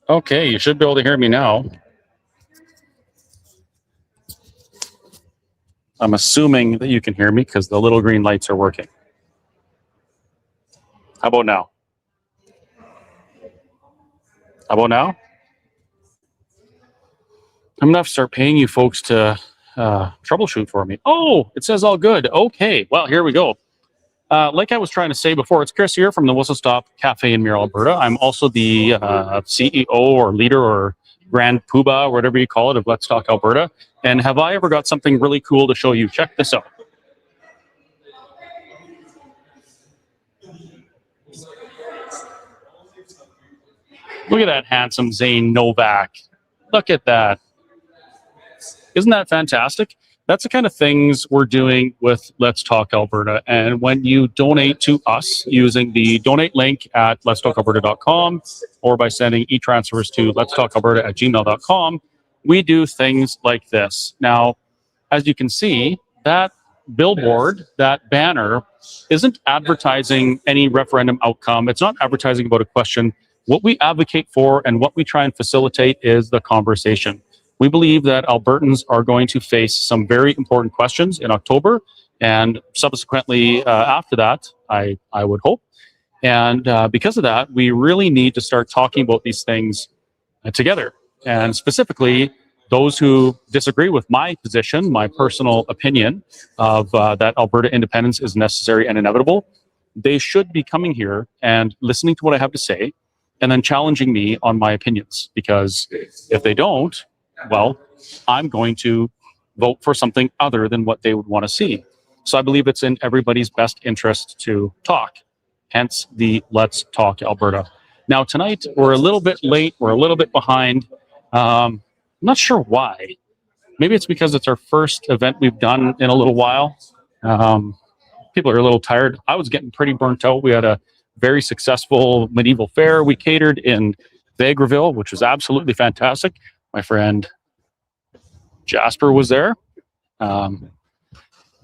Okay, you should be able to hear me now. I'm assuming that you can hear me because the little green lights are working. How about now? How about now? I'm going to have to start paying you folks to troubleshoot for me. Oh, it says all good. Okay, well, here we go. Like I was trying to say before, it's Chris here from the Whistle Stop Cafe in Muir, Alberta. I'm also the CEO or leader or grand poobah, whatever you call it, of Let's Talk Alberta. And have I ever got something really cool to show you? Check this out. Look at that handsome Zane Novak. Look at that. Isn't that fantastic? That's the kind of things we're doing with Let's Talk Alberta. And when you donate to us using the donate link at letstalkalberta.com or by sending e-transfers to letstalkalberta@gmail.com, we do things like this. Now, as you can see, that billboard, that banner, isn't advertising any referendum outcome. It's not advertising about a question. What we advocate for and what we try and facilitate is the conversation. We believe that Albertans are going to face some very important questions in October and subsequently after that, I would hope. And because of that, we really need to start talking about these things together. And specifically, those who disagree with my position, my personal opinion of that Alberta independence is necessary and inevitable, they should be coming here and listening to what I have to say and then challenging me on my opinions. Because if they don't, well, I'm going to vote for something other than what they would want to see. So I believe it's in everybody's best interest to talk, hence the Let's Talk Alberta. Now, tonight, we're a little bit late. We're a little bit behind. I'm not sure why. Maybe it's because it's our first event we've done in a little while. People are a little tired. I was getting pretty burnt out. We had a very successful medieval fair. We catered in Vegreville, which was absolutely fantastic. My friend Jasper was there. And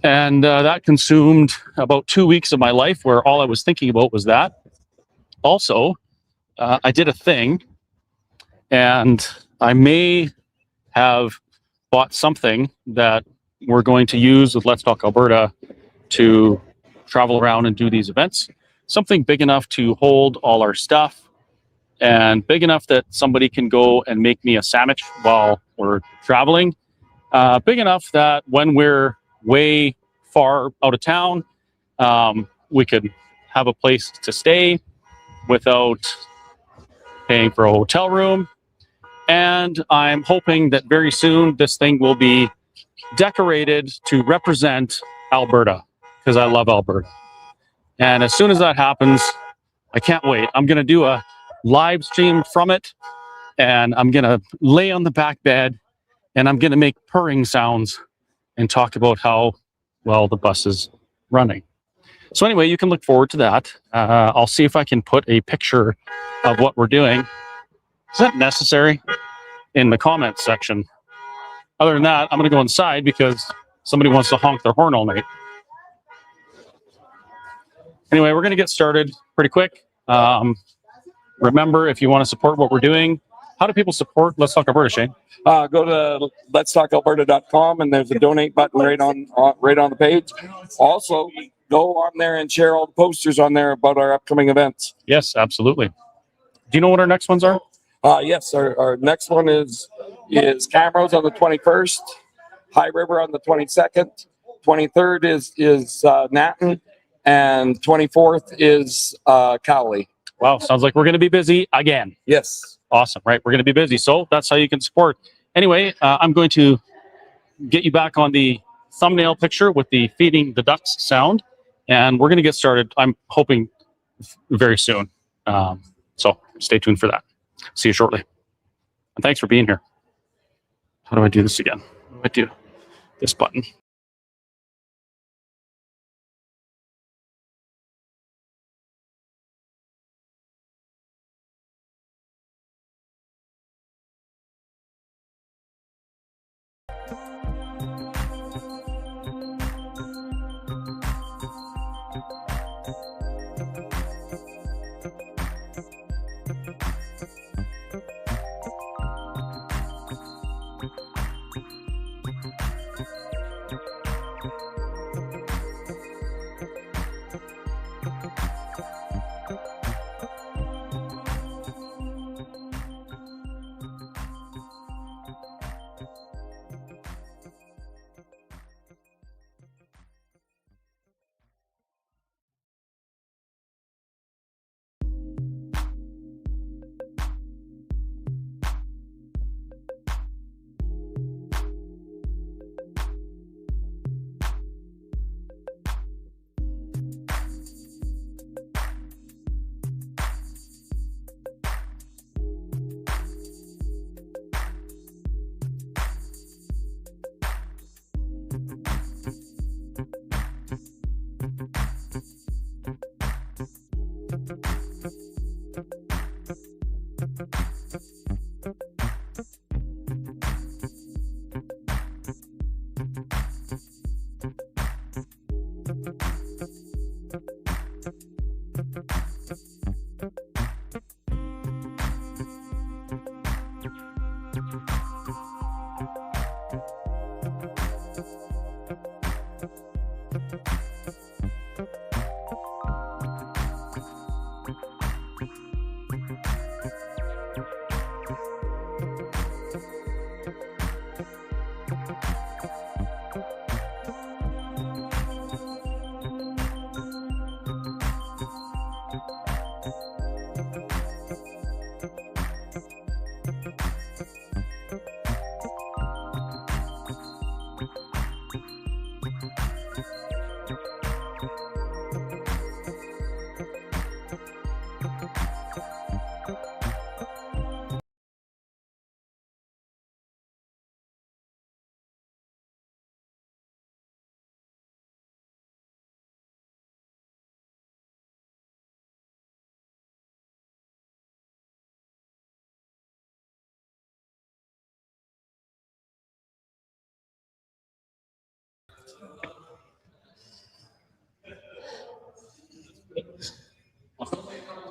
that consumed about 2 weeks of my life where all I was thinking about was that. Also, I did a thing, and I may have bought something that we're going to use with Let's Talk Alberta to travel around and do these events. Something big enough to hold all our stuff and big enough that somebody can go and make me a sandwich while we're traveling. Big enough that when we're way far out of town, we could have a place to stay without paying for a hotel room. And I'm hoping that very soon this thing will be decorated to represent Alberta, because I love Alberta. And as soon as that happens, I can't wait. I'm going to do a live stream from it, and I'm going to lay on the back bed, and I'm going to make purring sounds and talk about how well the bus is running. So anyway, you can look forward to that. I'll see if I can put a picture of what we're doing. Is that necessary? In the comments section. Other than that, I'm going to go inside because somebody wants to honk their horn all night. Anyway, we're going to get started pretty quick. Remember, if you want to support what we're doing, how do people support Let's Talk Alberta, Shane? Go to letstalkalberta.com and there's a donate button right on the page. Also, go on there and share all the posters on there about our upcoming events. Yes, absolutely. Do you know what our next ones are? Yes, our next one is Camrose on the 21st, High River on the 22nd, 23rd is Natin, and 24th is Cowley. Wow, sounds like we're going to be busy again. Yes. Awesome, right? We're going to be busy. So that's how you can support. Anyway, I'm going to get you back on the thumbnail picture with the feeding the ducks sound, and we're going to get started, I'm hoping, very soon. So stay tuned for that. See you shortly. And thanks for being here. How do I do this again? What do I do? This button.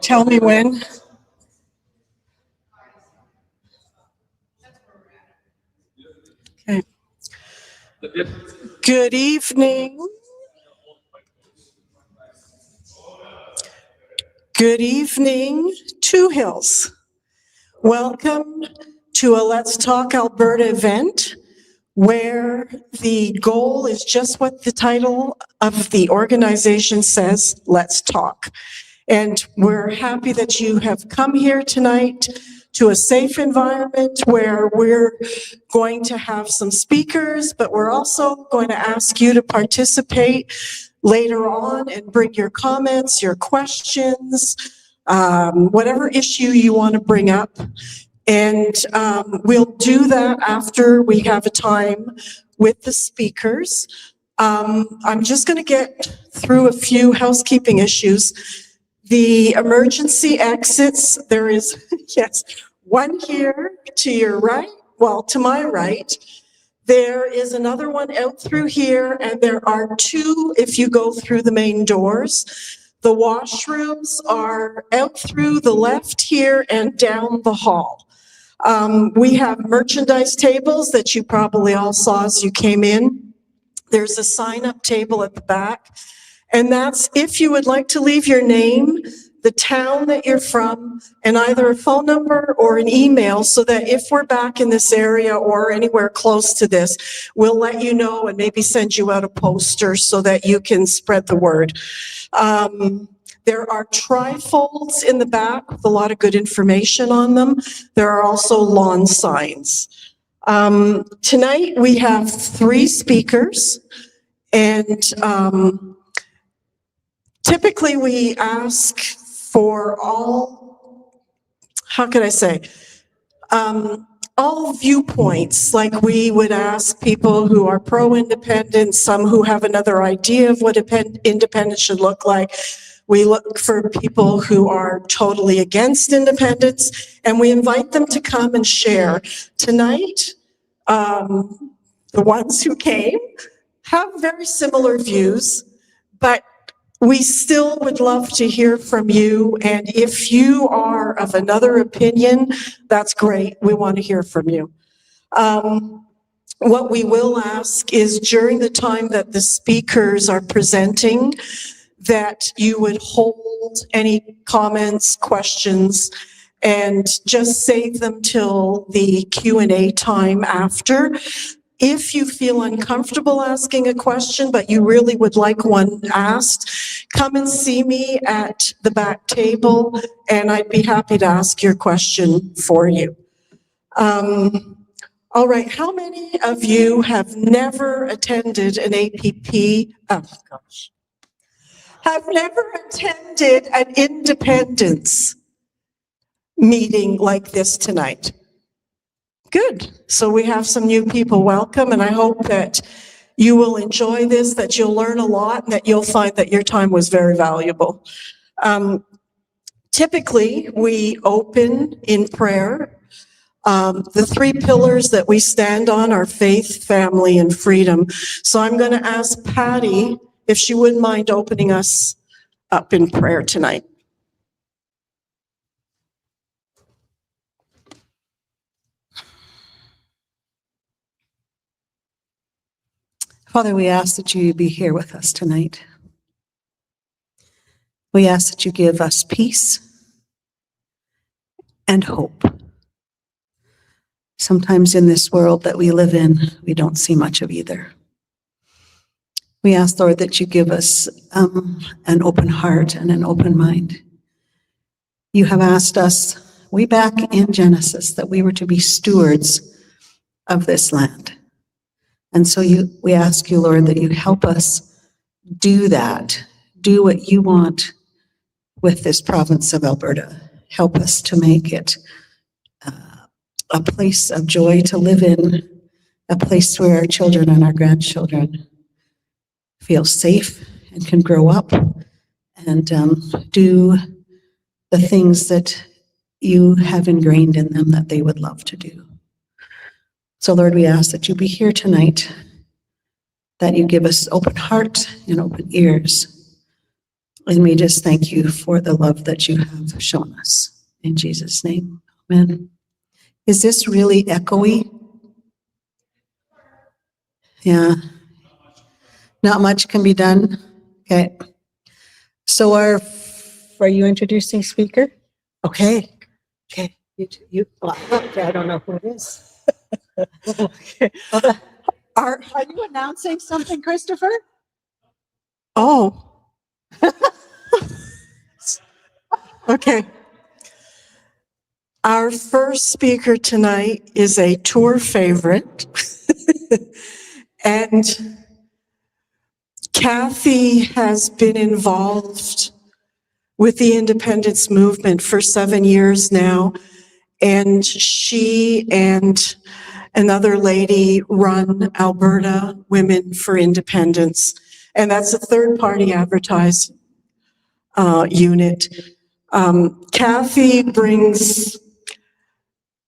Tell me when. Okay. Good evening. Good evening, Two Hills. Welcome to a Let's Talk Alberta event where the goal is just what the title of the organization says, Let's Talk. And we're happy that you have come here tonight to a safe environment where we're going to have some speakers, but we're also going to ask you to participate later on and bring your comments, your questions, whatever issue you want to bring up. And we'll do that after we have a time with the speakers. I'm just going to get through a few housekeeping issues. The emergency exits, there is, yes, one here to your right, well, to my right. There is another one out through here, and there are two if you go through the main doors. The washrooms are out through the left here and down the hall. We have merchandise tables that you probably all saw as you came in. There's a sign-up table at the back. And that's if you would like to leave your name, the town that you're from, and either a phone number or an email so that if we're back in this area or anywhere close to this, we'll let you know and maybe send you out a poster so that you can spread the word. There are trifolds in the back with a lot of good information on them. There are also lawn signs. Tonight we have 3 speakers, and typically we ask for all, how can I say, all viewpoints. Like we would ask people who are pro-independence, some who have another idea of what independence should look like. We look for people who are totally against independence, and we invite them to come and share. Tonight, the ones who came have very similar views, but we still would love to hear from you, and if you are of another opinion, that's great. We want to hear from you. What we will ask is during the time that the speakers are presenting, that you would hold any comments, questions, and just save them till the Q&A time after. If you feel uncomfortable asking a question, but you really would like one asked, come and see me at the back table, and I'd be happy to ask your question for you. All right, how many of you have never attended an APP, have never attended an independence meeting like this tonight? Good. So we have some new people. Welcome, and I hope that you will enjoy this, that you'll learn a lot, and that you'll find that your time was very valuable. Typically, we open in prayer. The 3 pillars that we stand on are faith, family, and freedom. So I'm going to ask Patty if she wouldn't mind opening us up in prayer tonight. Father, we ask that you be here with us tonight. We ask that you give us peace and hope. Sometimes in this world that we live in, we don't see much of either. We ask, Lord, that you give us an open heart and an open mind. You have asked us way back in Genesis that we were to be stewards of this land. And so we ask you, Lord, that you help us do that, do what you want with this province of Alberta. Help us to make it a place of joy to live in, a place where our children and our grandchildren feel safe and can grow up and do the things that you have ingrained in them that they would love to do. So, Lord, we ask that you be here tonight, that you give us open heart and open ears. And we just thank you for the love that you have shown us. In Jesus' name, amen. Is this really echoey? Yeah. Not much can be done? Okay. So are you introducing speaker? Okay. Okay. Well, okay, I don't know who it is. Okay. Are you announcing something, Christopher? Oh. Okay. Our first speaker tonight is a tour favorite. And Kathy has been involved with the independence movement for 7 years now. And she and another lady run Alberta Women for Independence. And that's a third-party advertising unit. Kathy brings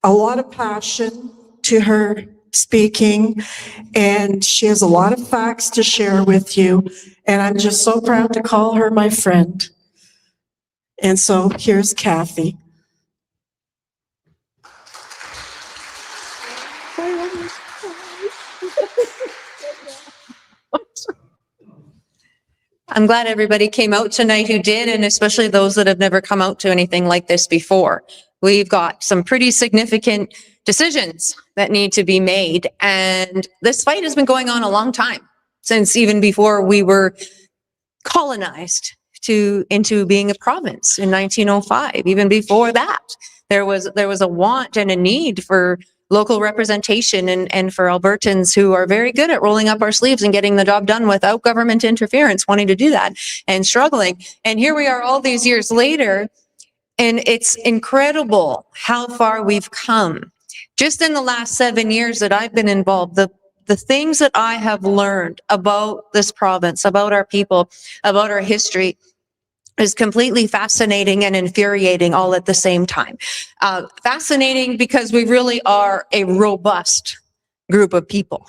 a lot of passion to her speaking, and she has a lot of facts to share with you. And I'm just so proud to call her my friend. And so here's Kathy. I'm glad everybody came out tonight who did, and especially those that have never come out to anything like this before. We've got some pretty significant decisions that need to be made, and this fight has been going on a long time, since even before we were colonized into being a province in 1905. Even before that, there was a want and a need for local representation and for Albertans who are very good at rolling up our sleeves and getting the job done without government interference, wanting to do that and struggling. And here we are all these years later, and it's incredible how far we've come. Just in the last 7 years that I've been involved, the things that I have learned about this province, about our people, about our history, is completely fascinating and infuriating all at the same time. Fascinating because we really are a robust group of people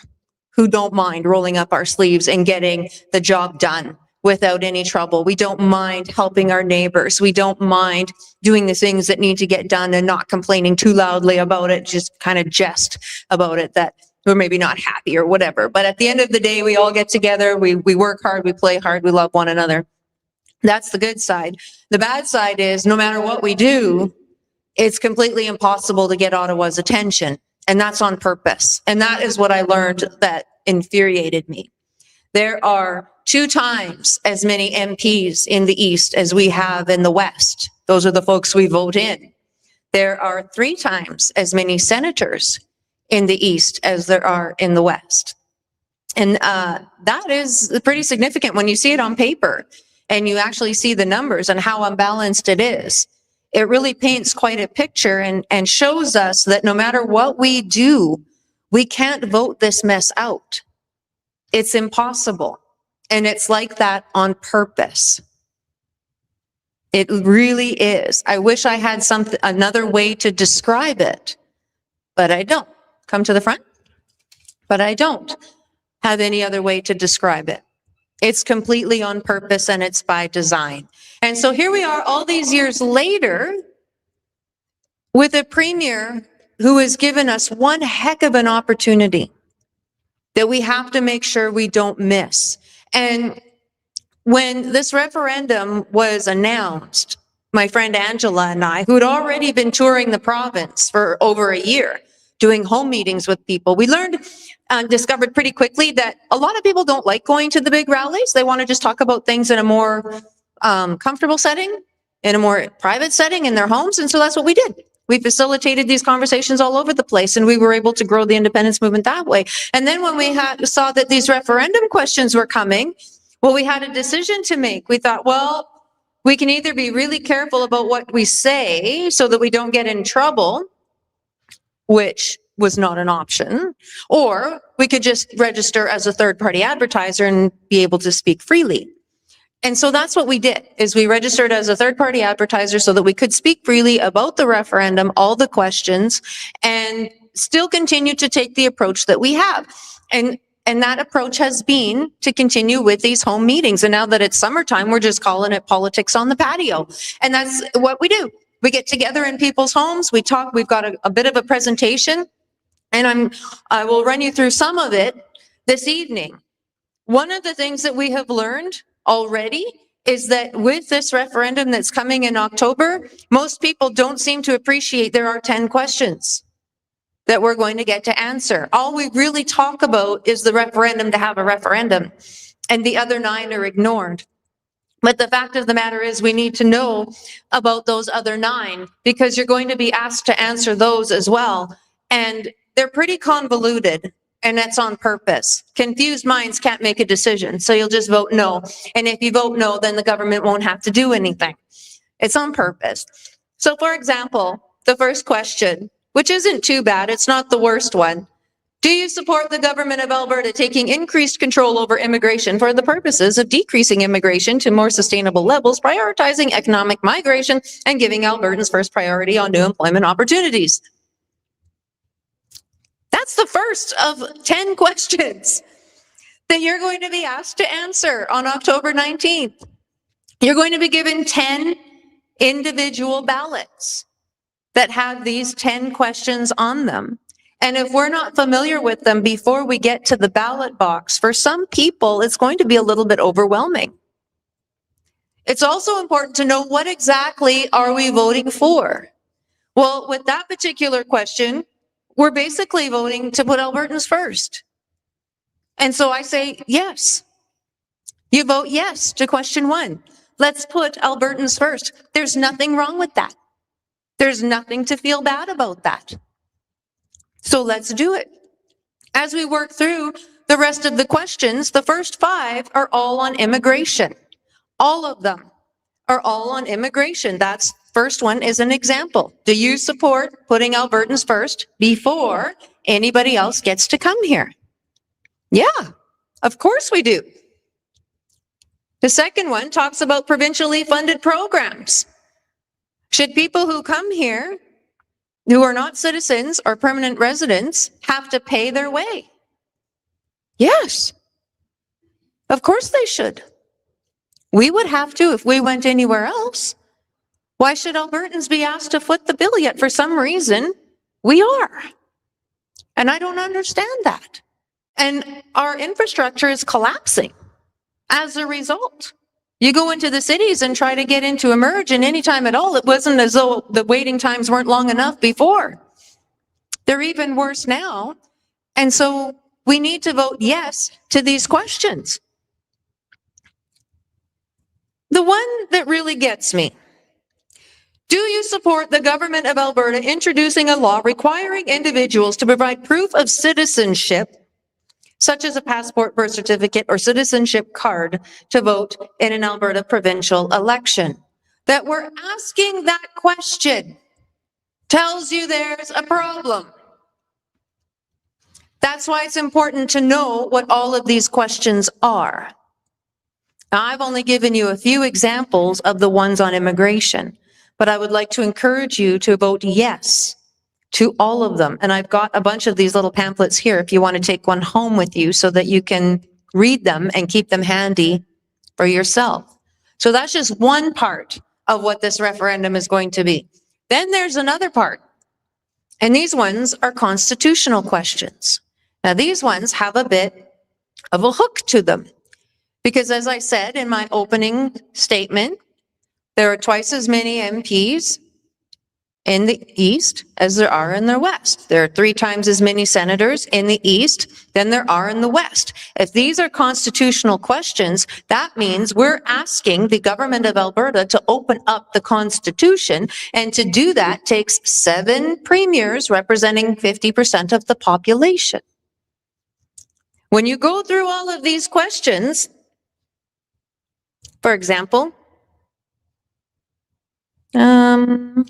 who don't mind rolling up our sleeves and getting the job done without any trouble. We don't mind helping our neighbors. We don't mind doing the things that need to get done and not complaining too loudly about it, just kind of jest about it that we're maybe not happy or whatever. But at the end of the day, we all get together, we work hard, we play hard, we love one another. That's the good side. The bad side is no matter what we do, it's completely impossible to get Ottawa's attention. And that's on purpose. And that is what I learned that infuriated me. There are 2 times as many MPs in the East as we have in the West. Those are the folks we vote in. There are 3 times as many senators in the East as there are in the West. And that is pretty significant when you see it on paper and you actually see the numbers and how unbalanced it is. It really paints quite a picture and shows us that no matter what we do, we can't vote this mess out. It's impossible. And it's like that on purpose. It really is. I wish I had another way to describe it, but I don't. Come to the front. But I don't have any other way to describe it. It's completely on purpose and it's by design. And so here we are all these years later with a premier who has given us one heck of an opportunity that we have to make sure we don't miss. And when this referendum was announced, my friend Angela and I, who had already been touring the province for over a year, doing home meetings with people, we learned and discovered pretty quickly that a lot of people don't like going to the big rallies. They want to just talk about things in a more comfortable setting, in a more private setting in their homes. And so that's what we did. We facilitated these conversations all over the place, and we were able to grow the independence movement that way. And then when we saw that these referendum questions were coming, well, we had a decision to make. We thought, well, we can either be really careful about what we say so that we don't get in trouble, which was not an option, or we could just register as a third-party advertiser and be able to speak freely. And so that's what we did, is we registered as a third-party advertiser so that we could speak freely about the referendum, all the questions, and still continue to take the approach that we have. And that approach has been to continue with these home meetings. And now that it's summertime, we're just calling it politics on the patio. And that's what we do. We get together in people's homes, we talk, we've got a bit of a presentation, and I will run you through some of it this evening. One of the things that we have learned already is that with this referendum that's coming in October, most people don't seem to appreciate there are 10 questions that we're going to get to answer. All we really talk about is the referendum to have a referendum, and the other 9 are ignored. But the fact of the matter is we need to know about those other 9, because you're going to be asked to answer those as well. And they're pretty convoluted, and that's on purpose. Confused minds can't make a decision, so you'll just vote no. And if you vote no, then the government won't have to do anything. It's on purpose. So for example, the first question, which isn't too bad, it's not the worst one. Do you support the government of Alberta taking increased control over immigration for the purposes of decreasing immigration to more sustainable levels, prioritizing economic migration, and giving Albertans first priority on new employment opportunities? That's the first of 10 questions that you're going to be asked to answer on October 19th. You're going to be given 10 individual ballots that have these 10 questions on them. And if we're not familiar with them before we get to the ballot box, for some people, it's going to be a little bit overwhelming. It's also important to know, what exactly are we voting for? Well, with that particular question, we're basically voting to put Albertans first. And so I say yes. You vote yes to question 1. Let's put Albertans first. There's nothing wrong with that. There's nothing to feel bad about that. So let's do it. As we work through the rest of the questions, the first 5 are all on immigration. All of them are all on immigration. That's first one is an example. Do you support putting Albertans first before anybody else gets to come here? Yeah, of course we do. The second one talks about provincially funded programs. Should people who come here, who are not citizens or permanent residents, have to pay their way? Yes. Of course they should. We would have to if we went anywhere else. Why should Albertans be asked to foot the bill? Yet for some reason, we are. And I don't understand that. And our infrastructure is collapsing as a result. You go into the cities and try to get into Emerge, and anytime at all, it wasn't as though the waiting times weren't long enough before. They're even worse now. And so we need to vote yes to these questions. The one that really gets me. Do you support the government of Alberta introducing a law requiring individuals to provide proof of citizenship, such as a passport, birth certificate, or citizenship card, to vote in an Alberta provincial election? That we're asking that question tells you there's a problem. That's why it's important to know what all of these questions are. Now, I've only given you a few examples of the ones on immigration, but I would like to encourage you to vote yes to all of them. And I've got a bunch of these little pamphlets here if you want to take one home with you so that you can read them and keep them handy for yourself. So that's just one part of what this referendum is going to be. Then there's another part. And these ones are constitutional questions. Now, these ones have a bit of a hook to them because, as I said in my opening statement, there are twice as many MPs in the East as there are in the West. There are 3 times as many senators in the East than there are in the West. If these are constitutional questions, that means we're asking the government of Alberta to open up the Constitution, and to do that takes 7 premiers representing 50% of the population. When you go through all of these questions, for example, do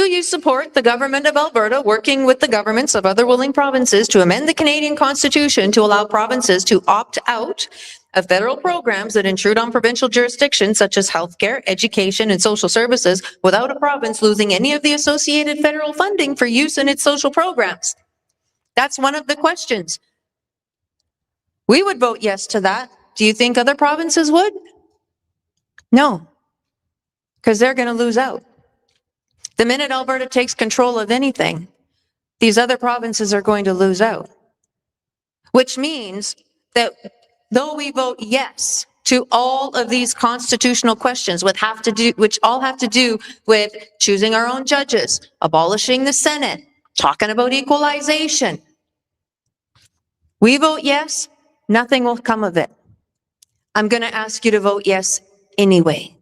you support the government of Alberta working with the governments of other willing provinces to amend the Canadian Constitution to allow provinces to opt out of federal programs that intrude on provincial jurisdictions such as healthcare, education, and social services without a province losing any of the associated federal funding for use in its social programs? That's one of the questions. We would vote yes to that. Do you think other provinces would? No, because they're going to lose out. The minute Alberta takes control of anything, these other provinces are going to lose out. Which means that though we vote yes to all of these constitutional questions, which all have to do with choosing our own judges, abolishing the Senate, talking about equalization, we vote yes, nothing will come of it. I'm going to ask you to vote yes anyway.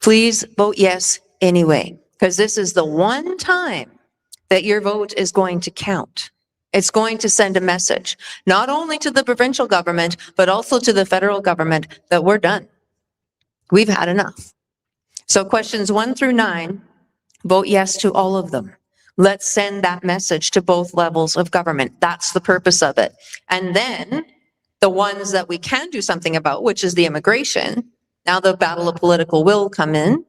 Please vote yes anyway, because this is the one time that your vote is going to count. It's going to send a message, not only to the provincial government, but also to the federal government that we're done. We've had enough. So questions 1 through 9, vote yes to all of them. Let's send that message to both levels of government. That's the purpose of it. And then the ones that we can do something about, which is the immigration, now the battle of political will come in,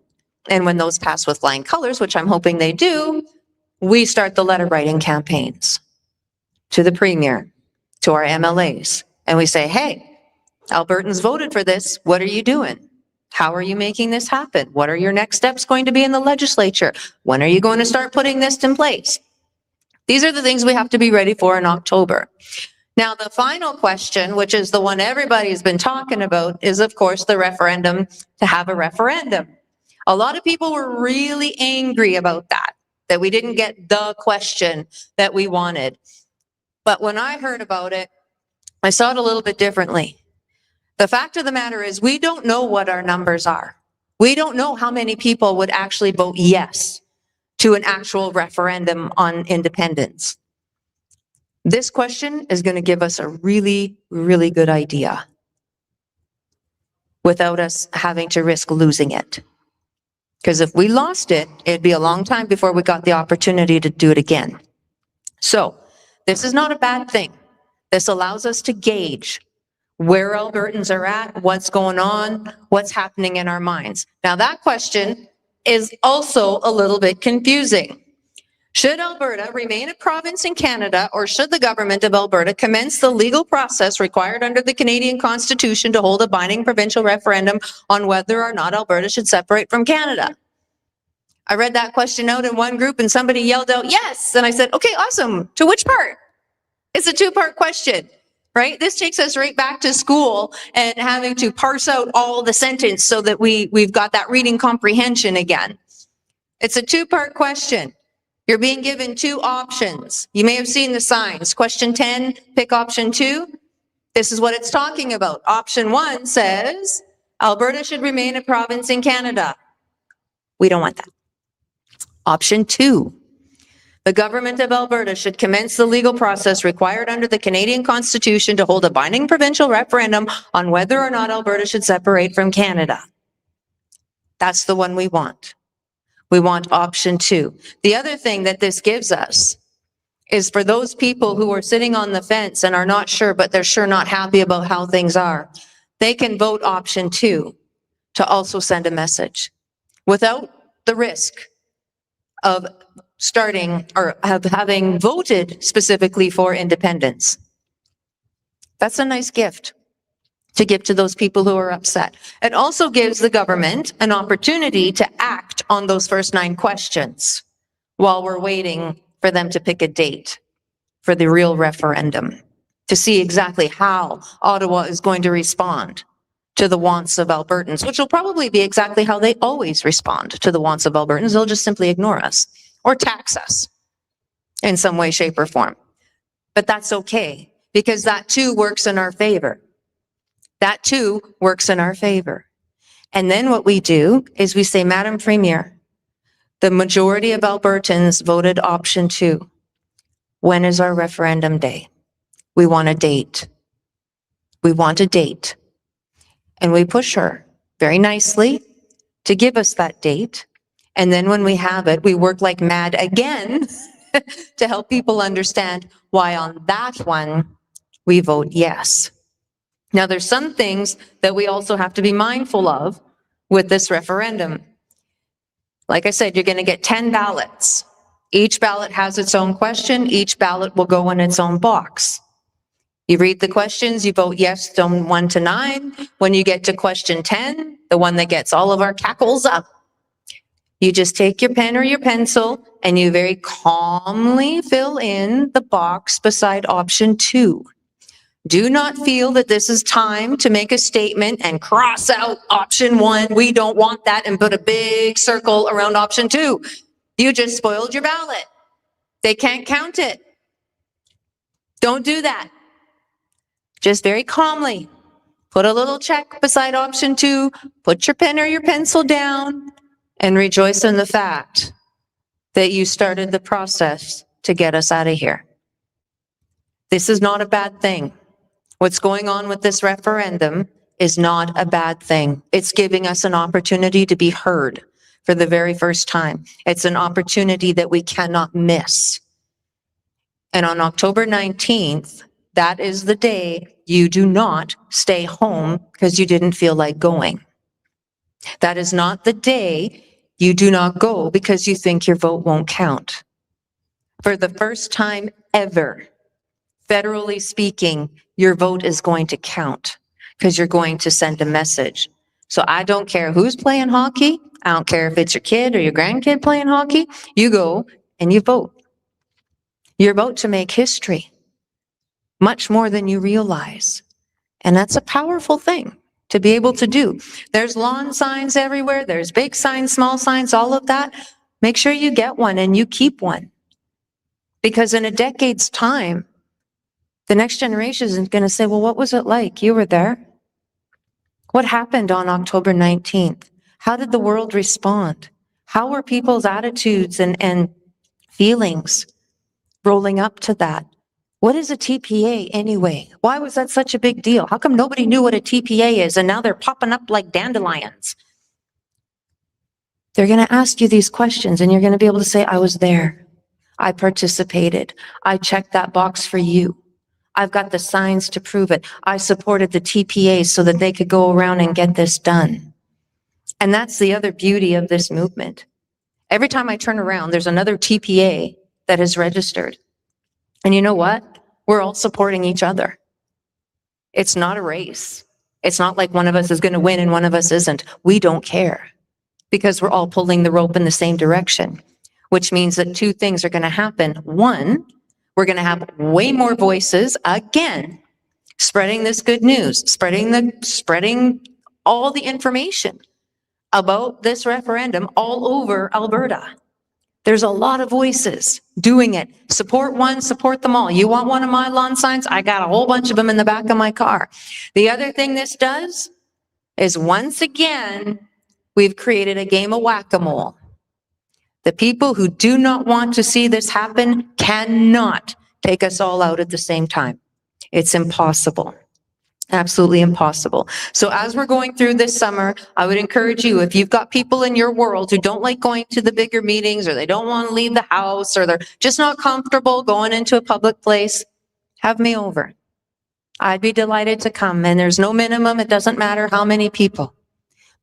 and when those pass with flying colors, which I'm hoping they do, we start the letter writing campaigns to the Premier, to our MLAs, and we say, hey, Albertans voted for this. What are you doing? How are you making this happen? What are your next steps going to be in the legislature? When are you going to start putting this in place? These are the things we have to be ready for in October. Now, the final question, which is the one everybody's been talking about, is, of course, the referendum to have a referendum. A lot of people were really angry about that we didn't get the question that we wanted. But when I heard about it, I saw it a little bit differently. The fact of the matter is we don't know what our numbers are. We don't know how many people would actually vote yes to an actual referendum on independence. This question is going to give us a really, really good idea without us having to risk losing it. Because if we lost it, it'd be a long time before we got the opportunity to do it again. So this is not a bad thing. This allows us to gauge where Albertans are at, what's going on, what's happening in our minds. Now that question is also a little bit confusing. Should Alberta remain a province in Canada, or should the government of Alberta commence the legal process required under the Canadian Constitution to hold a binding provincial referendum on whether or not Alberta should separate from Canada? I read that question out in one group and somebody yelled out, yes. And I said, okay, awesome. To which part? It's a 2-part question, right? This takes us right back to school and having to parse out all the sentence so that we've got that reading comprehension again. It's a 2-part question. You're being given 2 options. You may have seen the signs. Question 10, pick option 2. This is what it's talking about. Option 1 says, Alberta should remain a province in Canada. We don't want that. Option 2, the government of Alberta should commence the legal process required under the Canadian Constitution to hold a binding provincial referendum on whether or not Alberta should separate from Canada. That's the one we want. We want option 2. The other thing that this gives us is for those people who are sitting on the fence and are not sure, but they're sure not happy about how things are, they can vote option 2 to also send a message without the risk of starting or having voted specifically for independence. That's a nice gift to give to those people who are upset. It also gives the government an opportunity to act on those first 9 questions while we're waiting for them to pick a date for the real referendum, to see exactly how Ottawa is going to respond to the wants of Albertans, which will probably be exactly how they always respond to the wants of Albertans. They'll just simply ignore us or tax us in some way, shape, or form. But that's okay, because that too works in our favor. That too works in our favor. And then what we do is we say, Madam Premier, the majority of Albertans voted option 2. When is our referendum day? We want a date. We want a date. And we push her very nicely to give us that date. And then when we have it, we work like mad again to help people understand why on that one we vote yes. Now, there's some things that we also have to be mindful of with this referendum. Like I said, you're going to get 10 ballots. Each ballot has its own question. Each ballot will go in its own box. You read the questions, you vote yes on 1 to 9. When you get to question 10, the one that gets all of our cackles up, you just take your pen or your pencil and you very calmly fill in the box beside option 2. Do not feel that this is time to make a statement and cross out option 1. We don't want that, and put a big circle around option 2. You just spoiled your ballot. They can't count it. Don't do that. Just very calmly put a little check beside option 2, put your pen or your pencil down, and rejoice in the fact that you started the process to get us out of here. This is not a bad thing. What's going on with this referendum is not a bad thing. It's giving us an opportunity to be heard for the very first time. It's an opportunity that we cannot miss. And on October 19th, that is the day you do not stay home because you didn't feel like going. That is not the day you do not go because you think your vote won't count. For the first time ever, federally speaking, your vote is going to count because you're going to send a message. So I don't care who's playing hockey. I don't care if it's your kid or your grandkid playing hockey. You go and you vote. You're about to make history, much more than you realize. And that's a powerful thing to be able to do. There's lawn signs everywhere. There's big signs, small signs, all of that. Make sure you get one and you keep one. Because in a decade's time, the next generation is going to say, well, what was it like? You were there. What happened on October 19th? How did the world respond? How were people's attitudes and feelings rolling up to that? What is a TPA anyway? Why was that such a big deal? How come nobody knew what a TPA is and now they're popping up like dandelions? They're going to ask you these questions and you're going to be able to say, I was there. I participated. I checked that box for you. I've got the signs to prove it. I supported the TPA so that they could go around and get this done. And that's the other beauty of this movement. Every time I turn around, there's another TPA that is registered. And you know what? We're all supporting each other. It's not a race. It's not like one of us is going to win and one of us isn't. We don't care because we're all pulling the rope in the same direction, which means that 2 things are going to happen. 1, we're going to have way more voices again, spreading this good news, spreading all the information about this referendum all over Alberta. There's a lot of voices doing it. Support one, support them all. You want one of my lawn signs? I got a whole bunch of them in the back of my car. The other thing this does is once again, we've created a game of whack-a-mole. The people who do not want to see this happen cannot take us all out at the same time. It's impossible. Absolutely impossible. So as we're going through this summer, I would encourage you, if you've got people in your world who don't like going to the bigger meetings or they don't want to leave the house or they're just not comfortable going into a public place, have me over. I'd be delighted to come, and there's no minimum. It doesn't matter how many people.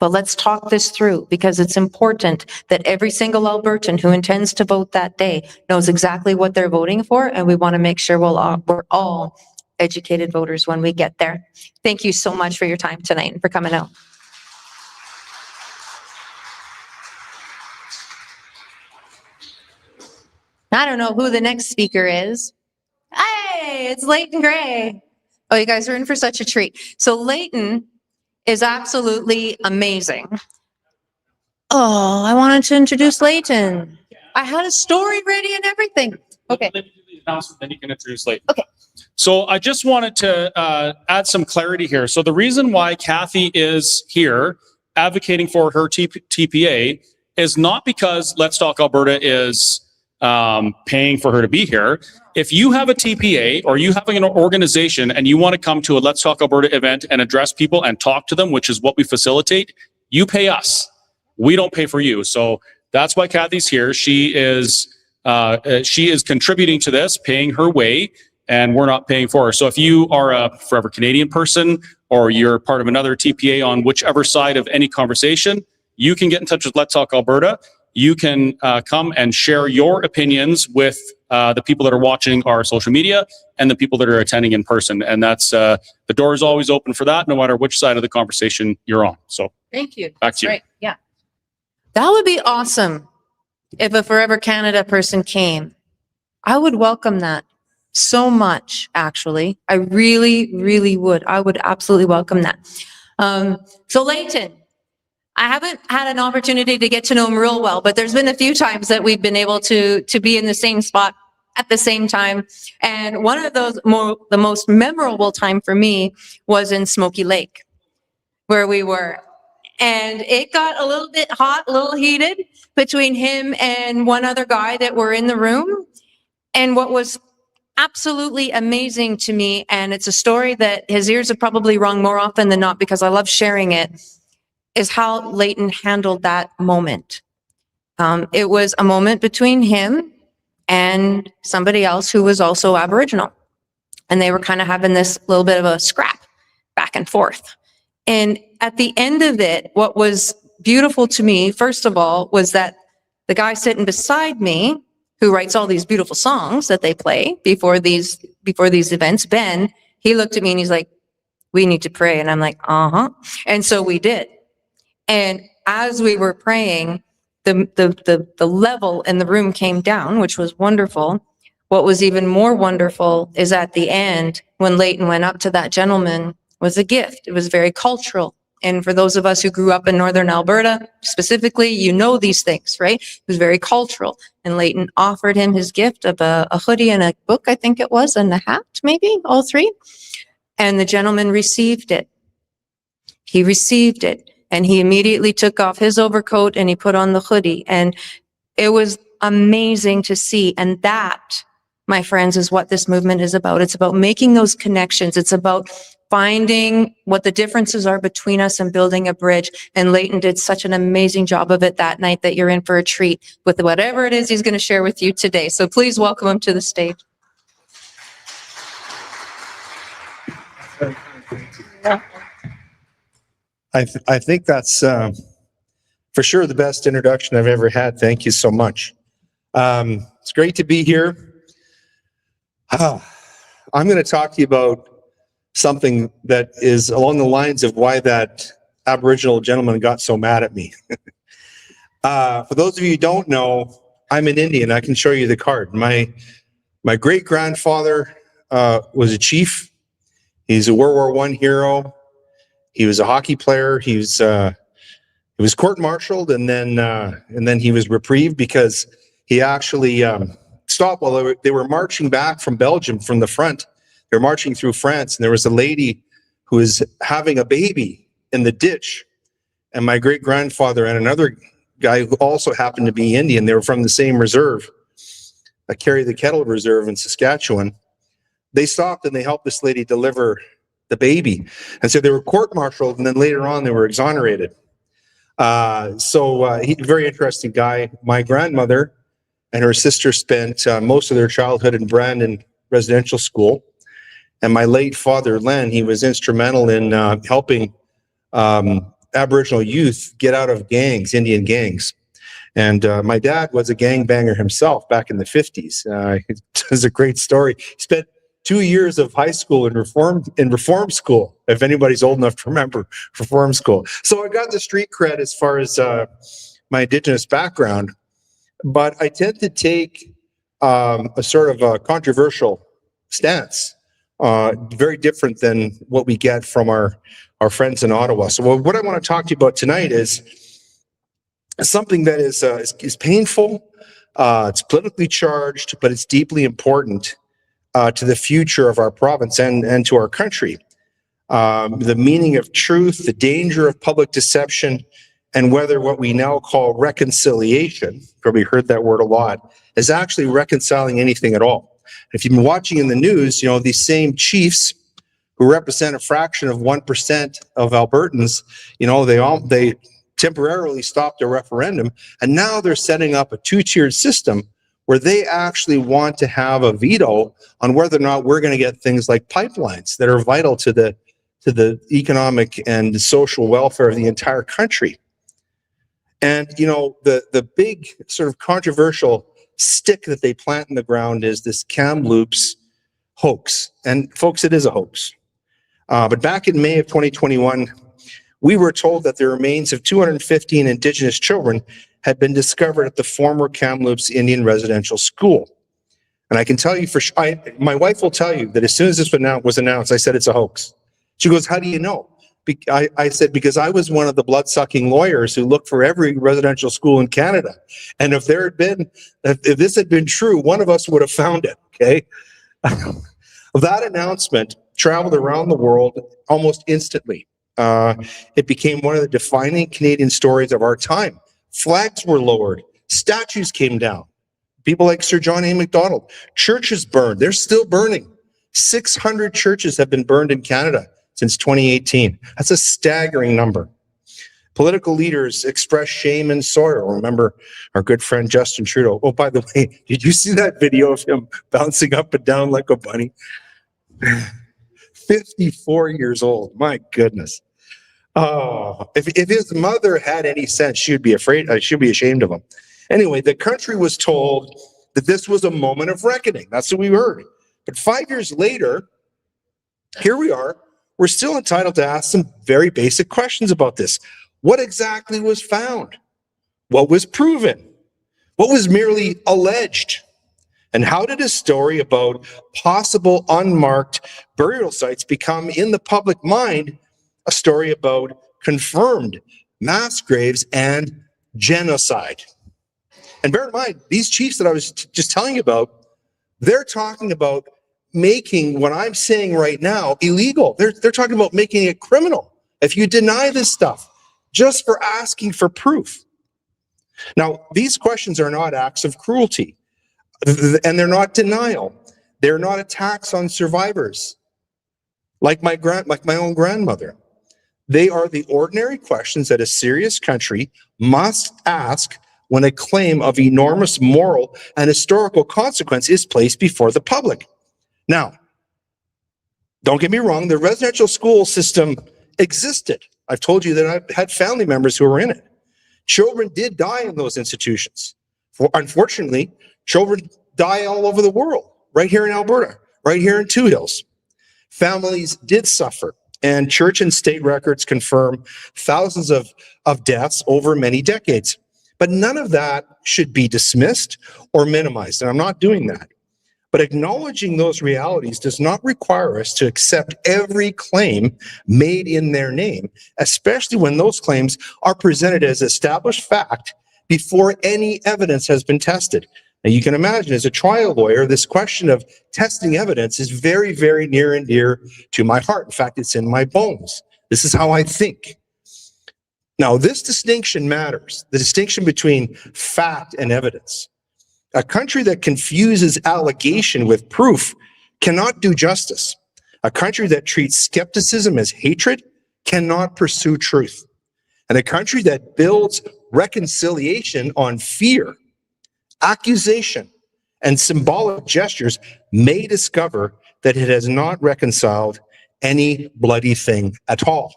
But let's talk this through because it's important that every single Albertan who intends to vote that day knows exactly what they're voting for, and we want to make sure we're all educated voters when we get there. Thank you so much for your time tonight and for coming out. I don't know who the next speaker is. Hey, it's Leighton Grey. Oh, you guys are in for such a treat. So Leighton is absolutely amazing. Oh, I wanted to introduce Leighton. I had a story ready and everything. Okay. Let me do the announcement, then you can introduce Leighton. Okay. So I just wanted to add some clarity here. So the reason why Kathy is here advocating for her TPA is not because Let's Talk Alberta is paying for her to be here. If you have a TPA or you have an organization and you want to come to a Let's Talk Alberta event and address people and talk to them, which is what we facilitate, you pay us. We don't pay for you. So that's why Kathy's here. She is contributing to this, paying her way, and we're not paying for her. So if you are a Forever Canadian person or you're part of another TPA on whichever side of any conversation, you can get in touch with Let's Talk Alberta. You can come and share your opinions with the people that are watching our social media and the people that are attending in person. And that's the door is always open for that, no matter which side of the conversation you're on. So Thank you. back to you. Right. Yeah. That would be awesome if a Forever Canada person came. I would welcome that so much, actually. I really, really would. I would absolutely welcome that. So Leighton, I haven't had an opportunity to get to know him real well, but there's been a few times that we've been able to be in the same spot at the same time. And one of those, the most memorable time for me was in Smoky Lake, where we were. And it got a little bit hot, a little heated between him and one other guy that were in the room. And what was absolutely amazing to me, and it's a story that his ears have probably rung more often than not because I love sharing it, is how Leighton handled that moment. It was a moment between him and somebody else who was also Aboriginal. And they were kind of having this little bit of a scrap back and forth. And at the end of it, what was beautiful to me, first of all, was that the guy sitting beside me, who writes all these beautiful songs that they play before these events, Ben, he looked at me and he's like, "We need to pray." And I'm like, "Uh-huh." And so we did. And as we were praying, the level in the room came down, which was wonderful. What was even more wonderful is at the end, when Leighton went up to that gentleman, was a gift. It was very cultural. And for those of us who grew up in Northern Alberta, specifically, you know these things, right? It was very cultural. And Leighton offered him his gift of a hoodie and a book, I think it was, and a hat, maybe, all three. And the gentleman received it. He received it. And he immediately took off his overcoat and he put on the hoodie. And it was amazing to see. And that, my friends, is what this movement is about. It's about making those connections. It's about finding what the differences are between us and building a bridge. And Leighton did such an amazing job of it that night that you're in for a treat with whatever it is he's going to share with you today. So please welcome him to the stage. I think that's for sure the best introduction I've ever had. Thank you so much. It's great to be here. I'm going to talk to you about something that is along the lines of why that Aboriginal gentleman got so mad at me. For those of you who don't know, I'm an Indian. I can show you the card. My great-grandfather was a chief. He's a World War I hero. He was a hockey player. He was court-martialed, and then he was reprieved because he actually stopped while they were marching back from Belgium from the front. They were marching through France, and there was a lady who was having a baby in the ditch. And my great-grandfather and another guy who also happened to be Indian, they were from the same reserve, Carry the Kettle Reserve in Saskatchewan. They stopped and they helped this lady deliver the baby. And so they were court-martialed, and then later on they were exonerated. He's a very interesting guy. My grandmother and her sister spent most of their childhood in Brandon Residential School. And my late father, Len, he was instrumental in helping Aboriginal youth get out of gangs, Indian gangs. And my dad was a gangbanger himself back in the 50s. It's a great story. He spent 2 years of high school in reform school, if anybody's old enough to remember reform school. So I got the street cred as far as my Indigenous background, but I tend to take a sort of a controversial stance. Very different than what we get from our friends in Ottawa. So what I want to talk to you about tonight is something that is painful. It's politically charged, but it's deeply important to the future of our province and to our country. The meaning of truth, the danger of public deception, and whether what we now call reconciliation, probably heard that word a lot, is actually reconciling anything at all. If you've been watching in the news, you know, these same chiefs who represent a fraction of 1% of Albertans, you know, they temporarily stopped a referendum, and now they're setting up a two-tiered system where they actually want to have a veto on whether or not we're going to get things like pipelines that are vital to the economic and social welfare of the entire country. And, you know, the big sort of controversial stick that they plant in the ground is this Kamloops hoax. And folks, it is a hoax. But back in May of 2021, we were told that the remains of 215 Indigenous children had been discovered at the former Kamloops Indian Residential School. And I can tell you my wife will tell you that as soon as this was announced, I said it's a hoax. She goes, how do you know? I said, because I was one of the blood-sucking lawyers who looked for every residential school in Canada. And if this had been true, one of us would have found it, okay? That announcement traveled around the world almost instantly. It became one of the defining Canadian stories of our time. Flags were lowered. Statues came down. People like Sir John A. Macdonald. Churches burned. They're still burning. 600 churches have been burned in Canada since 2018. That's a staggering number. Political leaders expressed shame and sorrow. Remember our good friend Justin Trudeau. Oh, by the way, did you see that video of him bouncing up and down like a bunny? 54 years old. My goodness. Oh, if his mother had any sense, she'd be ashamed of him. Anyway, the country was told that this was a moment of reckoning. That's what we heard. But 5 years later, here we are. We're still entitled to ask some very basic questions about this. What exactly was found? What was proven? What was merely alleged? And how did a story about possible unmarked burial sites become in the public mind a story about confirmed mass graves and genocide? And bear in mind, these chiefs that I was just telling you about, they're talking about making what I'm saying right now illegal. They're talking about making it criminal if you deny this stuff just for asking for proof. Now, these questions are not acts of cruelty, and they're not denial. They're not attacks on survivors, like my own grandmother. They are the ordinary questions that a serious country must ask when a claim of enormous moral and historical consequence is placed before the public. Now, don't get me wrong, the residential school system existed. I've told you that I've had family members who were in it. Children did die in those institutions. Unfortunately, children die all over the world, right here in Alberta, right here in Two Hills. Families did suffer, and church and state records confirm thousands of deaths over many decades. But none of that should be dismissed or minimized, and I'm not doing that. But acknowledging those realities does not require us to accept every claim made in their name, especially when those claims are presented as established fact before any evidence has been tested. Now, you can imagine, as a trial lawyer, this question of testing evidence is very, very near and dear to my heart. In fact, it's in my bones. This is how I think. Now, this distinction matters, the distinction between fact and evidence. A country that confuses allegation with proof cannot do justice. A country that treats skepticism as hatred cannot pursue truth. And a country that builds reconciliation on fear, accusation, and symbolic gestures may discover that it has not reconciled any bloody thing at all.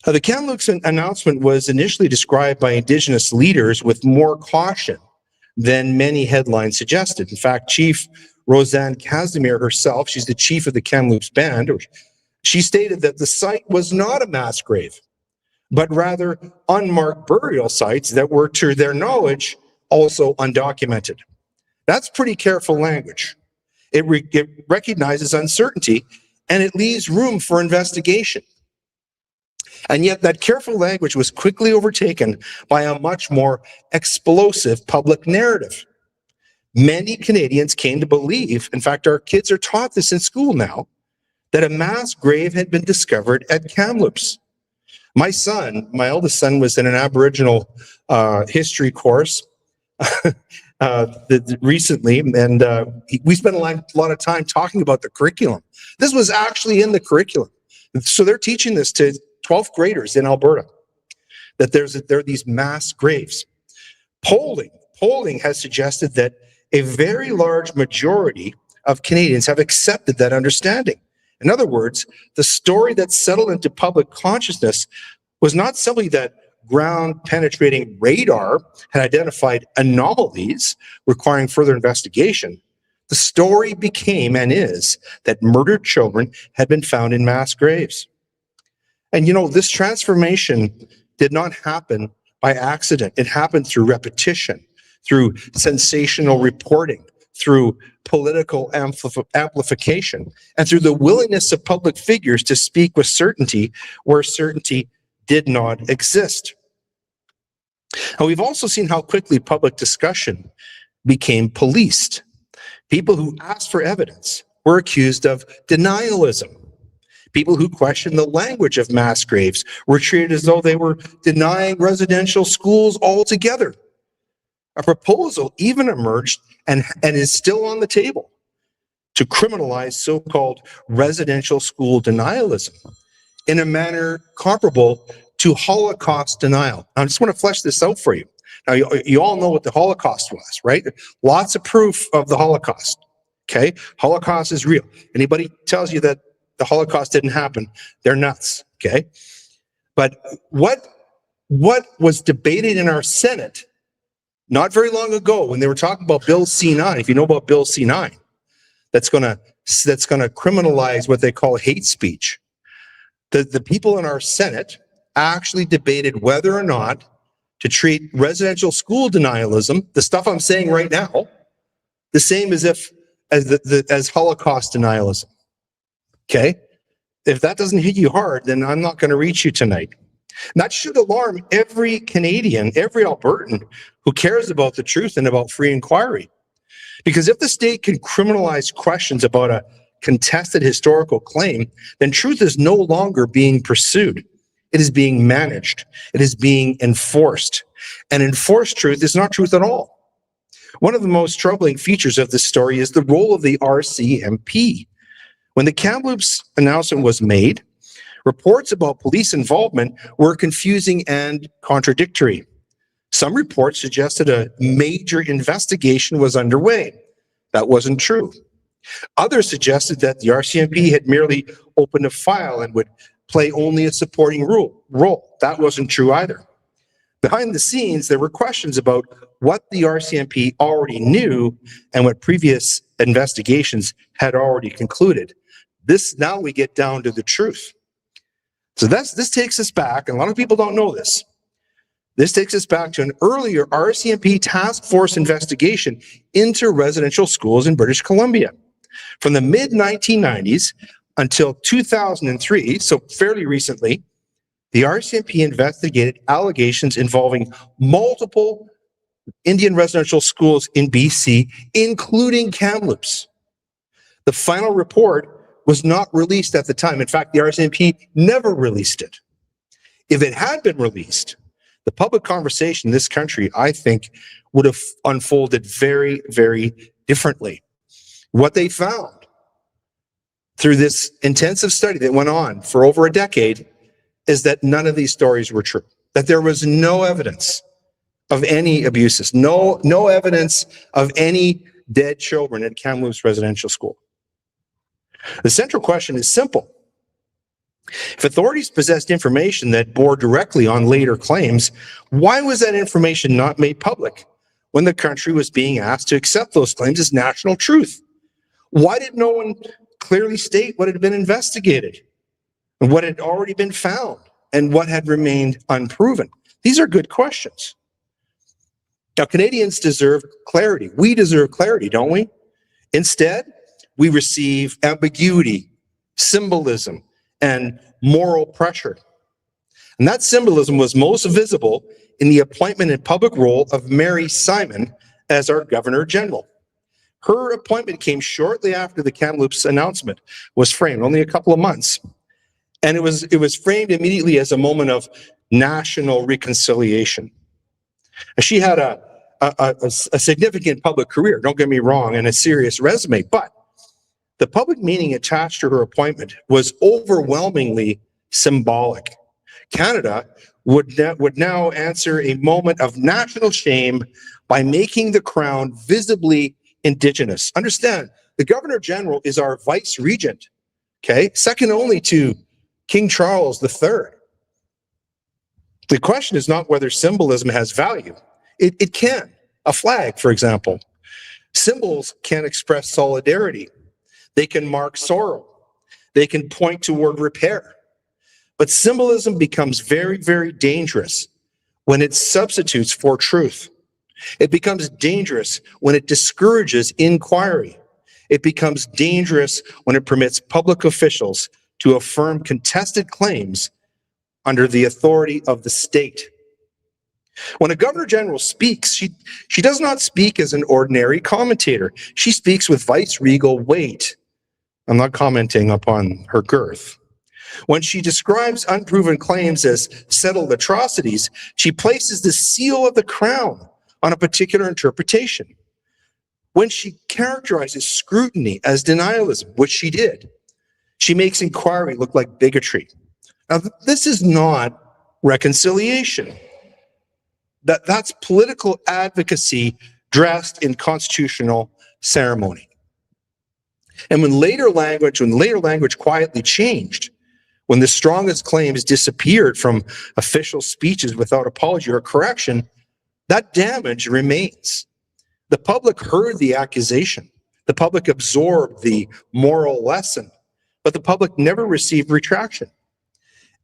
The Kamloops announcement was initially described by Indigenous leaders with more caution than many headlines suggested. In fact, Chief Roseanne Casimir herself, she's the chief of the Kamloops Band, she stated that the site was not a mass grave, but rather unmarked burial sites that were, to their knowledge, also undocumented. That's pretty careful language. It recognizes uncertainty, and it leaves room for investigation. And yet that careful language was quickly overtaken by a much more explosive public narrative. Many Canadians came to believe, in fact, our kids are taught this in school now, that a mass grave had been discovered at Kamloops. My eldest son, was in an Aboriginal history course recently, and we spent a lot of time talking about the curriculum. This was actually in the curriculum. So they're teaching this to 12th graders in Alberta, that there are these mass graves. Polling has suggested that a very large majority of Canadians have accepted that understanding. In other words, the story that settled into public consciousness was not simply that ground-penetrating radar had identified anomalies requiring further investigation. The story became and is that murdered children had been found in mass graves. And this transformation did not happen by accident. It happened through repetition, through sensational reporting, through political amplification, and through the willingness of public figures to speak with certainty where certainty did not exist. And we've also seen how quickly public discussion became policed. People who asked for evidence were accused of denialism. People who questioned the language of mass graves were treated as though they were denying residential schools altogether. A proposal even emerged and is still on the table to criminalize so-called residential school denialism in a manner comparable to Holocaust denial. Now, I just want to flesh this out for you. Now, you all know what the Holocaust was, right? Lots of proof of the Holocaust, okay? Holocaust is real. Anybody tells you that the Holocaust didn't happen, they're nuts, okay? But what was debated in our Senate not very long ago when they were talking about Bill C-9, if you know about Bill C-9, that's going to criminalize what they call hate speech. The people in our Senate actually debated whether or not to treat residential school denialism, the stuff I'm saying right now, the same as Holocaust denialism. Okay? If that doesn't hit you hard, then I'm not going to reach you tonight. And that should alarm every Canadian, every Albertan who cares about the truth and about free inquiry. Because if the state can criminalize questions about a contested historical claim, then truth is no longer being pursued. It is being managed. It is being enforced. And enforced truth is not truth at all. One of the most troubling features of this story is the role of the RCMP. When the Kamloops announcement was made, reports about police involvement were confusing and contradictory. Some reports suggested a major investigation was underway. That wasn't true. Others suggested that the RCMP had merely opened a file and would play only a supporting role. That wasn't true either. Behind the scenes, there were questions about what the RCMP already knew and what previous investigations had already concluded. Now we get down to the truth. So this takes us back, and a lot of people don't know this. This takes us back to an earlier RCMP task force investigation into residential schools in British Columbia. From the mid-1990s until 2003, so fairly recently, the RCMP investigated allegations involving multiple Indian residential schools in BC, including Kamloops. The final report was not released at the time. In fact, the RCMP never released it. If it had been released, the public conversation in this country, I think, would have unfolded very, very differently. What they found through this intensive study that went on for over a decade is that none of these stories were true, that there was no evidence of any abuses, no evidence of any dead children at Kamloops Residential School. The central question is simple. If authorities possessed information that bore directly on later claims, why was that information not made public when the country was being asked to accept those claims as national truth? Why did no one clearly state what had been investigated and what had already been found and what had remained unproven? These are good questions. Now, Canadians deserve clarity. We deserve clarity, don't we? Instead, we receive ambiguity, symbolism, and moral pressure. And that symbolism was most visible in the appointment and public role of Mary Simon as our Governor General. Her appointment came shortly after the Kamloops announcement was framed, only a couple of months. And it was framed immediately as a moment of national reconciliation. She had a significant public career, don't get me wrong, and a serious resume, but the public meaning attached to her appointment was overwhelmingly symbolic. Canada would now answer a moment of national shame by making the crown visibly Indigenous. Understand, the Governor General is our Vice Regent, okay? Second only to King Charles III. The question is not whether symbolism has value. It can. A flag, for example. Symbols can express solidarity. They can mark sorrow. They can point toward repair. But symbolism becomes very, very dangerous when it substitutes for truth. It becomes dangerous when it discourages inquiry. It becomes dangerous when it permits public officials to affirm contested claims under the authority of the state. When a Governor General speaks, she does not speak as an ordinary commentator. She speaks with vice-regal weight. I'm not commenting upon her girth. When she describes unproven claims as settled atrocities, she places the seal of the crown on a particular interpretation. When she characterizes scrutiny as denialism, which she did, she makes inquiry look like bigotry. Now, this is not reconciliation. That's political advocacy dressed in constitutional ceremony. And when later language quietly changed, when the strongest claims disappeared from official speeches without apology or correction, that damage remains. The public heard the accusation. The public absorbed the moral lesson, but the public never received retraction.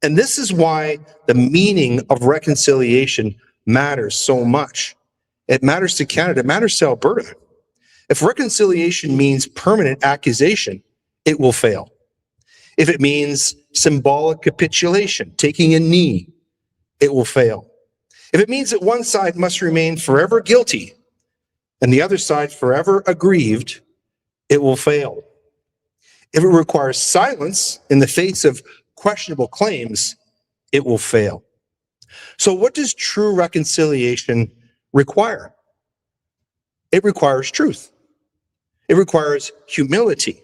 And this is why the meaning of reconciliation matters so much. It matters to Canada, it matters to Alberta. If reconciliation means permanent accusation, it will fail. If it means symbolic capitulation, taking a knee, it will fail. If it means that one side must remain forever guilty and the other side forever aggrieved, it will fail. If it requires silence in the face of questionable claims, it will fail. So what does true reconciliation require? It requires truth. It requires humility.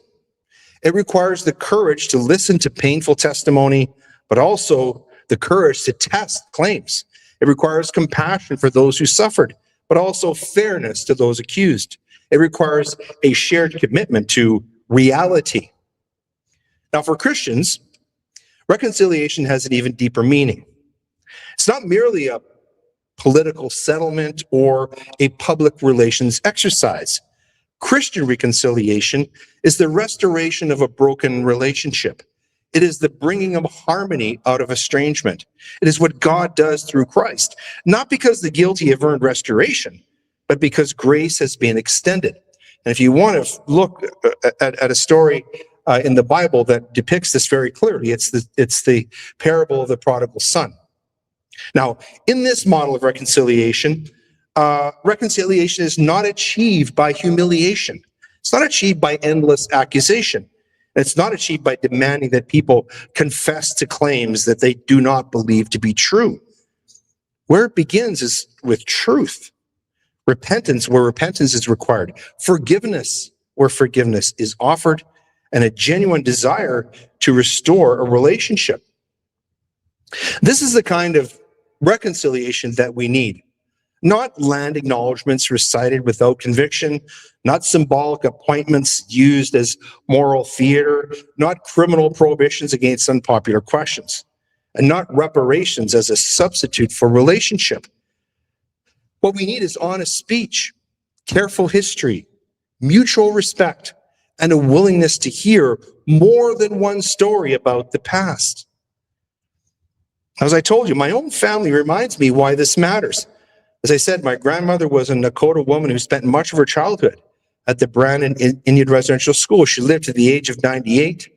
It requires the courage to listen to painful testimony, but also the courage to test claims. It requires compassion for those who suffered, but also fairness to those accused. It requires a shared commitment to reality. Now, for Christians, reconciliation has an even deeper meaning. It's not merely a political settlement or a public relations exercise. Christian reconciliation is the restoration of a broken relationship. It is the bringing of harmony out of estrangement. It is what God does through Christ, not because the guilty have earned restoration, but because grace has been extended. And if you want to look at a story in the Bible that depicts this very clearly, it's the parable of the prodigal son. Now, in this model of reconciliation, reconciliation is not achieved by humiliation. It's not achieved by endless accusation. It's not achieved by demanding that people confess to claims that they do not believe to be true. Where it begins is with truth. Repentance, where repentance is required. Forgiveness, where forgiveness is offered. And a genuine desire to restore a relationship. This is the kind of reconciliation that we need. Not land acknowledgments recited without conviction, not symbolic appointments used as moral theater, not criminal prohibitions against unpopular questions, and not reparations as a substitute for relationship. What we need is honest speech, careful history, mutual respect, and a willingness to hear more than one story about the past. As I told you, my own family reminds me why this matters. As I said, my grandmother was a Nakota woman who spent much of her childhood at the Brandon Indian Residential School. She lived to the age of 98.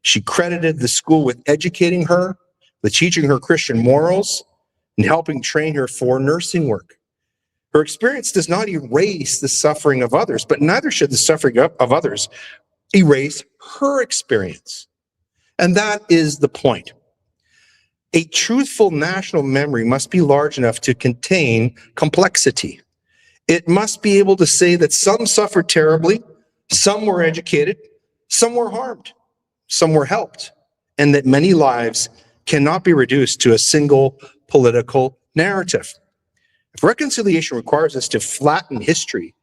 She credited the school with educating her, with teaching her Christian morals, and helping train her for nursing work. Her experience does not erase the suffering of others, but neither should the suffering of others erase her experience. And that is the point. A truthful national memory must be large enough to contain complexity. It must be able to say that some suffered terribly, some were educated, some were harmed, some were helped, and that many lives cannot be reduced to a single political narrative. If reconciliation requires us to flatten history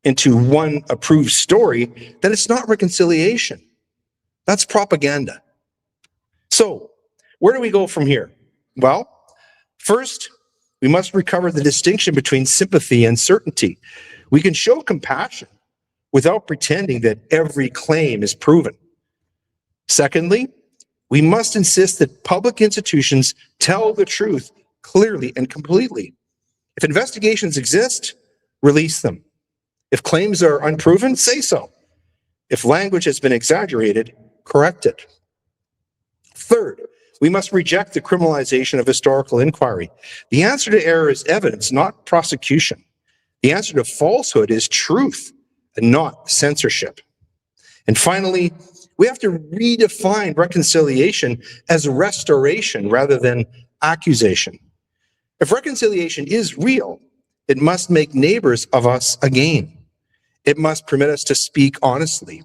into one approved story, then it's not reconciliation. That's propaganda. So, where do we go from here? Well, first, we must recover the distinction between sympathy and certainty. We can show compassion without pretending that every claim is proven. Secondly, we must insist that public institutions tell the truth clearly and completely. If investigations exist, release them. If claims are unproven, say so. If language has been exaggerated, correct it. Third, we must reject the criminalization of historical inquiry. The answer to error is evidence, not prosecution. The answer to falsehood is truth and not censorship. And finally, we have to redefine reconciliation as restoration rather than accusation. If reconciliation is real, it must make neighbors of us again. It must permit us to speak honestly,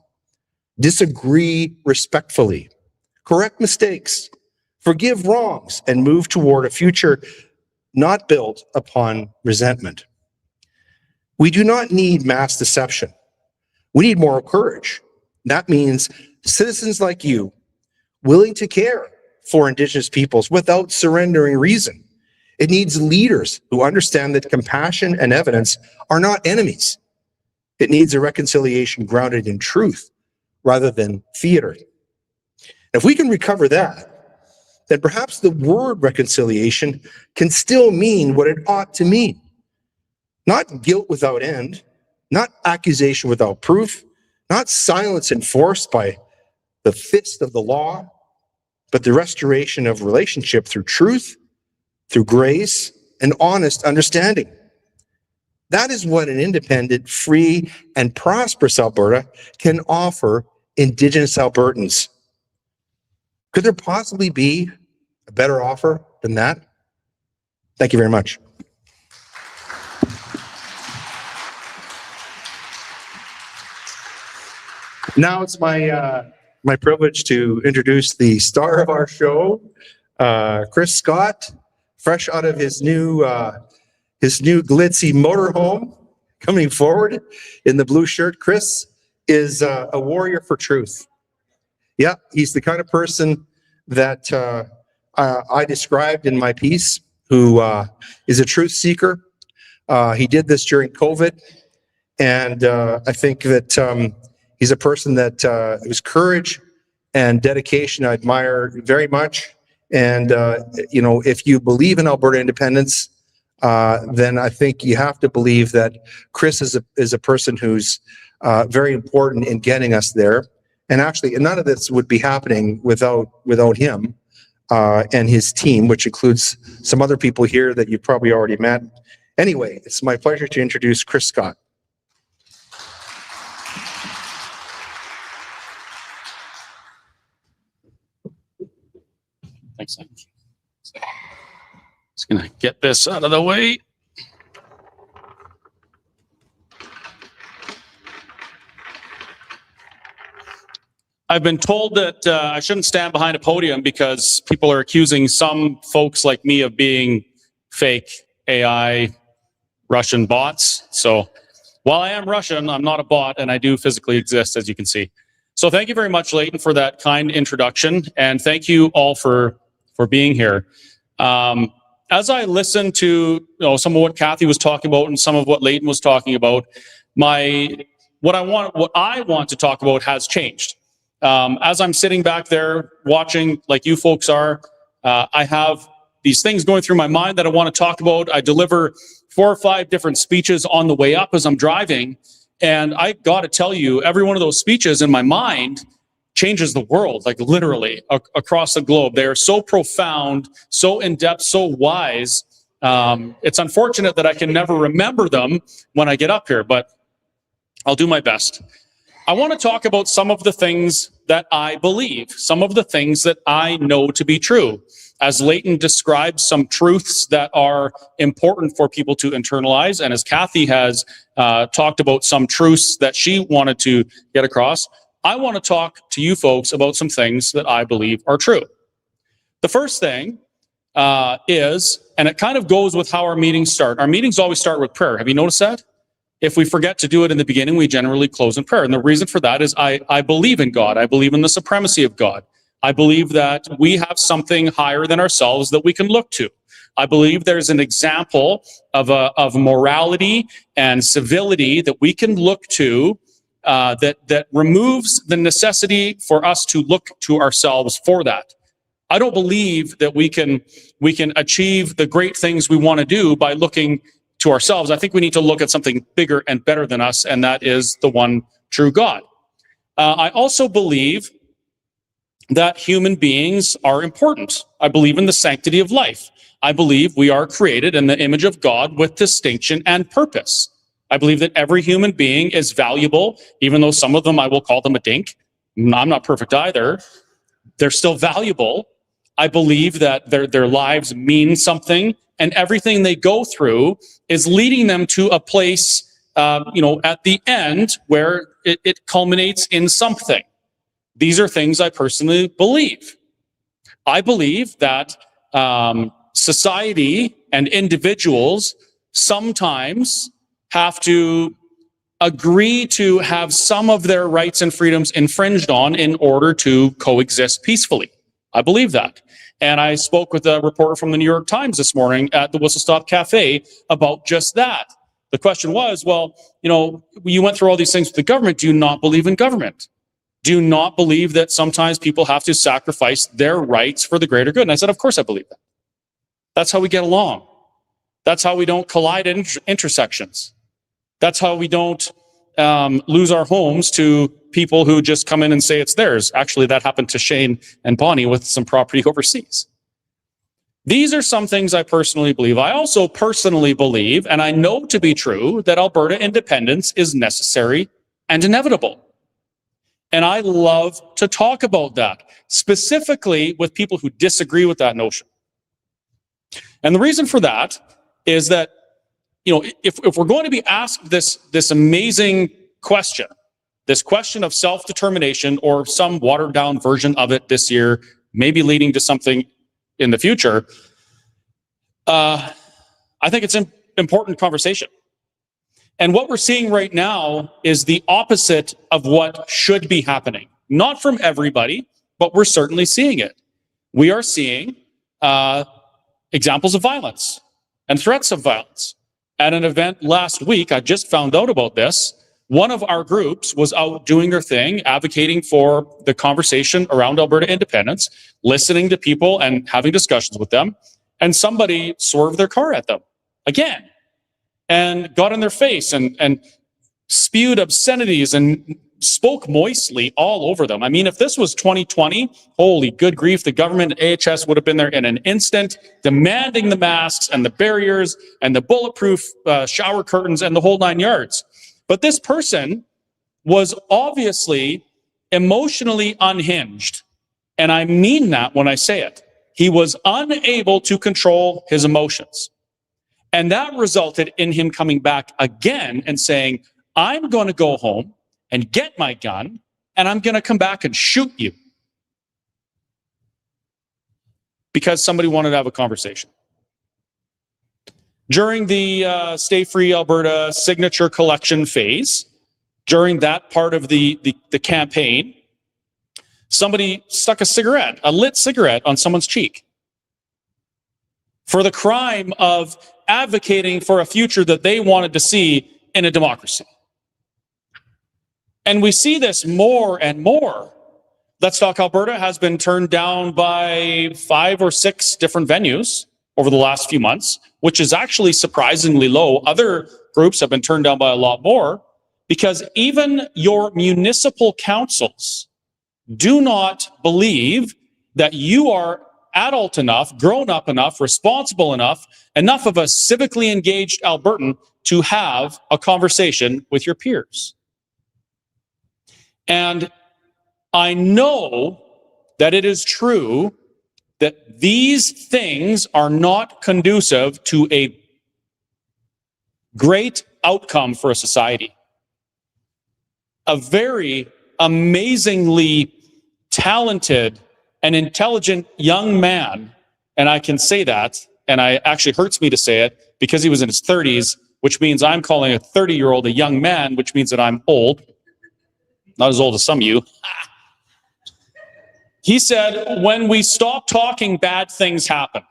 disagree respectfully, correct mistakes, forgive wrongs, and move toward a future not built upon resentment. We do not need mass deception. We need moral courage. That means citizens like you willing to care for Indigenous peoples without surrendering reason. It needs leaders who understand that compassion and evidence are not enemies. It needs a reconciliation grounded in truth rather than theater. If we can recover that, then perhaps the word reconciliation can still mean what it ought to mean. Not guilt without end, not accusation without proof, not silence enforced by the fist of the law, but the restoration of relationship through truth, through grace, and honest understanding. That is what an independent, free, and prosperous Alberta can offer Indigenous Albertans. Could there possibly be a better offer than that? Thank you very much. Now it's my privilege to introduce the star of our show, Chris Scott, fresh out of his new glitzy motorhome, coming forward in the blue shirt. Chris is a warrior for truth. Yeah, he's the kind of person that I described in my piece, who is a truth seeker. He did this during COVID, and I think that he's a person that whose courage and dedication I admire very much. And you know, if you believe in Alberta independence, then I think you have to believe that Chris is a person who's very important in getting us there. And actually, none of this would be happening without him and his team, which includes some other people here that you've probably already met. Anyway, it's my pleasure to introduce Chris Scott. Thanks. Just gonna get this out of the way. I've been told that I shouldn't stand behind a podium because people are accusing some folks like me of being fake AI Russian bots. So while I am Russian, I'm not a bot, and I do physically exist, as you can see. So thank you very much, Leighton, for that kind introduction, and thank you all for being here. As I listened to some of what Kathy was talking about and some of what Leighton was talking about, what I want to talk about has changed. As I'm sitting back there watching, like you folks are, I have these things going through my mind that I want to talk about. I deliver 4 or 5 different speeches on the way up as I'm driving, And I got to tell you, every one of those speeches in my mind changes the world, like literally across the globe. They are so profound, so in-depth, so wise. It's unfortunate that I can never remember them when I get up here, but I'll do my best. I want to talk about some of the things that I believe, some of the things that I know to be true. As Leighton describes some truths that are important for people to internalize, and as Kathy has talked about some truths that she wanted to get across, I want to talk to you folks about some things that I believe are true. The first thing is, and it kind of goes with how our meetings start. Our meetings always start with prayer. Have you noticed that? If we forget to do it in the beginning, we generally close in prayer. And the reason for that is I believe in God. I believe in the supremacy of God. I believe that we have something higher than ourselves that we can look to. I believe there's an example of morality and civility that we can look to that removes the necessity for us to look to ourselves for that. I don't believe that we can achieve the great things we want to do by looking to ourselves. I think we need to look at something bigger and better than us, and that is the one true God. I also believe that human beings are important. I believe in the sanctity of life. I believe we are created in the image of God with distinction and purpose. I believe that every human being is valuable, even though some of them, I will call them a dink. I'm not perfect either. They're still valuable. I believe that their lives mean something, and everything they go through is leading them to a place, at the end where it culminates in something. These are things I personally believe. I believe that society and individuals sometimes have to agree to have some of their rights and freedoms infringed on in order to coexist peacefully. I believe that. And I spoke with a reporter from the New York Times this morning at the Whistle Stop Cafe about just that. The question was, well, you went through all these things with the government. Do you not believe in government? Do you not believe that sometimes people have to sacrifice their rights for the greater good? And I said, of course I believe that. That's how we get along. That's how we don't collide at intersections. That's how we don't lose our homes to people who just come in and say it's theirs. Actually, that happened to Shane and Bonnie with some property overseas. These are some things I personally believe. I also personally believe, and I know to be true, that Alberta independence is necessary and inevitable. And I love to talk about that, specifically with people who disagree with that notion. And the reason for that is that, if we're going to be asked this amazing question, this question of self-determination, or some watered-down version of it this year, maybe leading to something in the future, I think it's an important conversation. And what we're seeing right now is the opposite of what should be happening. Not from everybody, but we're certainly seeing it. We are seeing examples of violence and threats of violence. At an event last week, I just found out about this. One of our groups was out doing their thing, advocating for the conversation around Alberta independence, listening to people and having discussions with them. And somebody swerved their car at them again and got in their face and spewed obscenities and spoke moistly all over them. I mean, if this was 2020, holy good grief, the government and AHS would have been there in an instant, demanding the masks and the barriers and the bulletproof shower curtains and the whole 9 yards. But this person was obviously emotionally unhinged. And I mean that when I say it. He was unable to control his emotions. And that resulted in him coming back again and saying, I'm going to go home and get my gun, and I'm going to come back and shoot you. Because somebody wanted to have a conversation. During the Stay Free Alberta signature collection phase, during that part of the campaign, somebody stuck a lit cigarette on someone's cheek for the crime of advocating for a future that they wanted to see in a democracy. And we see this more and more. Let's Talk Alberta has been turned down by 5 or 6 different venues over the last few months, which is actually surprisingly low. Other groups have been turned down by a lot more because even your municipal councils do not believe that you are adult enough, grown up enough, responsible enough of a civically engaged Albertan to have a conversation with your peers. And I know that it is true that these things are not conducive to a great outcome for a society. A very amazingly talented and intelligent young man, and I can say that, and it actually hurts me to say it because he was in his 30s, which means I'm calling a 30-year-old a young man, which means that I'm old. Not as old as some of you. He said, when we stop talking, bad things happen.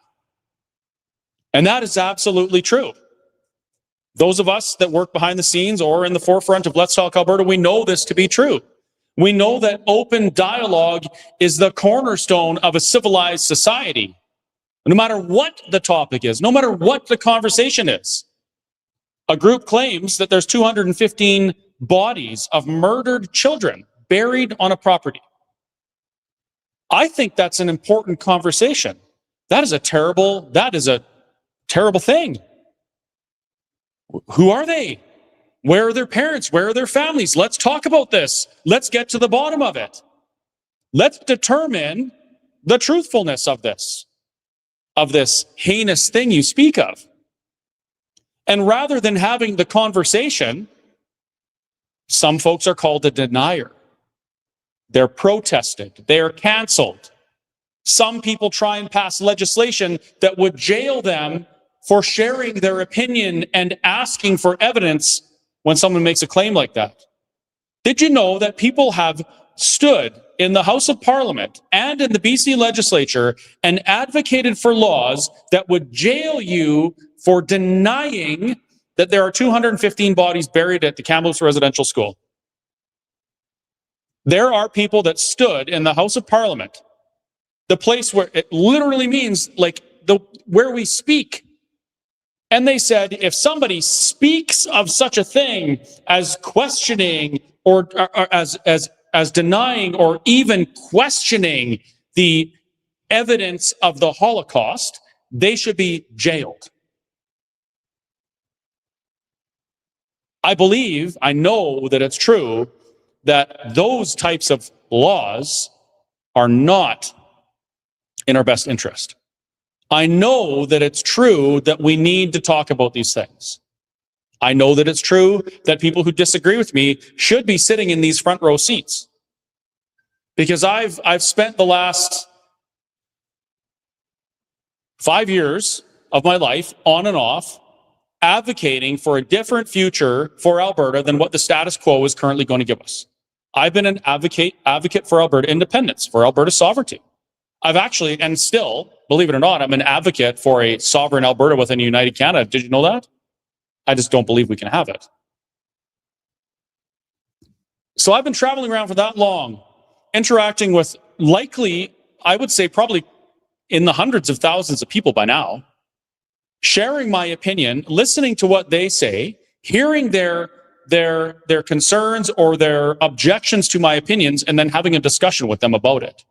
And that is absolutely true. Those of us that work behind the scenes or in the forefront of Let's Talk Alberta, we know this to be true. We know that open dialogue is the cornerstone of a civilized society. No matter what the topic is, no matter what the conversation is. A group claims that there's 215 bodies of murdered children buried on a property. I think that's an important conversation. That is a terrible thing. Who are they? Where are their parents? Where are their families? Let's talk about this. Let's get to the bottom of it. Let's determine the truthfulness of this heinous thing you speak of. And rather than having the conversation, some folks are called a denier. They're protested. They're canceled. Some people try and pass legislation that would jail them for sharing their opinion and asking for evidence when someone makes a claim like that. Did you know that people have stood in the House of Parliament and in the BC legislature and advocated for laws that would jail you for denying that there are 215 bodies buried at the Kamloops Residential School? There are people that stood in the House of Parliament, the place where it literally means like where we speak. And they said, if somebody speaks of such a thing as questioning or as denying or even questioning the evidence of the Holocaust, they should be jailed. I know that it's true that those types of laws are not in our best interest. I know that it's true that we need to talk about these things. I know that it's true that people who disagree with me should be sitting in these front row seats. Because I've spent the last 5 years of my life on and off advocating for a different future for Alberta than what the status quo is currently going to give us. I've been an advocate for Alberta independence, for Alberta sovereignty. I've actually, and still, believe it or not, I'm an advocate for a sovereign Alberta within a united Canada. Did you know that? I just don't believe we can have it. So I've been traveling around for that long, interacting with likely, I would say probably in the hundreds of thousands of people by now, sharing my opinion, listening to what they say, hearing their concerns or their objections to my opinions, and then having a discussion with them about it.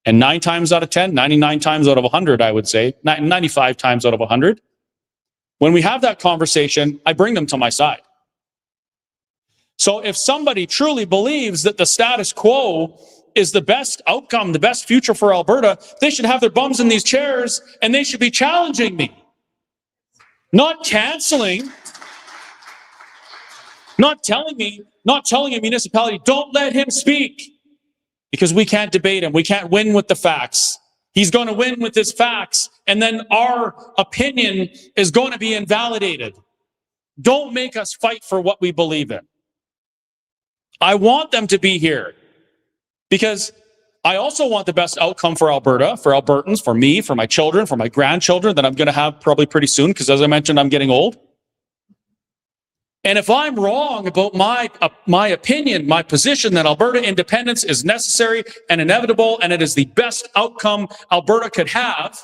And 9 times out of 10, 99 times out of 100, I would say, 95 times out of 100, when we have that conversation, I bring them to my side. So if somebody truly believes that the status quo is the best outcome, the best future for Alberta, they should have their bums in these chairs and they should be challenging me. Not canceling, not telling a municipality, don't let him speak. Because we can't debate him. We can't win with the facts. He's going to win with his facts, and then our opinion is going to be invalidated. Don't make us fight for what we believe in. I want them to be here because I also want the best outcome for Alberta, for Albertans, for me, for my children, for my grandchildren that I'm going to have probably pretty soon because, as I mentioned, I'm getting old. And if I'm wrong about my opinion, my position that Alberta independence is necessary and inevitable and it is the best outcome Alberta could have,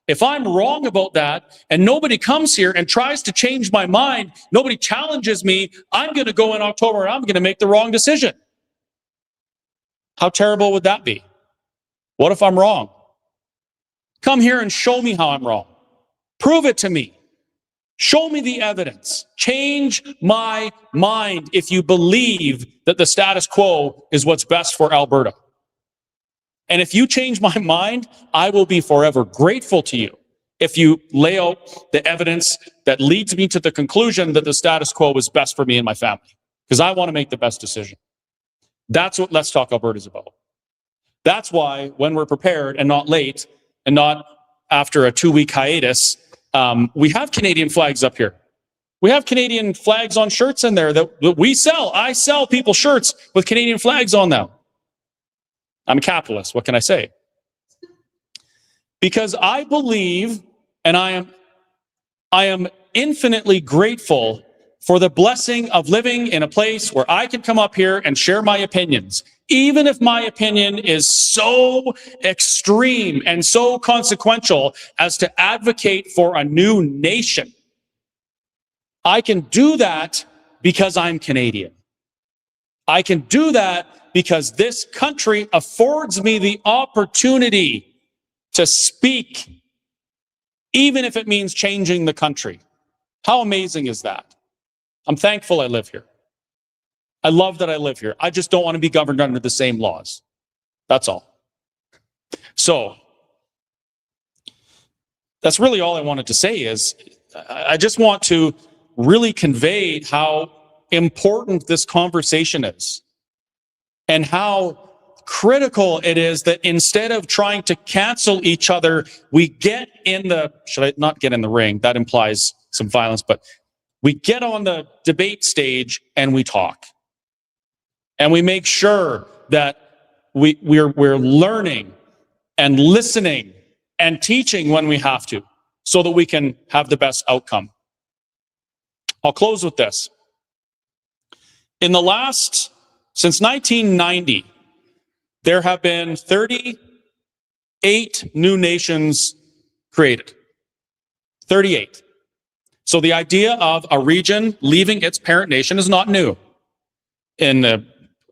If I'm wrong about that and nobody comes here and tries to change my mind, nobody challenges me, I'm going to go in October and I'm going to make the wrong decision. How terrible would that be? What if I'm wrong? Come here and show me how I'm wrong. Prove it to me. Show me the evidence. Change my mind if you believe that the status quo is what's best for Alberta. And if you change my mind, I will be forever grateful to you if you lay out the evidence that leads me to the conclusion that the status quo is best for me and my family, because I want to make the best decision. That's what Let's Talk Alberta is about. That's why when we're prepared and not late and not after a 2-week hiatus, we have Canadian flags up here. We have Canadian flags on shirts in there that we sell. I sell people shirts with Canadian flags on them. I'm a capitalist. What can I say? Because I believe, and I am infinitely grateful for the blessing of living in a place where I can come up here and share my opinions, even if my opinion is so extreme and so consequential as to advocate for a new nation. I can do that because I'm Canadian. I can do that because this country affords me the opportunity to speak, even if it means changing the country. How amazing is that? I'm thankful I live here. I love that I live here. I just don't want to be governed under the same laws. That's all. So, that's really all I wanted to say is, I just want to really convey how important this conversation is and how critical it is that instead of trying to cancel each other, we get in the, should I not get in the ring? That implies some violence, but we get on the debate stage and we talk. And we make sure that we're learning and listening and teaching when we have to, so that we can have the best outcome. I'll close with this. Since 1990, there have been 38 new nations created. 38. So the idea of a region leaving its parent nation is not new. In the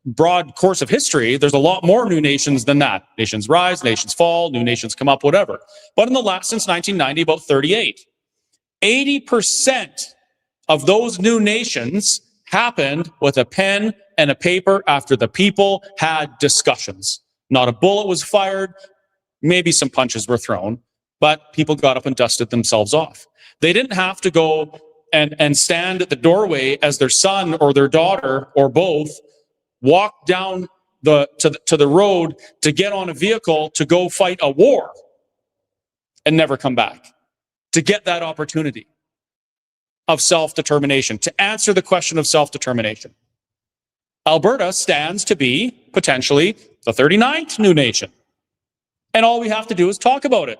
broad course of history, there's a lot more new nations than that. Nations rise, nations fall, new nations come up, whatever. But since 1990, about 38. 80% of those new nations happened with a pen and a paper after the people had discussions. Not a bullet was fired, maybe some punches were thrown, but people got up and dusted themselves off. They didn't have to go and stand at the doorway as their son or their daughter or both walk down to the road to get on a vehicle to go fight a war and never come back, to get that opportunity of self-determination, to answer the question of self-determination. Alberta stands to be potentially the 39th new nation. And all we have to do is talk about it.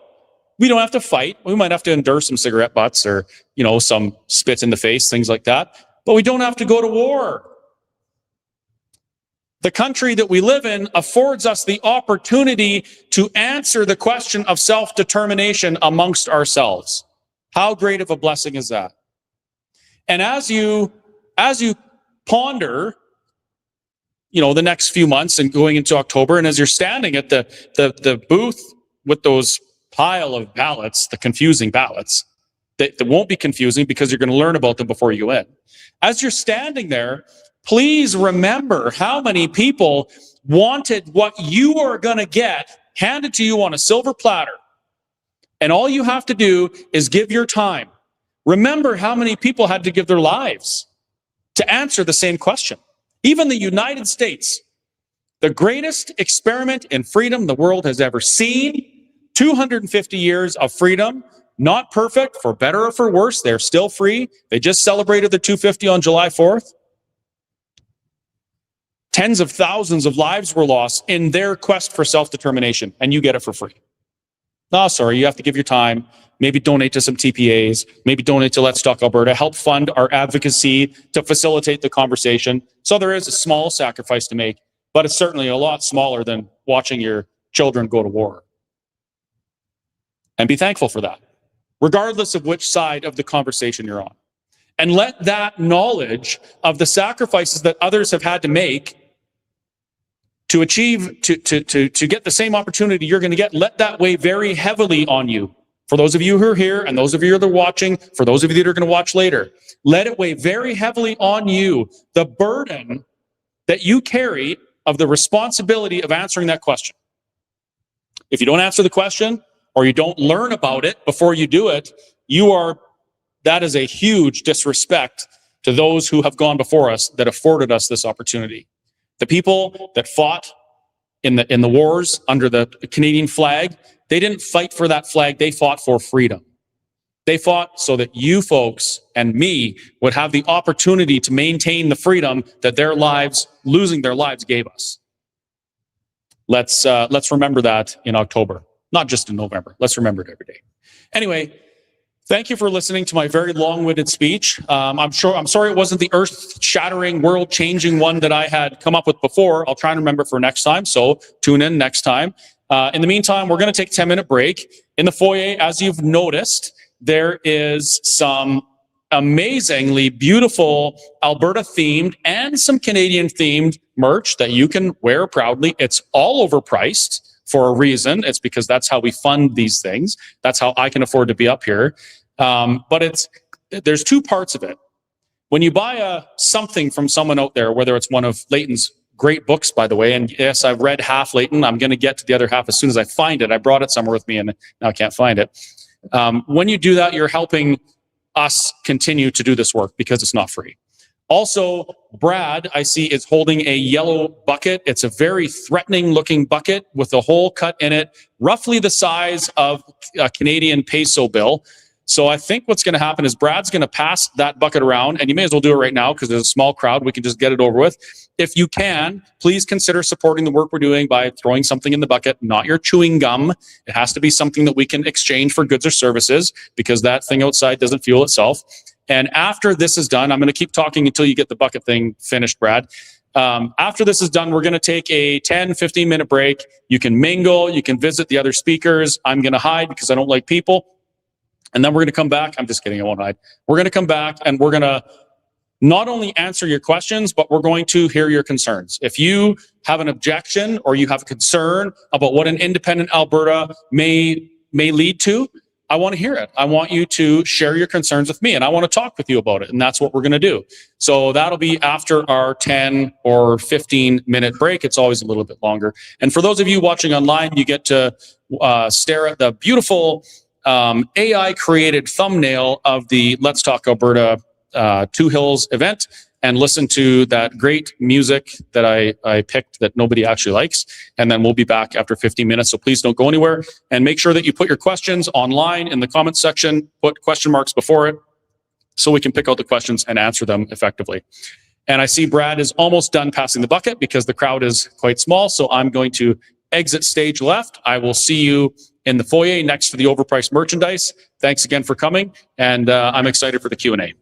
We don't have to fight. We might have to endure some cigarette butts or, some spit in the face, things like that. But we don't have to go to war. The country that we live in affords us the opportunity to answer the question of self-determination amongst ourselves. How great of a blessing is that? And as you ponder, the next few months and going into October, and as you're standing at the booth with those pile of ballots, the confusing ballots, that won't be confusing because you're going to learn about them before you go in. As you're standing there, please remember how many people wanted what you are going to get handed to you on a silver platter. And all you have to do is give your time. Remember how many people had to give their lives to answer the same question. Even the United States, the greatest experiment in freedom the world has ever seen, 250 years of freedom, not perfect, for better or for worse, they're still free. They just celebrated their 250 on July 4th. Tens of thousands of lives were lost in their quest for self-determination, and you get it for free. No, sorry, you have to give your time, maybe donate to some TPAs, maybe donate to Let's Talk Alberta, help fund our advocacy to facilitate the conversation. So there is a small sacrifice to make, but it's certainly a lot smaller than watching your children go to war. And be thankful for that, regardless of which side of the conversation you're on. And let that knowledge of the sacrifices that others have had to make to achieve, to get the same opportunity you're going to get, let that weigh very heavily on you. For those of you who are here and those of you that are watching, for those of you that are going to watch later, let it weigh very heavily on you, the burden that you carry of the responsibility of answering that question. If you don't answer the question or you don't learn about it before you do it, that is a huge disrespect to those who have gone before us that afforded us this opportunity. The people that fought in the wars under the Canadian flag, they didn't fight for that flag, they fought for freedom. They fought so that you folks and me would have the opportunity to maintain the freedom that their lives, losing their lives, gave us. Let's remember that in October, not just in November. Let's remember it every day. Anyway, thank you for listening to my very long-winded speech. I'm sorry it wasn't the earth-shattering, world-changing one that I had come up with before. I'll try and remember for next time, so tune in next time. In the meantime, we're going to take a 10-minute break. In the foyer, as you've noticed, there is some amazingly beautiful Alberta-themed and some Canadian-themed merch that you can wear proudly. It's all overpriced for a reason. It's because that's how we fund these things. That's how I can afford to be up here. But there's two parts of it. When you buy something from someone out there, whether it's one of Leighton's great books, by the way, and yes, I've read half Leighton. I'm going to get to the other half as soon as I find it. I brought it somewhere with me and now I can't find it. When you do that, you're helping us continue to do this work because it's not free. Also, Brad, I see, is holding a yellow bucket. It's a very threatening looking bucket with a hole cut in it, roughly the size of a Canadian peso bill. So I think what's going to happen is Brad's going to pass that bucket around, and you may as well do it right now because there's a small crowd. We can just get it over with. If you can, please consider supporting the work we're doing by throwing something in the bucket, not your chewing gum. It has to be something that we can exchange for goods or services because that thing outside doesn't fuel itself. And after this is done, I'm going to keep talking until you get the bucket thing finished, Brad. After this is done, we're going to take a 10, 15-minute break. You can mingle. You can visit the other speakers. I'm going to hide because I don't like people. And then we're going to come back. I'm just kidding. I won't hide. We're going to come back and we're going to not only answer your questions, but we're going to hear your concerns. If you have an objection or you have a concern about what an independent Alberta may lead to, I want to hear it. I want you to share your concerns with me and I want to talk with you about it. And that's what we're going to do. So that'll be after our 10 or 15-minute break. It's always a little bit longer. And for those of you watching online, you get to stare at the beautiful AI-created thumbnail of the Let's Talk Alberta Two Hills event and listen to that great music that I picked that nobody actually likes. And then we'll be back after 15 minutes. So please don't go anywhere. And make sure that you put your questions online in the comments section. Put question marks before it so we can pick out the questions and answer them effectively. And I see Brad is almost done passing the bucket because the crowd is quite small. So I'm going to exit stage left. I will see you in the foyer next to the overpriced merchandise. Thanks again for coming. And I'm excited for the Q&A.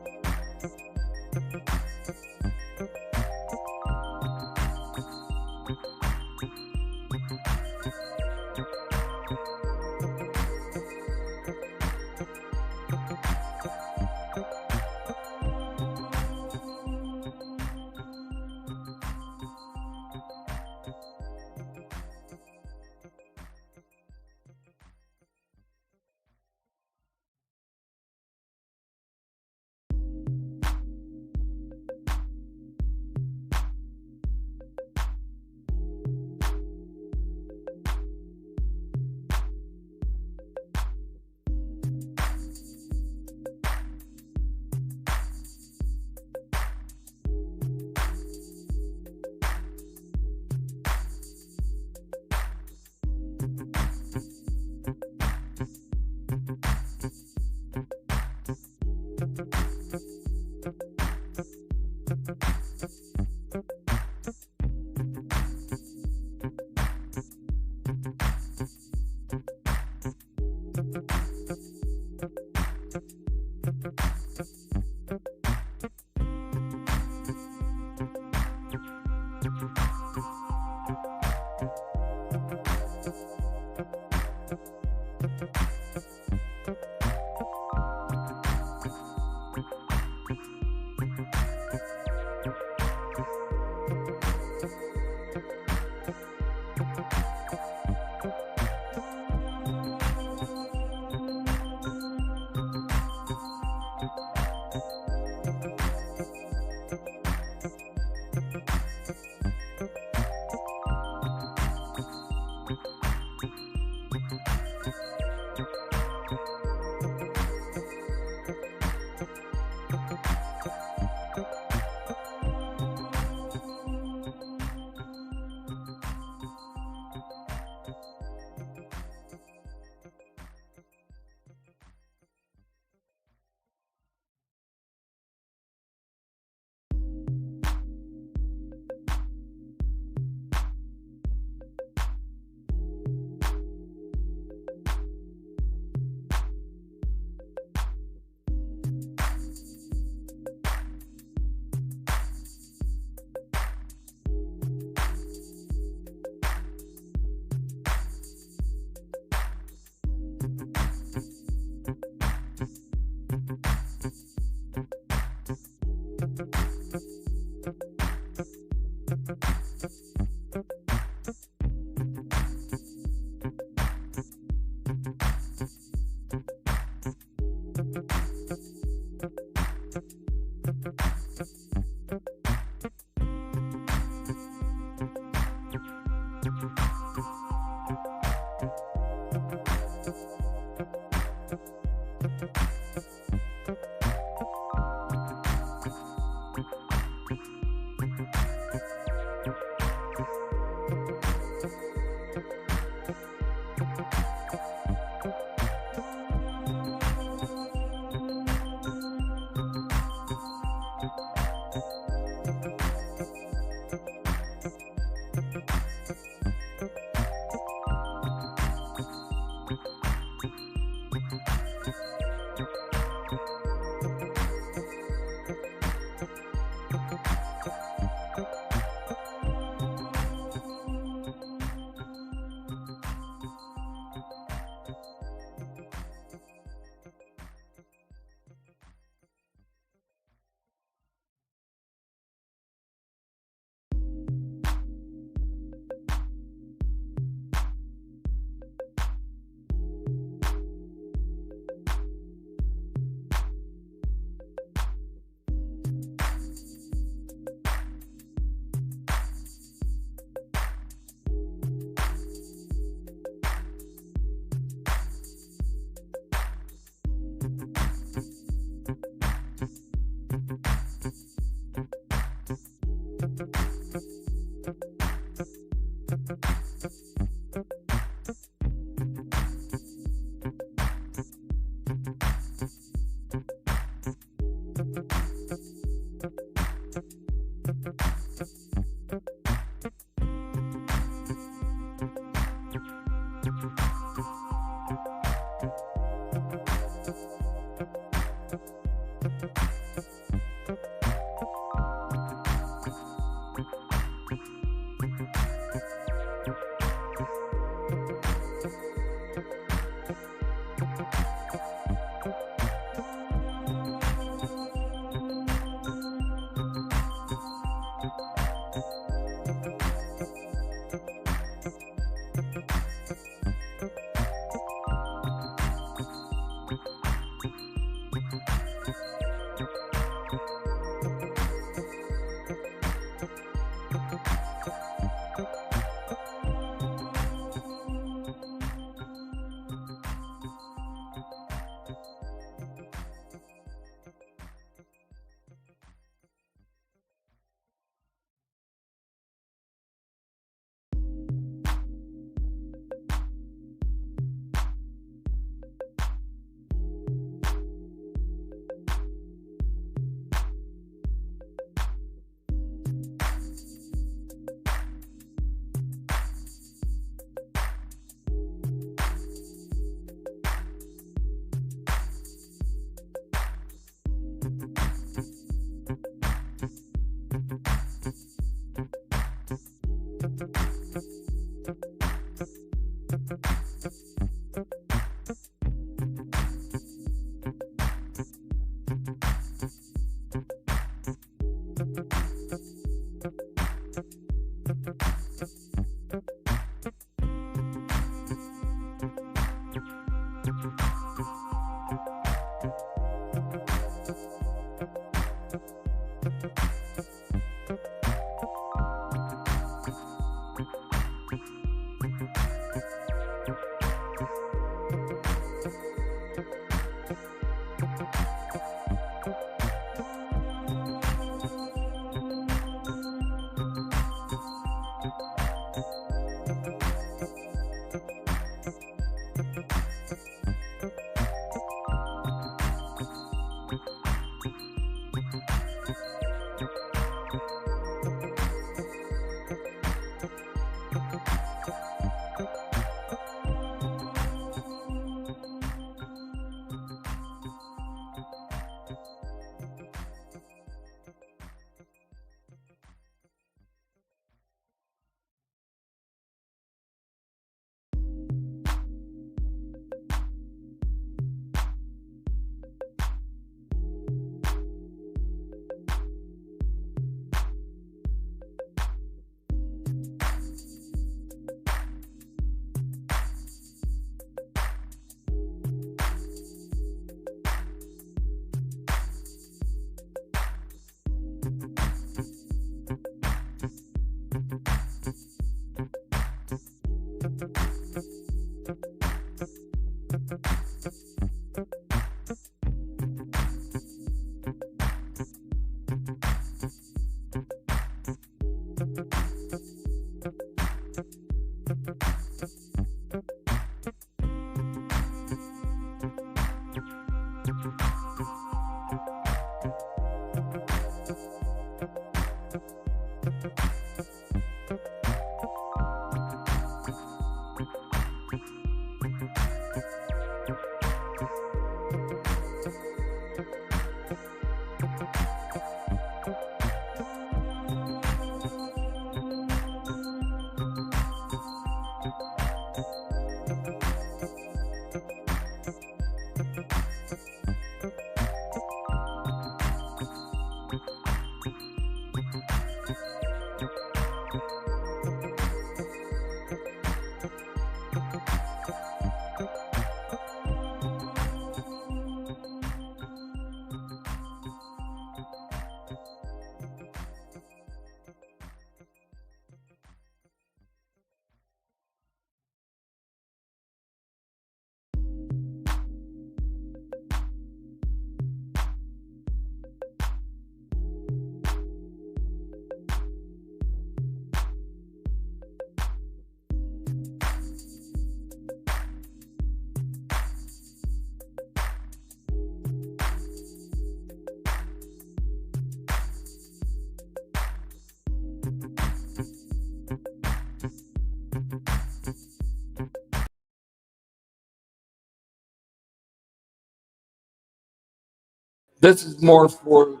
this is more for.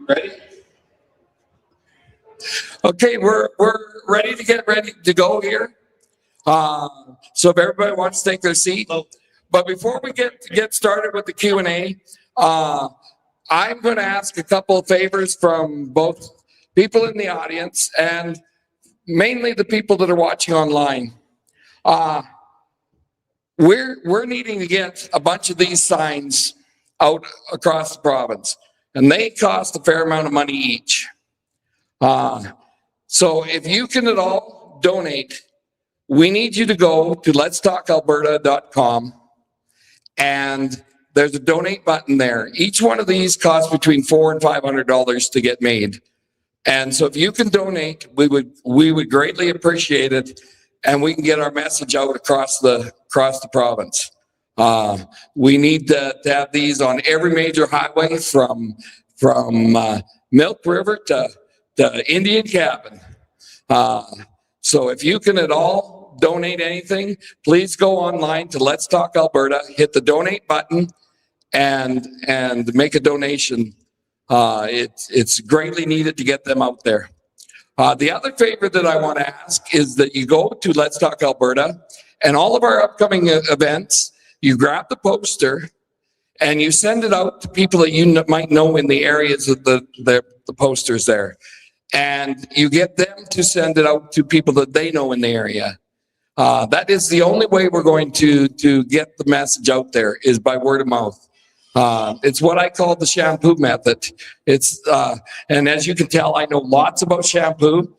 Ready? Okay, we're ready to get ready to go here. So if everybody wants to take their seat, but before we get started with the Q&A, I'm going to ask a couple of favors from both people in the audience and mainly the people that are watching online. We're needing to get a bunch of these signs out across the province, and they cost a fair amount of money each. So if you can at all donate, we need you to go to letstalkalberta.com, and there's a donate button there. Each one of these costs between $400 and $500 to get made. And so if you can donate, we would greatly appreciate it, and we can get our message out across the province. We need to have these on every major highway from Milk River to Indian Cabin. So if you can at all donate anything, please go online to Let's Talk Alberta, hit the donate button, and make a donation. It's greatly needed to get them out there. The other favor that I want to ask is that you go to Let's Talk Alberta, and all of our upcoming events, you grab the poster and you send it out to people that you might know in the areas of the posters there. And you get them to send it out to people that they know in the area. That is the only way we're going to get the message out there, is by word of mouth. It's what I call the shampoo method. And as you can tell, I know lots about shampoo,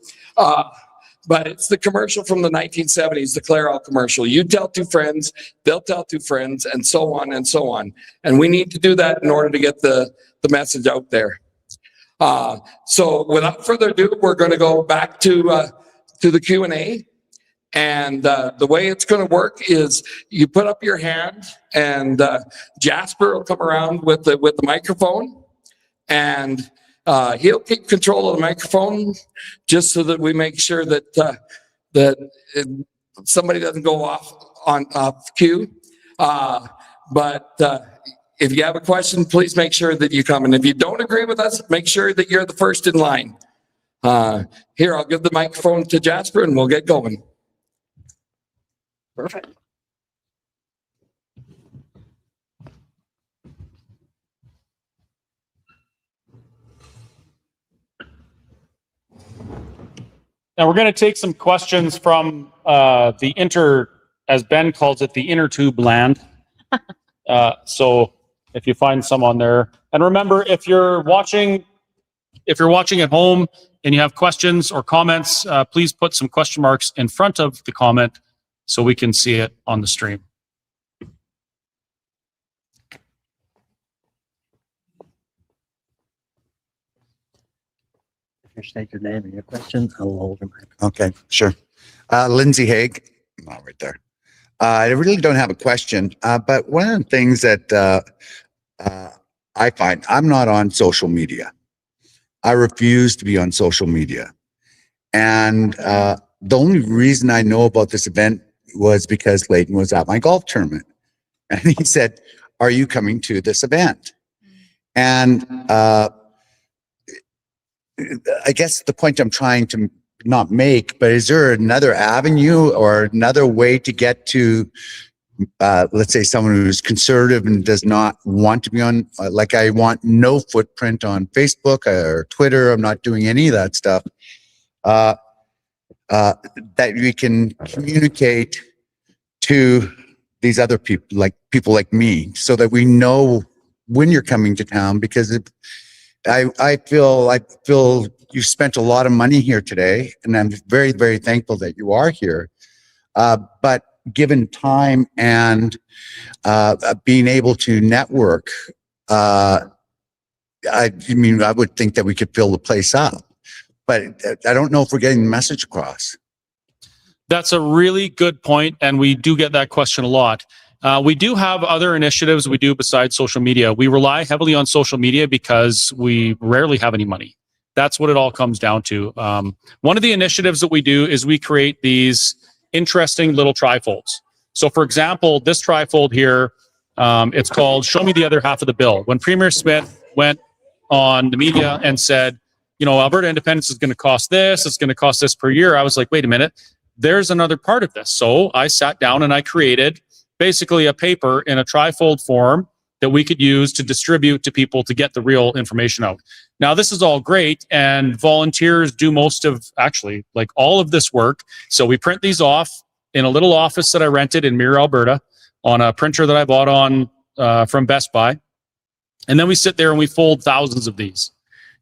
but it's the commercial from the 1970s, the Clairol commercial. You tell two friends, they'll tell two friends, and so on and so on. And we need to do that in order to get the message out there. So without further ado, we're going to go back to the Q&A. And the way it's going to work is you put up your hand, and Jasper will come around with the microphone, and he'll keep control of the microphone just so that we make sure that somebody doesn't go off cue. But if you have a question, please make sure that you come. And if you don't agree with us, make sure that you're the first in line. Here, I'll give the microphone to Jasper, and we'll get going. Perfect. Now we're going to take some questions from as Ben calls it, the inner tube land. So if you find some on there, and remember, if you're watching at home and you have questions or comments, please put some question marks in front of the comment so we can see it on the stream. You state your name and your question. I'll hold your mic. Okay, sure. Lindsay Haig, right there. I really don't have a question, but one of the things that I find, I'm not on social media. I refuse to be on social media. And the only reason I know about this event was because Leighton was at my golf tournament. And he said, "Are you coming to this event?" And I guess the point I'm trying to not make, but is there another avenue or another way to get to, let's say, someone who's conservative and does not want to be on, like I want no footprint on Facebook or Twitter. I'm not doing any of that stuff. That we can communicate to these other people like me, so that we know when you're coming to town, because I feel you spent a lot of money here today, and I'm very, very thankful that you are here. But given time and being able to network, I would think that we could fill the place up. But I don't know if we're getting the message across. That's a really good point, and we do get that question a lot. We do have other initiatives we do besides social media. We rely heavily on social media because we rarely have any money. That's what it all comes down to. One of the initiatives that we do is we create these interesting little trifolds. So for example, this trifold here, it's called Show Me the Other Half of the Bill. When Premier Smith went on the media and said, you know, Alberta independence is going to cost this, it's going to cost this per year, I was like, wait a minute, there's another part of this. So I sat down and I created basically a paper in a trifold form that we could use to distribute to people to get the real information out. Now, this is all great, and volunteers do most of, actually, like all of this work. So we print these off in a little office that I rented in Mirror, Alberta, on a printer that I bought on from Best Buy. And then we sit there and we fold thousands of these.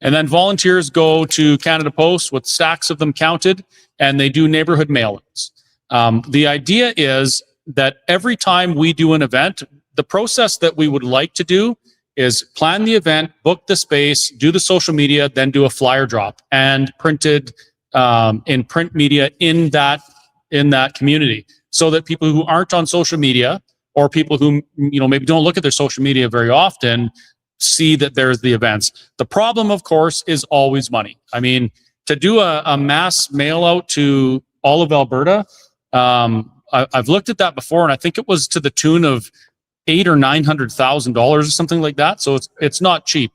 And then volunteers go to Canada Post with stacks of them counted, and they do neighborhood mail-ins. The idea is that every time we do an event, the process that we would like to do is plan the event, book the space, do the social media, then do a flyer drop and printed in print media in that community, so that people who aren't on social media or people who, you know, maybe don't look at their social media very often see that there's the events. The problem, of course, is always money. I mean, to do a mass mail out to all of Alberta, I've looked at that before, and I think it was to the tune of $800,000 or $900,000 or something like that. So it's not cheap.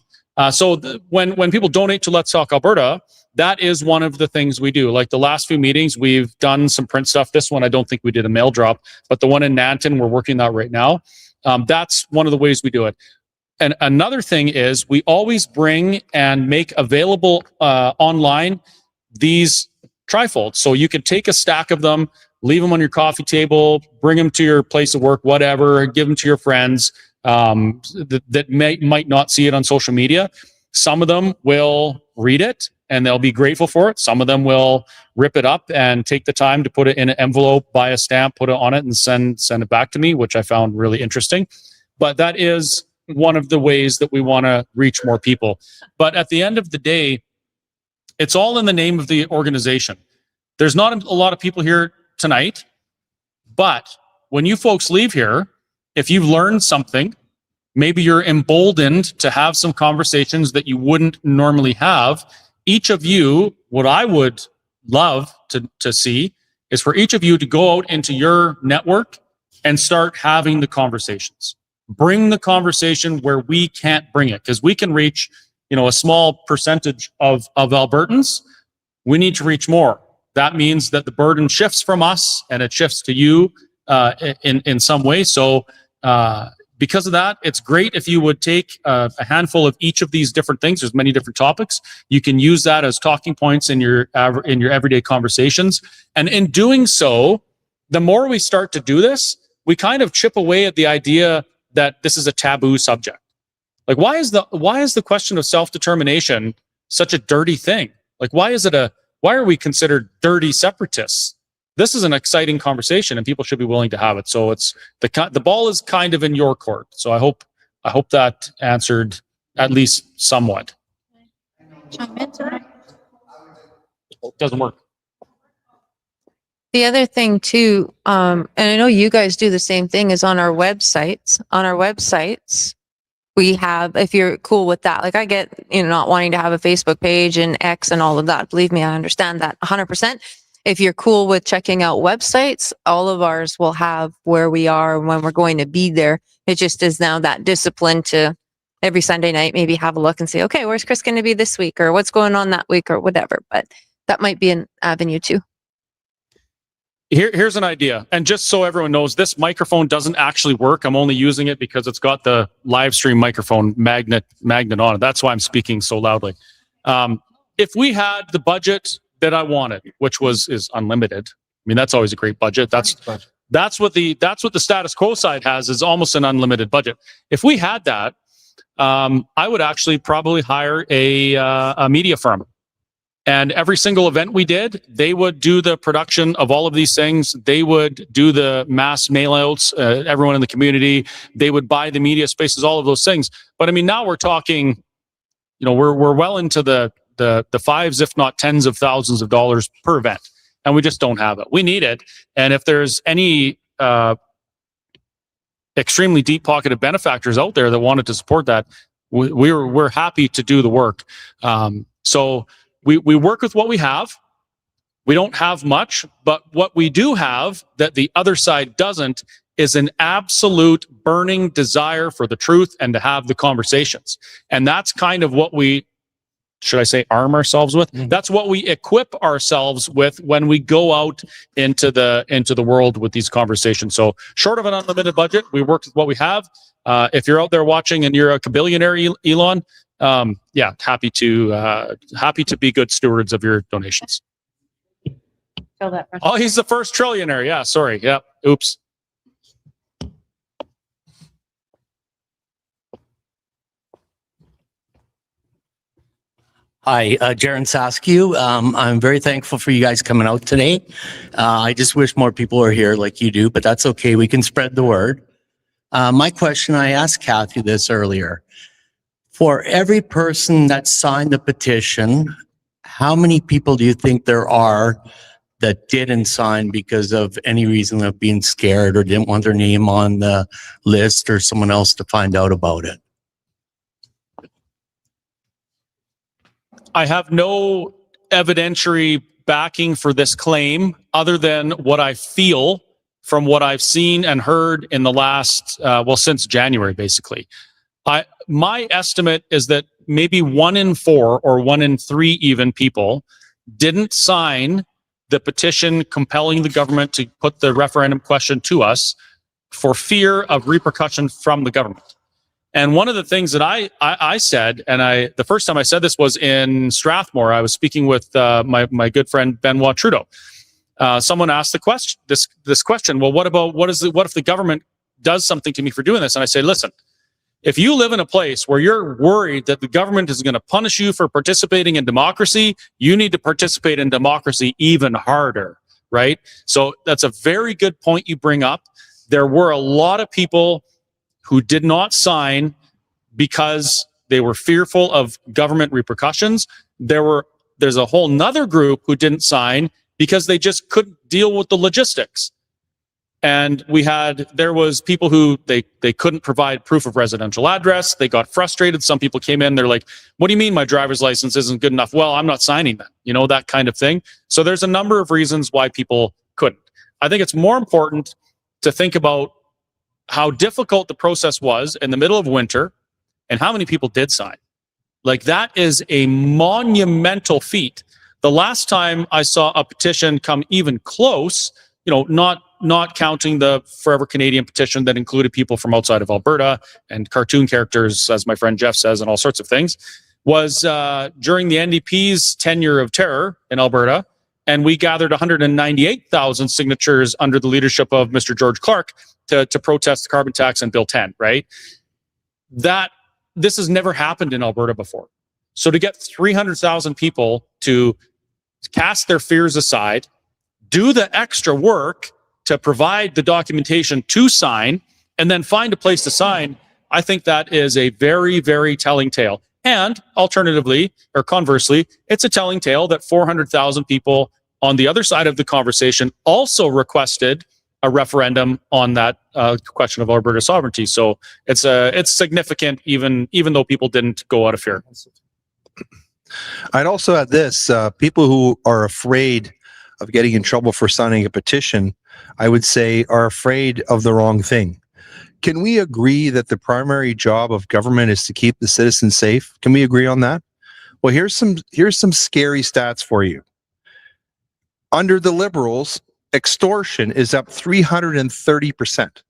When people donate to Let's Talk Alberta, that is one of the things we do. Like the last few meetings, we've done some print stuff. This one, I don't think we did a mail drop, but the one in Nanton, we're working that right now. That's one of the ways we do it. And another thing is we always bring and make available online these trifolds. So you can take a stack of them, leave them on your coffee table, bring them to your place of work, whatever, give them to your friends that might not see it on social media. Some of them will read it and they'll be grateful for it. Some of them will rip it up and take the time to put it in an envelope, buy a stamp, put it on it, and send it back to me, which I found really interesting. But that is one of the ways that we want to reach more people. But at the end of the day, it's all in the name of the organization. There's not a lot of people here tonight, but when you folks leave here, if you've learned something, maybe you're emboldened to have some conversations that you wouldn't normally have. Each of you, what I would love to see is for each of you to go out into your network and start having the conversations. Bring the conversation where we can't bring it, because we can reach, you know, a small percentage of Albertans. We need to reach more. That means that the burden shifts from us and it shifts to you in some way. So because of that, it's great if you would take a handful of each of these different things. There's many different topics. You can use that as talking points in your everyday conversations. And in doing so, the more we start to do this, we kind of chip away at the idea that this is a taboo subject. Like, why is the question of self-determination such a dirty thing? Like, why are we considered dirty separatists? This is an exciting conversation and people should be willing to have it. So it's the ball is kind of in your court. So I hope that answered at least somewhat. Doesn't work. The other thing too, and I know you guys do the same thing, is on our websites. On our websites, we have, if you're cool with that, like I get, you know, not wanting to have a Facebook page and X and all of that. Believe me, I understand that 100%. If you're cool with checking out websites, all of ours will have where we are and when we're going to be there. It just is now that discipline to every Sunday night maybe have a look and say, okay, where's Chris going to be this week, or what's going on that week, or whatever. But that might be an avenue too. Here's an idea. And just so everyone knows, this microphone doesn't actually work. I'm only using it because it's got the live stream microphone magnet on it. That's why I'm speaking so loudly. If we had the budget that I wanted, which is unlimited. I mean, that's always a great budget. That's what the status quo side has, is almost an unlimited budget. If we had that, I would actually probably hire a media firm. And every single event we did, they would do the production of all of these things. They would do the mass mailouts, everyone in the community. They would buy the media spaces, all of those things. But I mean, now we're talking, you know, we're well into the fives, if not tens of thousands of dollars per event. And we just don't have it. We need it. And if there's any extremely deep-pocketed benefactors out there that wanted to support that, we're happy to do the work. So So we work with what we have. We don't have much, but what we do have that the other side doesn't is an absolute burning desire for the truth and to have the conversations. And that's kind of what we, should I say, arm ourselves with? That's what we equip ourselves with when we go out into the world with these conversations. So short of an unlimited budget, we work with what we have. If you're out there watching and you're a billionaire, Elon, yeah, happy to be good stewards of your donations. Oh, he's the first trillionaire. Yeah, sorry. Yeah, oops. Hi, Jaron Saskew. I'm very thankful for you guys coming out today. I just wish more people were here like you do, but that's okay. We can spread the word. My question, I asked Kathy this earlier. For every person that signed the petition, how many people do you think there are that didn't sign because of any reason of being scared or didn't want their name on the list or someone else to find out about it? I have no evidentiary backing for this claim other than what I feel from what I've seen and heard in the last, since January, basically. My estimate is that maybe 1 in 4 or 1 in 3 even people didn't sign the petition compelling the government to put the referendum question to us for fear of repercussion from the government. And one of the things that I said, and the first time I said this was in Strathmore. I was speaking with my good friend Benoit Trudeau. Someone asked this question. Well, what if the government does something to me for doing this? And I say, listen, if you live in a place where you're worried that the government is going to punish you for participating in democracy, you need to participate in democracy even harder, right? So that's a very good point you bring up. There were a lot of people who did not sign because they were fearful of government repercussions. There's a whole nother group who didn't sign because they just couldn't deal with the logistics. And there was people who they couldn't provide proof of residential address. They got frustrated. Some people came in, they're like, what do you mean my driver's license isn't good enough? Well, I'm not signing that, that kind of thing. So there's a number of reasons why people couldn't. I think it's more important to think about how difficult the process was in the middle of winter and how many people did sign. Like, that is a monumental feat. The last time I saw a petition come even close, not counting the Forever Canadian petition that included people from outside of Alberta and cartoon characters, as my friend Jeff says, and all sorts of things, was during the NDP's tenure of terror in Alberta. And we gathered 198,000 signatures under the leadership of Mr. George Clark to protest the carbon tax and Bill 10, right? This has never happened in Alberta before. So to get 300,000 people to cast their fears aside, do the extra work to provide the documentation to sign, and then find a place to sign, I think that is a very, very telling tale. And alternatively, or conversely, it's a telling tale that 400,000 people on the other side of the conversation also requested a referendum on that question of Alberta sovereignty. So it's significant, even though people didn't go out of fear. I'd also add this, people who are afraid of getting in trouble for signing a petition, I would say, are afraid of the wrong thing. Can we agree that the primary job of government is to keep the citizens safe? Can we agree on that? Well, here's some scary stats for you. Under the Liberals, extortion is up 330%.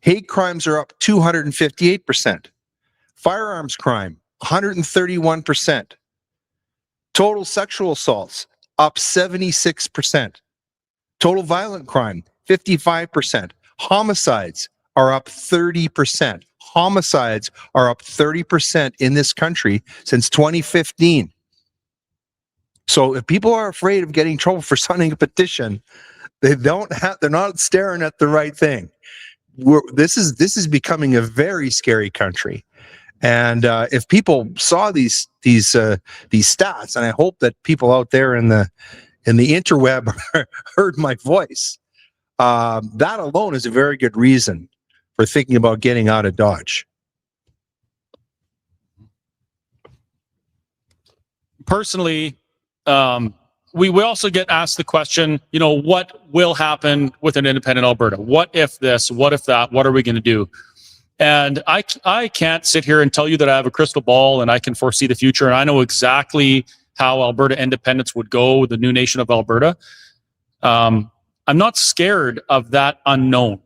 Hate crimes are up 258%. Firearms crime, 131%. Total sexual assaults, up 76%. Total violent crime, 55%. Homicides are up 30%. Homicides are up 30% in this country since 2015. So if people are afraid of getting in trouble for signing a petition, they're not staring at the right thing. This is becoming a very scary country. And if people saw these stats, and I hope that people out there in the interweb heard my voice, that alone is a very good reason for thinking about getting out of Dodge. personally, we also get asked the question, what will happen with an independent Alberta? What if this? What if that? What are we going to do? And I can't sit here and tell you that I have a crystal ball and I can foresee the future and I know exactly how Alberta independence would go, the new nation of Alberta. I'm not scared of that unknown.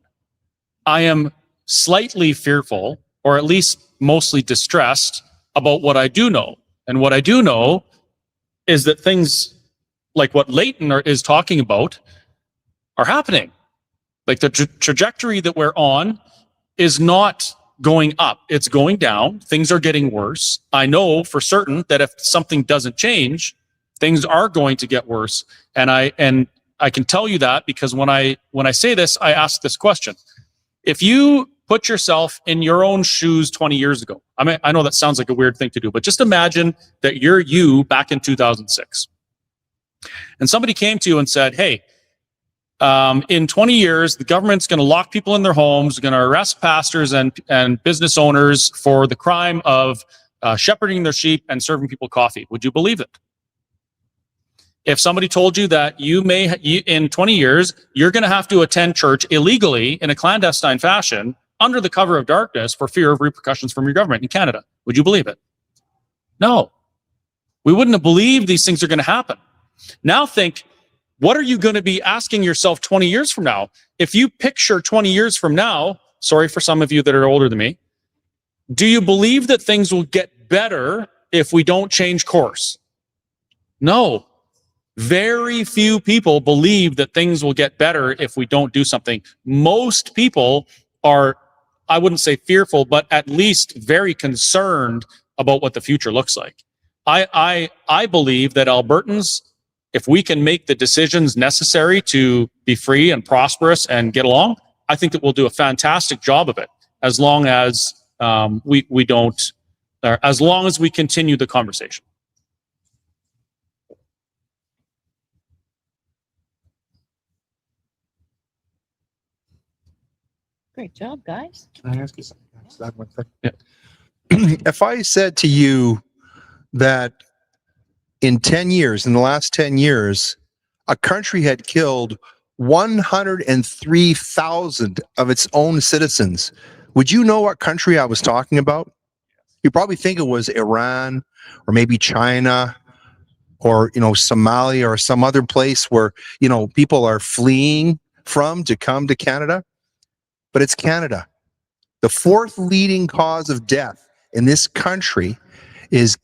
I am slightly fearful, or at least mostly distressed, about what I do know. And what I do know is that things like what Leighton is talking about are happening. Like the trajectory that we're on is not going up, it's going down. Things are getting worse. I know for certain that if something doesn't change, things are going to get worse. And I can tell you that because when I say this, I ask this question. If you put yourself in your own shoes 20 years ago, I know that sounds like a weird thing to do, but just imagine that you're you back in 2006. And somebody came to you and said, hey, in 20 years, the government's going to lock people in their homes, going to arrest pastors and business owners for the crime of shepherding their sheep and serving people coffee. Would you believe it? If somebody told you that in 20 years, you're going to have to attend church illegally in a clandestine fashion under the cover of darkness for fear of repercussions from your government in Canada, would you believe it? No. We wouldn't have believed these things are going to happen. Now think, what are you going to be asking yourself 20 years from now? If you picture 20 years from now, sorry for some of you that are older than me, do you believe that things will get better if we don't change course? No. Very few people believe that things will get better if we don't do something. Most people are, I wouldn't say fearful, but at least very concerned about what the future looks like. I believe that Albertans, if we can make the decisions necessary to be free and prosperous and get along, I think that we'll do a fantastic job of it as long as as long as we continue the conversation. Great job, guys. Can I ask you something? Yeah. If I said to you that in the last 10 years, a country had killed 103,000 of its own citizens, would you know what country I was talking about? You probably think it was Iran or maybe China or, Somalia or some other place where, people are fleeing from to come to Canada. But it's Canada. The fourth leading cause of death in this country is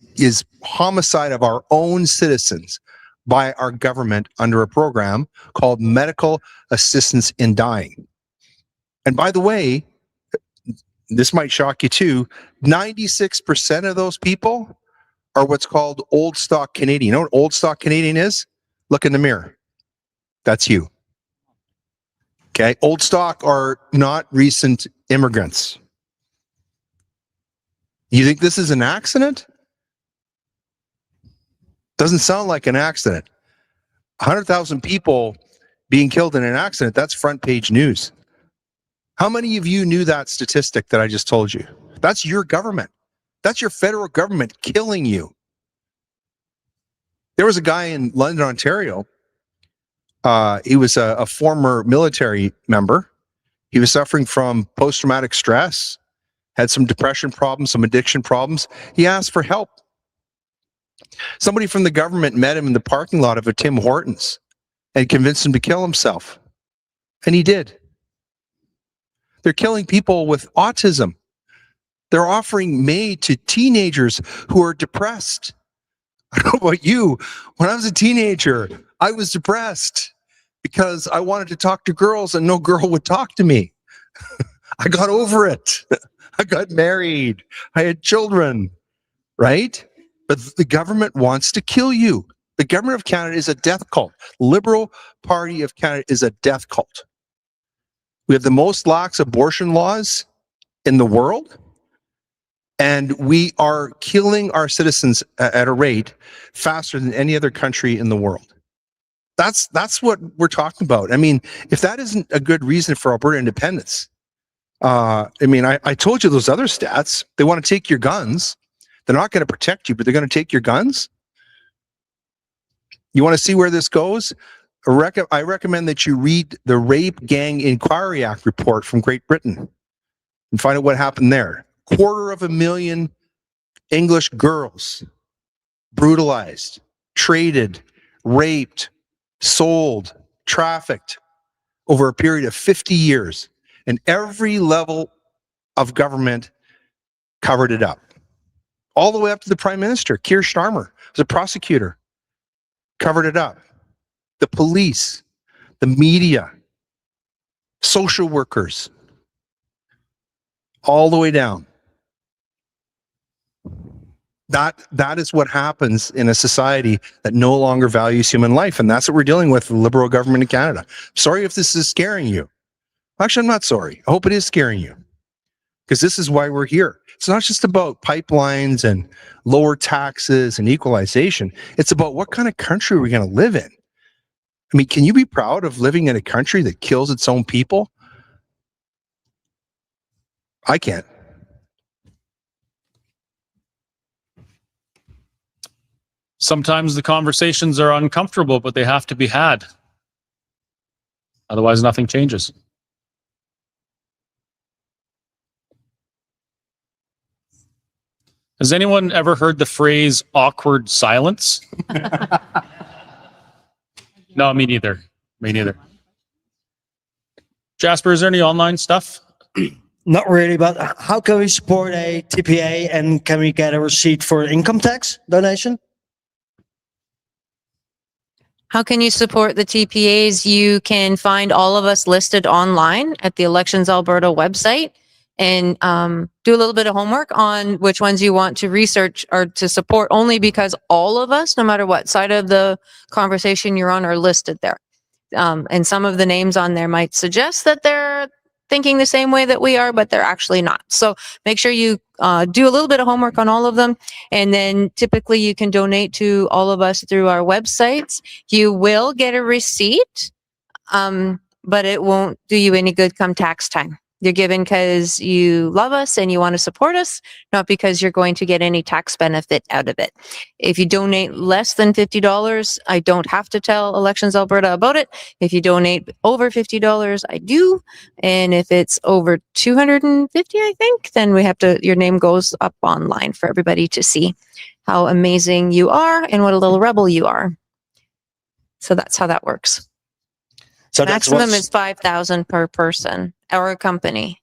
homicide of our own citizens by our government under a program called Medical Assistance in Dying. And by the way, this might shock you too, 96% of those people are what's called old stock Canadian. You know what old stock Canadian is? Look in the mirror. That's you. Okay, old stock are not recent immigrants. You think this is an accident? Doesn't sound like an accident. 100,000 people being killed in an accident, that's front page news. How many of you knew that statistic that I just told you? That's your government. That's your federal government killing you. There was a guy in London, Ontario. He was a former military member. He was suffering from post-traumatic stress, had some depression problems, some addiction problems. He asked for help. Somebody from the government met him in the parking lot of a Tim Hortons and convinced him to kill himself. And he did. They're killing people with autism. They're offering MAID to teenagers who are depressed. I don't know about you. When I was a teenager, I was depressed because I wanted to talk to girls and no girl would talk to me. I got over it. I got married. I had children, right? But the government wants to kill you. The government of Canada is a death cult. Liberal Party of Canada is a death cult. We have the most lax abortion laws in the world. And we are killing our citizens at a rate faster than any other country in the world. That's what we're talking about. I mean, if that isn't a good reason for Alberta independence, I told you those other stats. They want to take your guns. They're not going to protect you, but they're going to take your guns. You want to see where this goes? I recommend that you read the Rape Gang Inquiry Act report from Great Britain and find out what happened there. 250,000 English girls brutalized, traded, raped, sold, trafficked over a period of 50 years. And every level of government covered it up. All the way up to the Prime Minister. Keir Starmer was a prosecutor, covered it up. The police, the media, social workers, all the way down. That is what happens in a society that no longer values human life. And that's what we're dealing with the Liberal government in Canada. Sorry if this is scaring you. Actually, I'm not sorry. I hope it is scaring you. Because this is why we're here. It's not just about pipelines and lower taxes and equalization. It's about what kind of country we're going to live in. I mean, can you be proud of living in a country that kills its own people? I can't. Sometimes the conversations are uncomfortable, but they have to be had. Otherwise, nothing changes. Has anyone ever heard the phrase awkward silence? No, me neither. Me neither. Jasper, is there any online stuff? Not really, but how can we support a TPA and can we get a receipt for income tax donation? How can you support the TPAs? You can find all of us listed online at the Elections Alberta website and do a little bit of homework on which ones you want to research or to support, only because all of us, no matter what side of the conversation you're on, are listed there. And some of the names on there might suggest that they're thinking the same way that we are, but they're actually not. So make sure you do a little bit of homework on all of them. And then typically you can donate to all of us through our websites. You will get a receipt, but it won't do you any good come tax time. You're given because you love us and you want to support us, not because you're going to get any tax benefit out of it. If you donate less than $50, I don't have to tell Elections Alberta about it. If you donate over $50, I do. And if it's over 250, I think, then we have to, your name goes up online for everybody to see how amazing you are and what a little rebel you are. So that's how that works. So Maximum is 5,000 per person or a company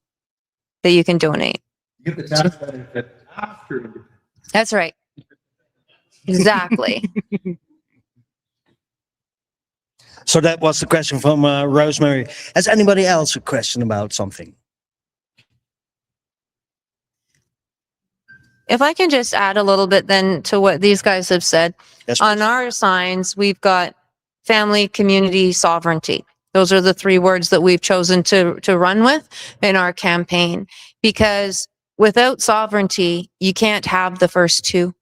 that you can donate. You get the tax benefit after. That's right. Exactly. So that was the question from Rosemary. Has anybody else a question about something? If I can just add a little bit then to what these guys have said. Yes, On please. our signs, we've got family, community, sovereignty. Those are the three words that we've chosen to run with in our campaign, because without sovereignty, you can't have the first two.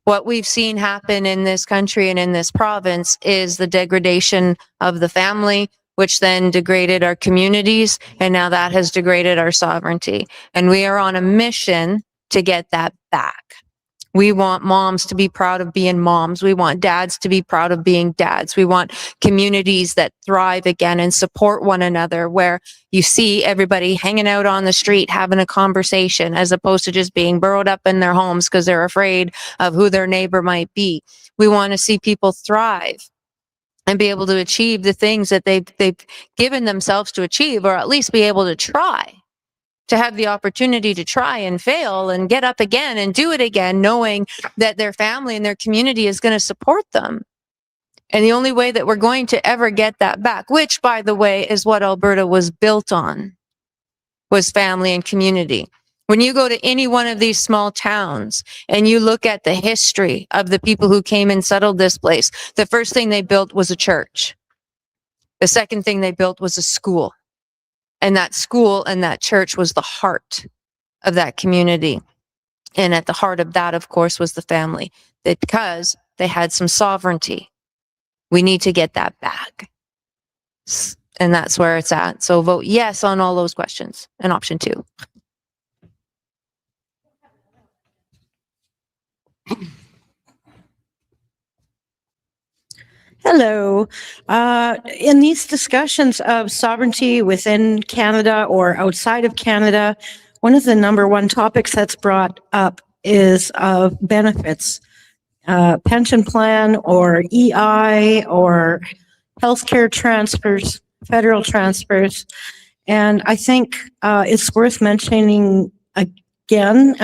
What we've seen happen in this country and in this province is the degradation of the family, which then degraded our communities, and now that has degraded our sovereignty. And we are on a mission to get that back. We want moms to be proud of being moms. We want dads to be proud of being dads. We want communities that thrive again and support one another, where you see everybody hanging out on the street, having a conversation, as opposed to just being burrowed up in their homes because they're afraid of who their neighbor might be. We want to see people thrive and be able to achieve the things that they've given themselves to achieve, or at least be able to try. To have the opportunity to try and fail and get up again and do it again, knowing that their family and their community is going to support them. And the only way that we're going to ever get that back, which, by the way, is what Alberta was built on, was family and community. When you go to any one of these small towns and you look at the history of the people who came and settled this place, the first thing they built was a church. The second thing they built was a school. And that school and that church was the heart of that community. And at the heart of that, of course, was the family, because they had some sovereignty. We need to get that back. And that's where it's at. So vote yes on all those questions. And option 2. Hello. In these discussions of sovereignty within Canada or outside of Canada, one of the number one topics that's brought up is of benefits, pension plan or EI or healthcare transfers, federal transfers. And I think it's worth mentioning again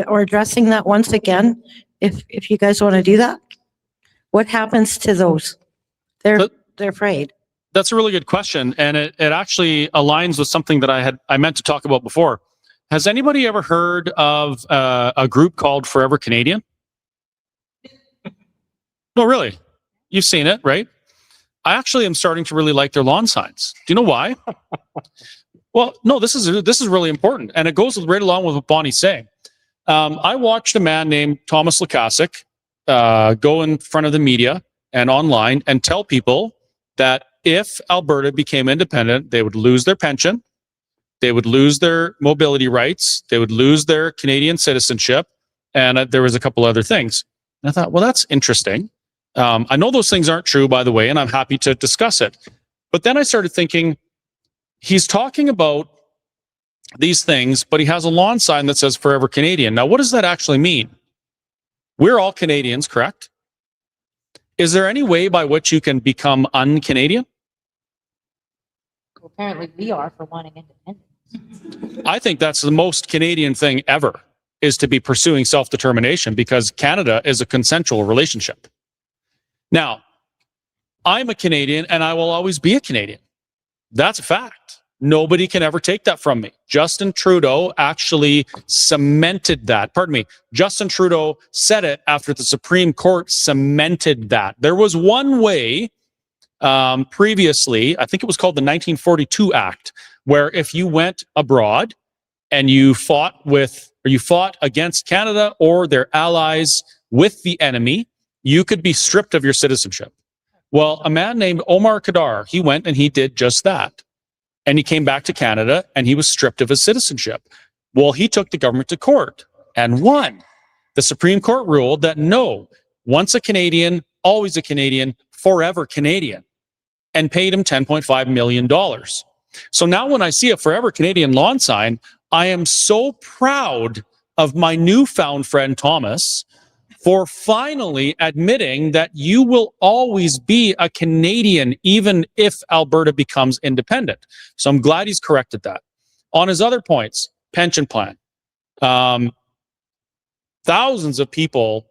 or addressing that once again, if you guys want to do that. What happens to those? They're afraid. That's a really good question, and it actually aligns with something that I meant to talk about before. Has anybody ever heard of a group called Forever Canadian? No, really. You've seen it, right? I actually am starting to really like their lawn signs. Do you know why? Well, no, this is really important, and it goes right along with what Bonnie's saying. I watched a man named Thomas Lukasik go in front of the media and online and tell people that if Alberta became independent, they would lose their pension, they would lose their mobility rights, they would lose their Canadian citizenship, and there was a couple other things. And I thought, well, that's interesting. I know those things aren't true, by the way, and I'm happy to discuss it. But then I started thinking, he's talking about these things, but he has a lawn sign that says Forever Canadian. Now, what does that actually mean? We're all Canadians, correct? Is there any way by which you can become un-Canadian? Well, apparently we are for wanting independence. I think that's the most Canadian thing ever, is to be pursuing self-determination, because Canada is a consensual relationship. Now, I'm a Canadian and I will always be a Canadian. That's a fact. Nobody can ever take that from me. Justin Trudeau actually cemented that. Pardon me. Justin Trudeau said it after the Supreme Court cemented that. There was one way previously, I think it was called the 1942 Act, where if you went abroad and you fought against Canada or their allies with the enemy, you could be stripped of your citizenship. Well, a man named Omar Khadr, he went and he did just that. And he came back to Canada and he was stripped of his citizenship. Well, he took the government to court and won. The Supreme Court ruled that no, once a Canadian, always a Canadian, forever Canadian, and paid him $10.5 million. So now when I see a Forever Canadian lawn sign, I am so proud of my newfound friend Thomas for finally admitting that you will always be a Canadian even if Alberta becomes independent. So I'm glad he's corrected that. On his other points, pension plan. Thousands of people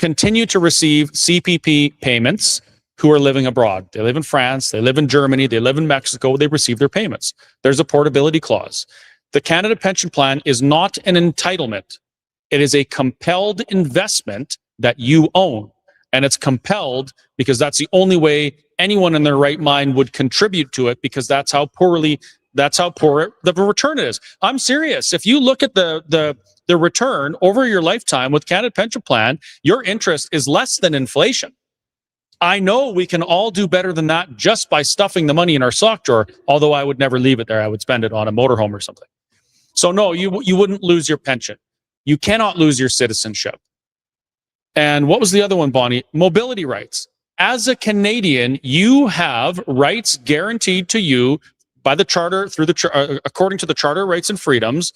continue to receive CPP payments who are living abroad. They live in France, they live in Germany, they live in Mexico, they receive their payments. There's a portability clause. The Canada Pension Plan is not an entitlement. It is a compelled investment that you own. And it's compelled because that's the only way anyone in their right mind would contribute to it, because that's how poor the return is. I'm serious. If you look at the return over your lifetime with Canada Pension Plan, your interest is less than inflation. I know we can all do better than that just by stuffing the money in our sock drawer, although I would never leave it there. I would spend it on a motorhome or something. So no, you wouldn't lose your pension. You cannot lose your citizenship. And what was the other one, Bonnie? Mobility rights. As a Canadian, you have rights guaranteed to you by the Charter, according to the Charter Rights and Freedoms,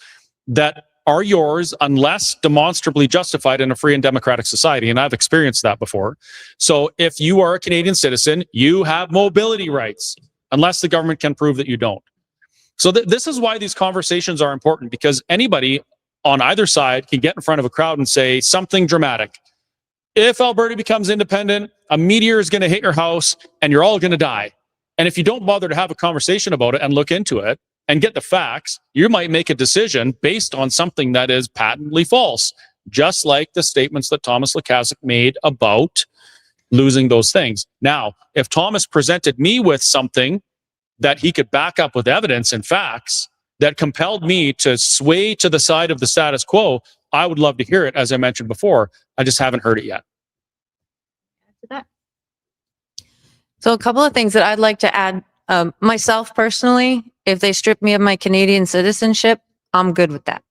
that are yours unless demonstrably justified in a free and democratic society. And I've experienced that before. So if you are a Canadian citizen, you have mobility rights, unless the government can prove that you don't. So this is why these conversations are important, because anybody on either side can get in front of a crowd and say something dramatic. If Alberta becomes independent, a meteor is going to hit your house and you're all going to die. And if you don't bother to have a conversation about it and look into it and get the facts, you might make a decision based on something that is patently false, just like the statements that Thomas Lukasik made about losing those things. Now, if Thomas presented me with something that he could back up with evidence and facts that compelled me to sway to the side of the status quo, I would love to hear it, as I mentioned before. I just haven't heard it yet. So a couple of things that I'd like to add. Myself personally, if they strip me of my Canadian citizenship, I'm good with that.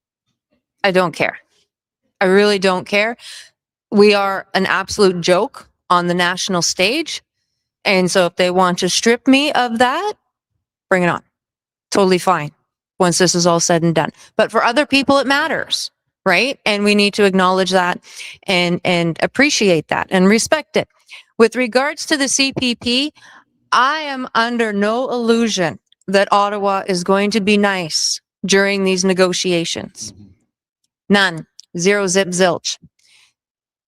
I don't care. I really don't care. We are an absolute joke on the national stage. And so if they want to strip me of that, bring it on. Totally fine once this is all said and done. But for other people, it matters, right? And we need to acknowledge that and appreciate that and respect it. With regards to the CPP, I am under no illusion that Ottawa is going to be nice during these negotiations. None. Zero, zip, zilch.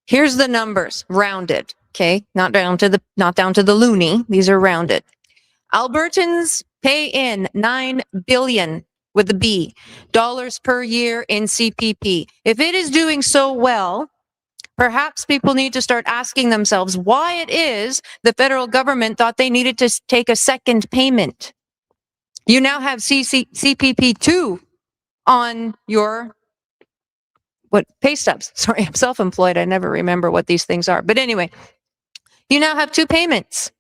Here's the numbers, rounded. Okay, not down to the loony. These are rounded. Albertans pay in $9 billion with a B dollars per year in CPP. If it is doing so well, perhaps people need to start asking themselves why it is the federal government thought they needed to take a second payment. You now have CPP2 on your pay stubs. Sorry, I'm self-employed. I never remember what these things are. But anyway, you now have 2 payments.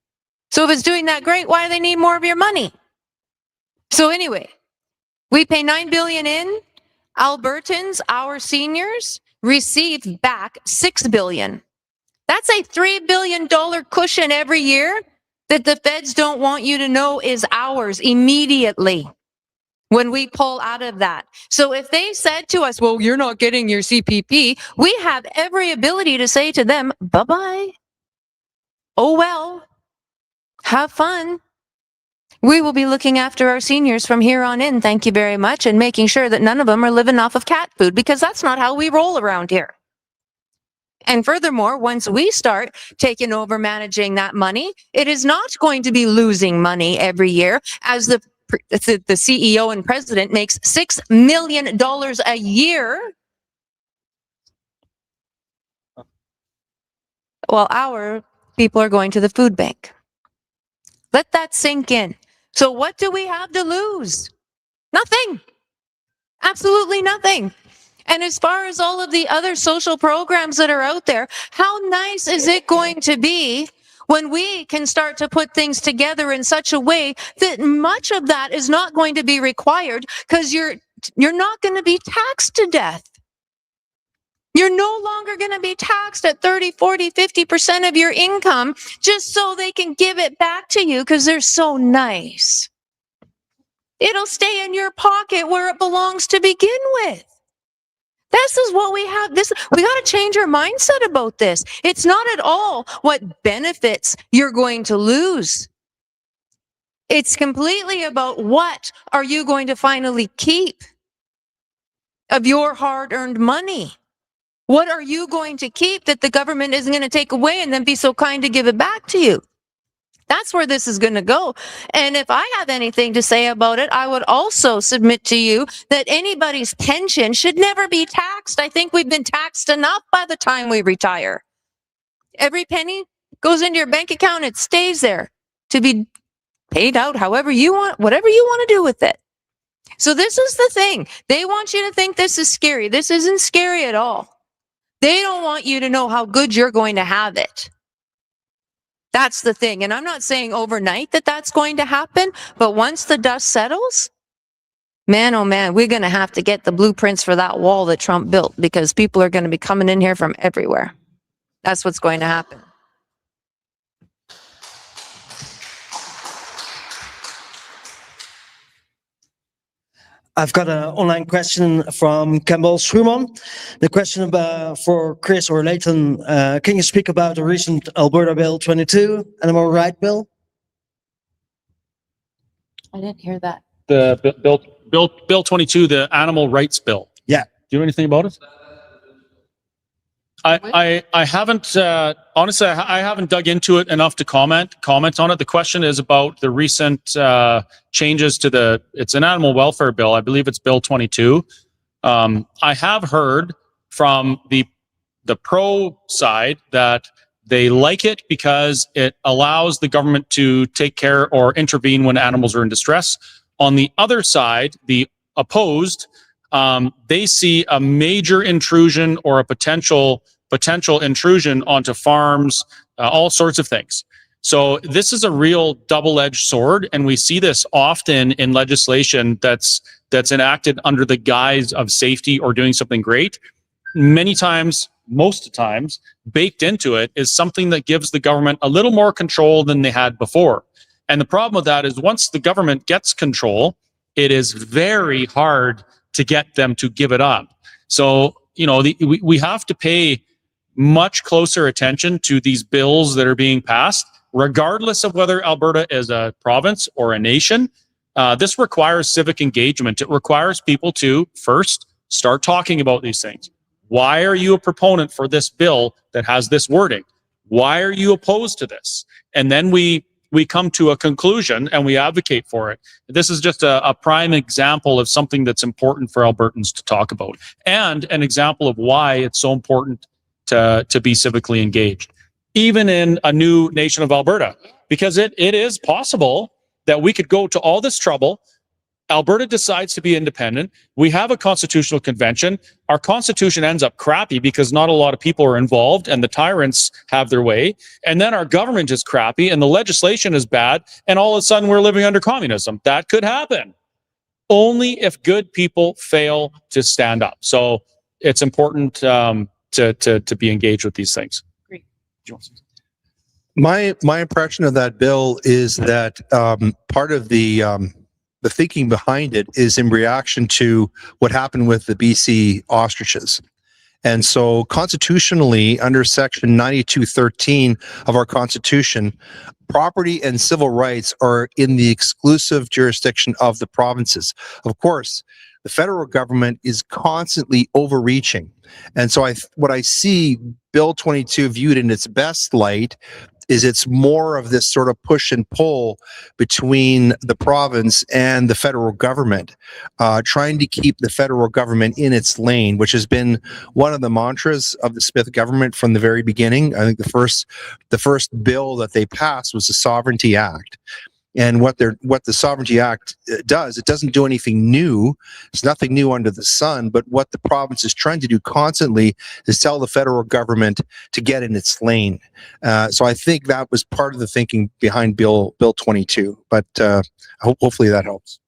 So if it's doing that great, why do they need more of your money? So anyway, we pay $9 billion in. Albertans, our seniors, receive back $6 billion. That's a $3 billion cushion every year that the feds don't want you to know is ours immediately when we pull out of that. So if they said to us, well, you're not getting your CPP, we have every ability to say to them, bye-bye. Oh, well, have fun. We will be looking after our seniors from here on in, thank you very much, and making sure that none of them are living off of cat food, because that's not how we roll around here. And furthermore, once we start taking over managing that money, it is not going to be losing money every year, as the CEO and president makes $6 million a year, while our people are going to the food bank. Let that sink in. So what do we have to lose? Nothing. Absolutely nothing. And as far as all of the other social programs that are out there, how nice is it going to be when we can start to put things together in such a way that much of that is not going to be required, because you're not going to be taxed to death. You're no longer going to be taxed at 30, 40, 50% of your income just so they can give it back to you because they're so nice. It'll stay in your pocket where it belongs to begin with. This is what we have. We got to change our mindset about this. It's not at all what benefits you're going to lose. It's completely about what are you going to finally keep of your hard-earned money. What are you going to keep that the government isn't going to take away and then be so kind to give it back to you? That's where this is going to go. And if I have anything to say about it, I would also submit to you that anybody's pension should never be taxed. I think we've been taxed enough by the time we retire. Every penny goes into your bank account. It stays there to be paid out however you want, whatever you want to do with it. So this is the thing. They want you to think this is scary. This isn't scary at all. They don't want you to know how good you're going to have it. That's the thing. And I'm not saying overnight that that's going to happen, but once the dust settles, man, oh man, we're going to have to get the blueprints for that wall that Trump built, because people are going to be coming in here from everywhere. That's what's going to happen. I've got an online question from Campbell Schumann. The question for Chris or Leighton, can you speak about the recent Alberta Bill 22, Animal Right Bill? I didn't hear that. The Bill 22, the Animal Rights Bill. Yeah. Do you know anything about it? I haven't, honestly, I haven't dug into it enough to comment on it. The question is about the recent changes to it's an animal welfare bill. I believe it's Bill 22. I have heard from the pro side that they like it because it allows the government to take care or intervene when animals are in distress. On the other side, the opposed, they see a major intrusion or a potential intrusion onto farms, all sorts of things. So this is a real double-edged sword, and we see this often in legislation that's enacted under the guise of safety or doing something great. Many times most of the times, baked into it is something that gives the government a little more control than they had before. And the problem with that is once the government gets control, it is very hard to get them to give it up. So, you know, we have to pay much closer attention to these bills that are being passed, regardless of whether Alberta is a province or a nation. This requires civic engagement. It requires people to first start talking about these things. Why are you a proponent for this bill that has this wording? Why are you opposed to this? And then we come to a conclusion and we advocate for it. This is just a prime example of something that's important for Albertans to talk about, and an example of why it's so important to be civically engaged, even in a new nation of Alberta, because it is possible that we could go to all this trouble. Alberta decides to be independent. We have a constitutional convention. Our constitution ends up crappy because not a lot of people are involved and the tyrants have their way. And then our government is crappy and the legislation is bad. And all of a sudden we're living under communism. That could happen only if good people fail to stand up. So it's important to be engaged with these things. Great. My impression of that bill is that part of the thinking behind it is in reaction to what happened with the BC ostriches. And so constitutionally, under section 9213 of our constitution, property and civil rights are in the exclusive jurisdiction of the provinces. Of course, the federal government is constantly overreaching. And so what I see Bill 22 viewed in its best light is it's more of this sort of push and pull between the province and the federal government, trying to keep the federal government in its lane, which has been one of the mantras of the Smith government from the very beginning. I think the first bill that they passed was the Sovereignty Act. And what the Sovereignty Act does, it doesn't do anything new. It's nothing new under the sun. But what the province is trying to do constantly is tell the federal government to get in its lane. So I think that was part of the thinking behind Bill 22. But hopefully that helps.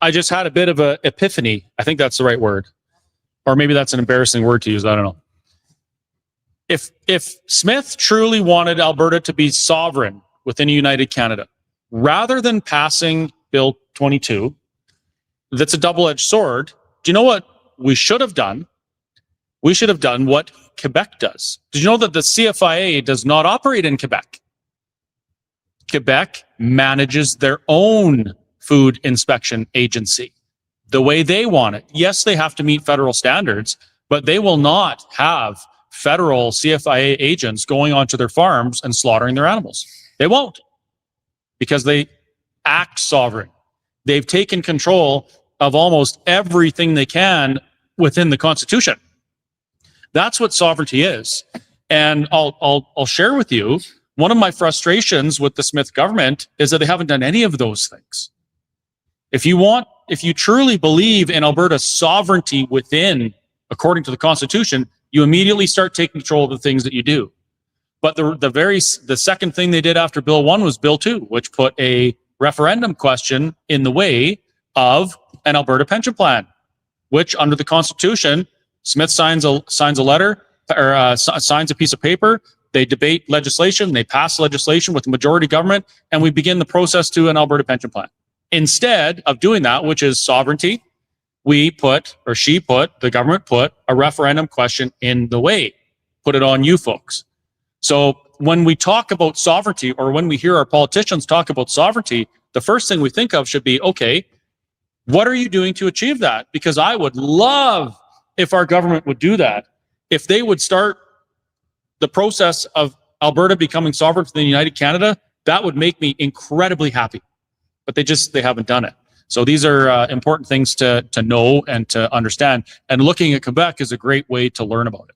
I just had a bit of an epiphany. I think that's the right word. Or maybe that's an embarrassing word to use. I don't know. If Smith truly wanted Alberta to be sovereign within a united Canada, rather than passing Bill 22, that's a double-edged sword. Do you know what we should have done? We should have done what Quebec does. Did you know that the CFIA does not operate in Quebec? Quebec manages their own food inspection agency the way they want it. Yes, they have to meet federal standards, but they will not have federal CFIA agents going onto their farms and slaughtering their animals. They won't. Because they act sovereign. They've taken control of almost everything they can within the Constitution. That's what sovereignty is. And I'll share with you, one of my frustrations with the Smith government is that they haven't done any of those things. If you truly believe in Alberta's sovereignty within, according to the Constitution, you immediately start taking control of the things that you do. But the second thing they did after Bill 1 was Bill 2, which put a referendum question in the way of an Alberta pension plan, which under the Constitution, Smith signs a letter or signs a piece of paper. They debate legislation. They pass legislation with the majority government, and we begin the process to an Alberta pension plan. Instead of doing that, which is sovereignty, the government put a referendum question in the way, put it on you folks. So when we talk about sovereignty, or when we hear our politicians talk about sovereignty, the first thing we think of should be, okay, what are you doing to achieve that? Because I would love if our government would do that. If they would start the process of Alberta becoming sovereign to the United Canada, that would make me incredibly happy. But they haven't done it. So these are important things to know and to understand. And looking at Quebec is a great way to learn about it.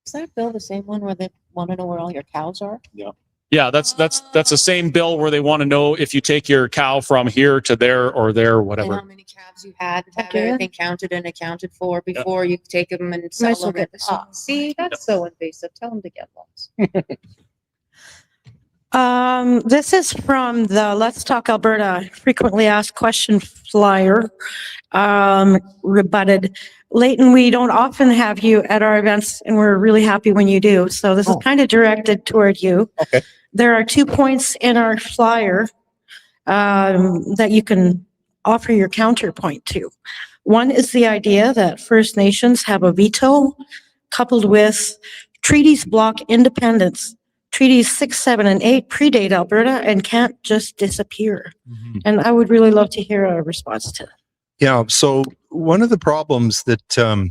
Is that bill the same one where they want to know where all your cows are? Yeah, that's the same bill where they want to know if you take your cow from here to there or there, And whatever. how many calves you had, have Okay. everything counted and accounted for before you take them and sell Might them. get this one. See, that's so invasive. Tell them to get lost. This is from the Let's Talk Alberta frequently asked question flyer, rebutted. Leighton, we don't often have you at our events, and we're really happy when you do. So this is kind of directed toward you. Okay. There are 2 points in our flyer that you can offer your counterpoint to. One is the idea that First Nations have a veto, coupled with treaties block independence. Treaties 6, 7, and 8 predate Alberta and can't just disappear. And I would really love to hear a response to that. Yeah. So one of the problems that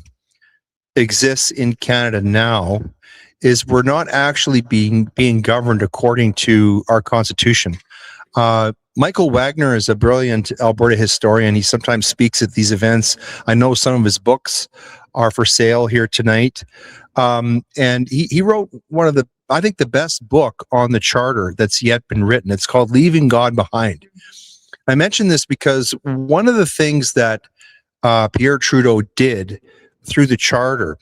exists in Canada now is we're not actually being governed according to our constitution. Michael Wagner is a brilliant Alberta historian. He sometimes speaks at these events. I know some of his books are for sale here tonight. And he wrote one of I think the best book on the charter that's yet been written. It's called Leaving God Behind. I mention this because one of the things that Pierre Trudeau did through the charter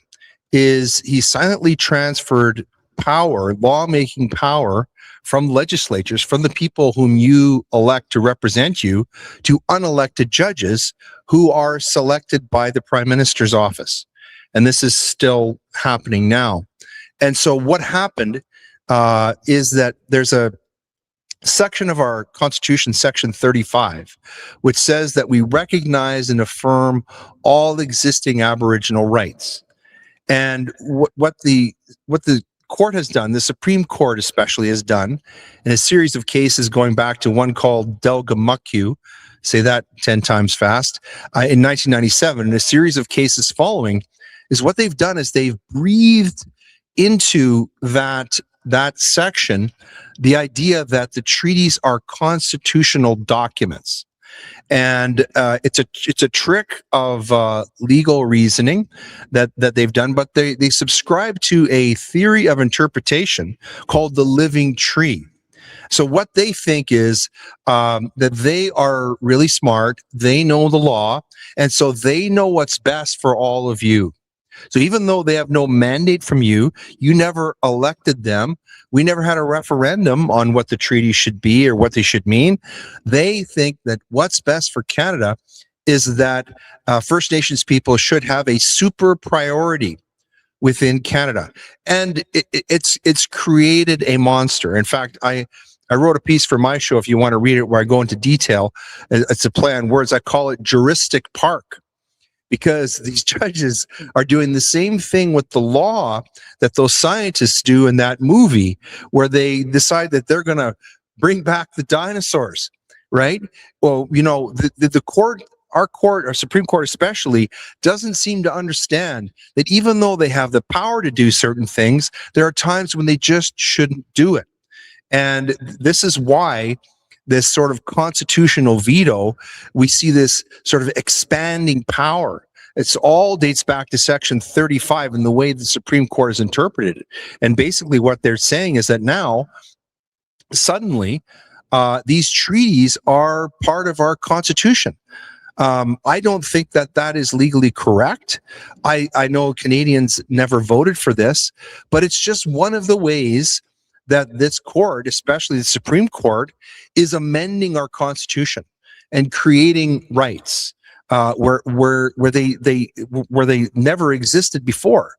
is he silently transferred power, lawmaking power, from legislatures, from the people whom you elect to represent you, to unelected judges who are selected by the Prime Minister's office. And this is still happening now. And so what happened is that there's a section of our Constitution, Section 35, which says that we recognize and affirm all existing Aboriginal rights. And what the court has done, the Supreme Court especially has done, in a series of cases going back to one called Delgamuckw, say that 10 times fast, in 1997, and a series of cases following, is what they've done is they've breathed into that section the idea that the treaties are constitutional documents. And it's a trick of legal reasoning that they've done, but they subscribe to a theory of interpretation called the living tree. So what they think is that they are really smart, they know the law, and so they know what's best for all of you. So even though they have no mandate from you, you never elected them, we never had a referendum on what the treaty should be or what they should mean, they think that what's best for Canada is that First Nations people should have a super priority within Canada. And it's created a monster. In fact, I wrote a piece for my show, if you want to read it, where I go into detail. It's a play on words. I call it Juristic Park, because these judges are doing the same thing with the law that those scientists do in that movie, where they decide that they're going to bring back the dinosaurs, right? Well, you know, the court, our Supreme Court especially, doesn't seem to understand that even though they have the power to do certain things, there are times when they just shouldn't do it. And this is why this sort of constitutional veto, we see this sort of expanding power. It's all dates back to Section 35 and the way the Supreme Court has interpreted it. And basically what they're saying is that now, suddenly, these treaties are part of our Constitution. I don't think that is legally correct. I know Canadians never voted for this, but it's just one of the ways that this court, especially the Supreme Court, is amending our Constitution and creating rights where they never existed before.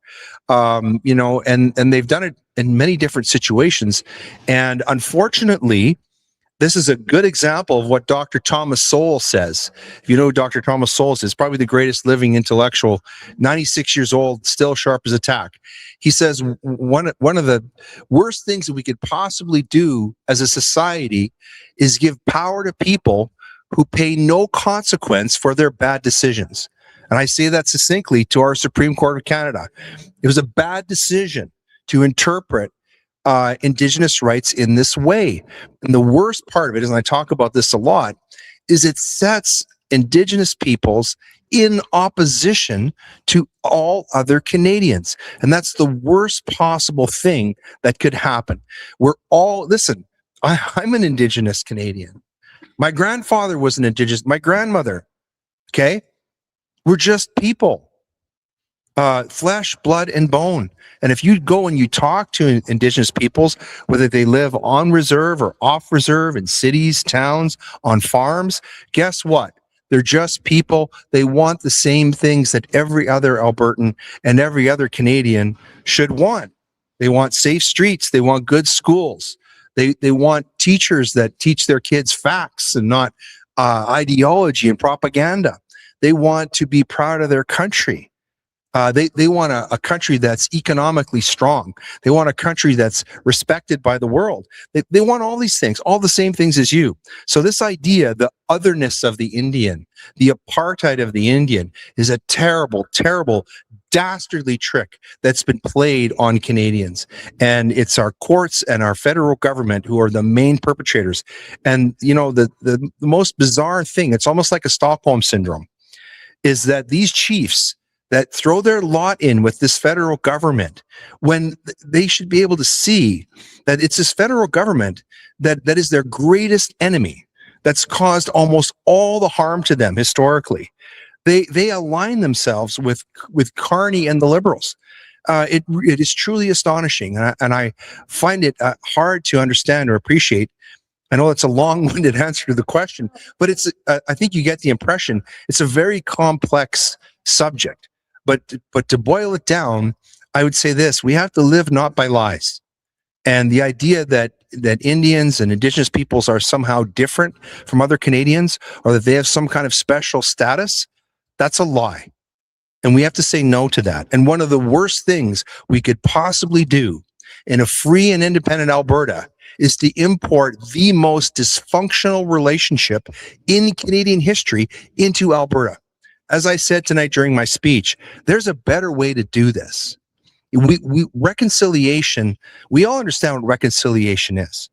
You know, and they've done it in many different situations. And unfortunately, this is a good example of what Dr. Thomas Sowell says. If you know who Dr. Thomas Sowell is, probably the greatest living intellectual, 96 years old, still sharp as a tack. He says one of the worst things that we could possibly do as a society is give power to people who pay no consequence for their bad decisions. And I say that succinctly to our Supreme Court of Canada. It was a bad decision to interpret Indigenous rights in this way. And the worst part of it is, and I talk about this a lot, is it sets Indigenous peoples in opposition to all other Canadians. And that's the worst possible thing that could happen. We're all, listen, I'm an Indigenous Canadian. My grandfather was an Indigenous, my grandmother, okay? We're just people. Flesh, blood, and bone. And if you go and you talk to Indigenous peoples, whether they live on reserve or off reserve, in cities, towns, on farms, guess what? They're just people. They want the same things that every other Albertan and every other Canadian should want. They want safe streets. They want good schools. They want teachers that teach their kids facts and not ideology and propaganda. They want to be proud of their country. They want a country that's economically strong. They want a country that's respected by the world. They want all these things, all the same things as you. So this idea, the otherness of the Indian, the apartheid of the Indian, is a terrible, terrible, dastardly trick that's been played on Canadians. And it's our courts and our federal government who are the main perpetrators. And, you know, the most bizarre thing, it's almost like a Stockholm syndrome, is that these chiefs that throw their lot in with this federal government, when they should be able to see that it's this federal government that is their greatest enemy, that's caused almost all the harm to them historically. They align themselves with Carney and the Liberals. It is truly astonishing, and I find it hard to understand or appreciate. I know it's a long-winded answer to the question, but it's I think you get the impression it's a very complex subject. But to boil it down, I would say this: we have to live not by lies. And the idea that Indians and Indigenous peoples are somehow different from other Canadians, or that they have some kind of special status, that's a lie. And we have to say no to that. And one of the worst things we could possibly do in a free and independent Alberta is to import the most dysfunctional relationship in Canadian history into Alberta. As I said tonight during my speech, there's a better way to do this. Reconciliation, we all understand what reconciliation is.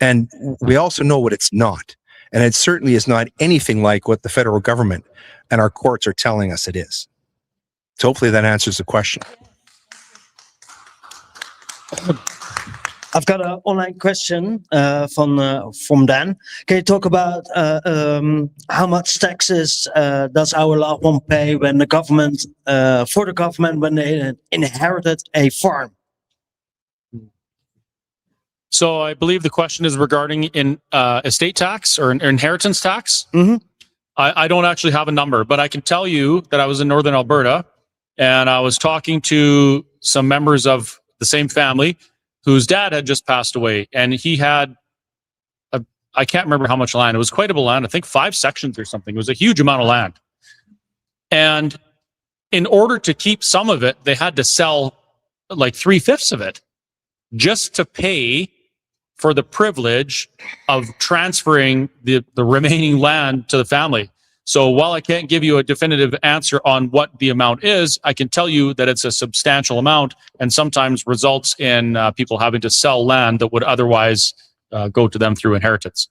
And we also know what it's not. And it certainly is not anything like what the federal government and our courts are telling us it is. So hopefully that answers the question. I've got an online question from Dan. Can you talk about how much taxes does our loved one pay when the government, for the government, when they inherited a farm? So I believe the question is regarding estate tax or inheritance tax. Mm-hmm. I don't actually have a number, but I can tell you that I was in Northern Alberta and I was talking to some members of the same family whose dad had just passed away, and he had I can't remember how much land. It was quite a bit of land. I think 5 sections or something. It was a huge amount of land. And in order to keep some of it, they had to sell like 3/5 of it just to pay for the privilege of transferring the remaining land to the family. So while I can't give you a definitive answer on what the amount is, I can tell you that it's a substantial amount and sometimes results in people having to sell land that would otherwise go to them through inheritance.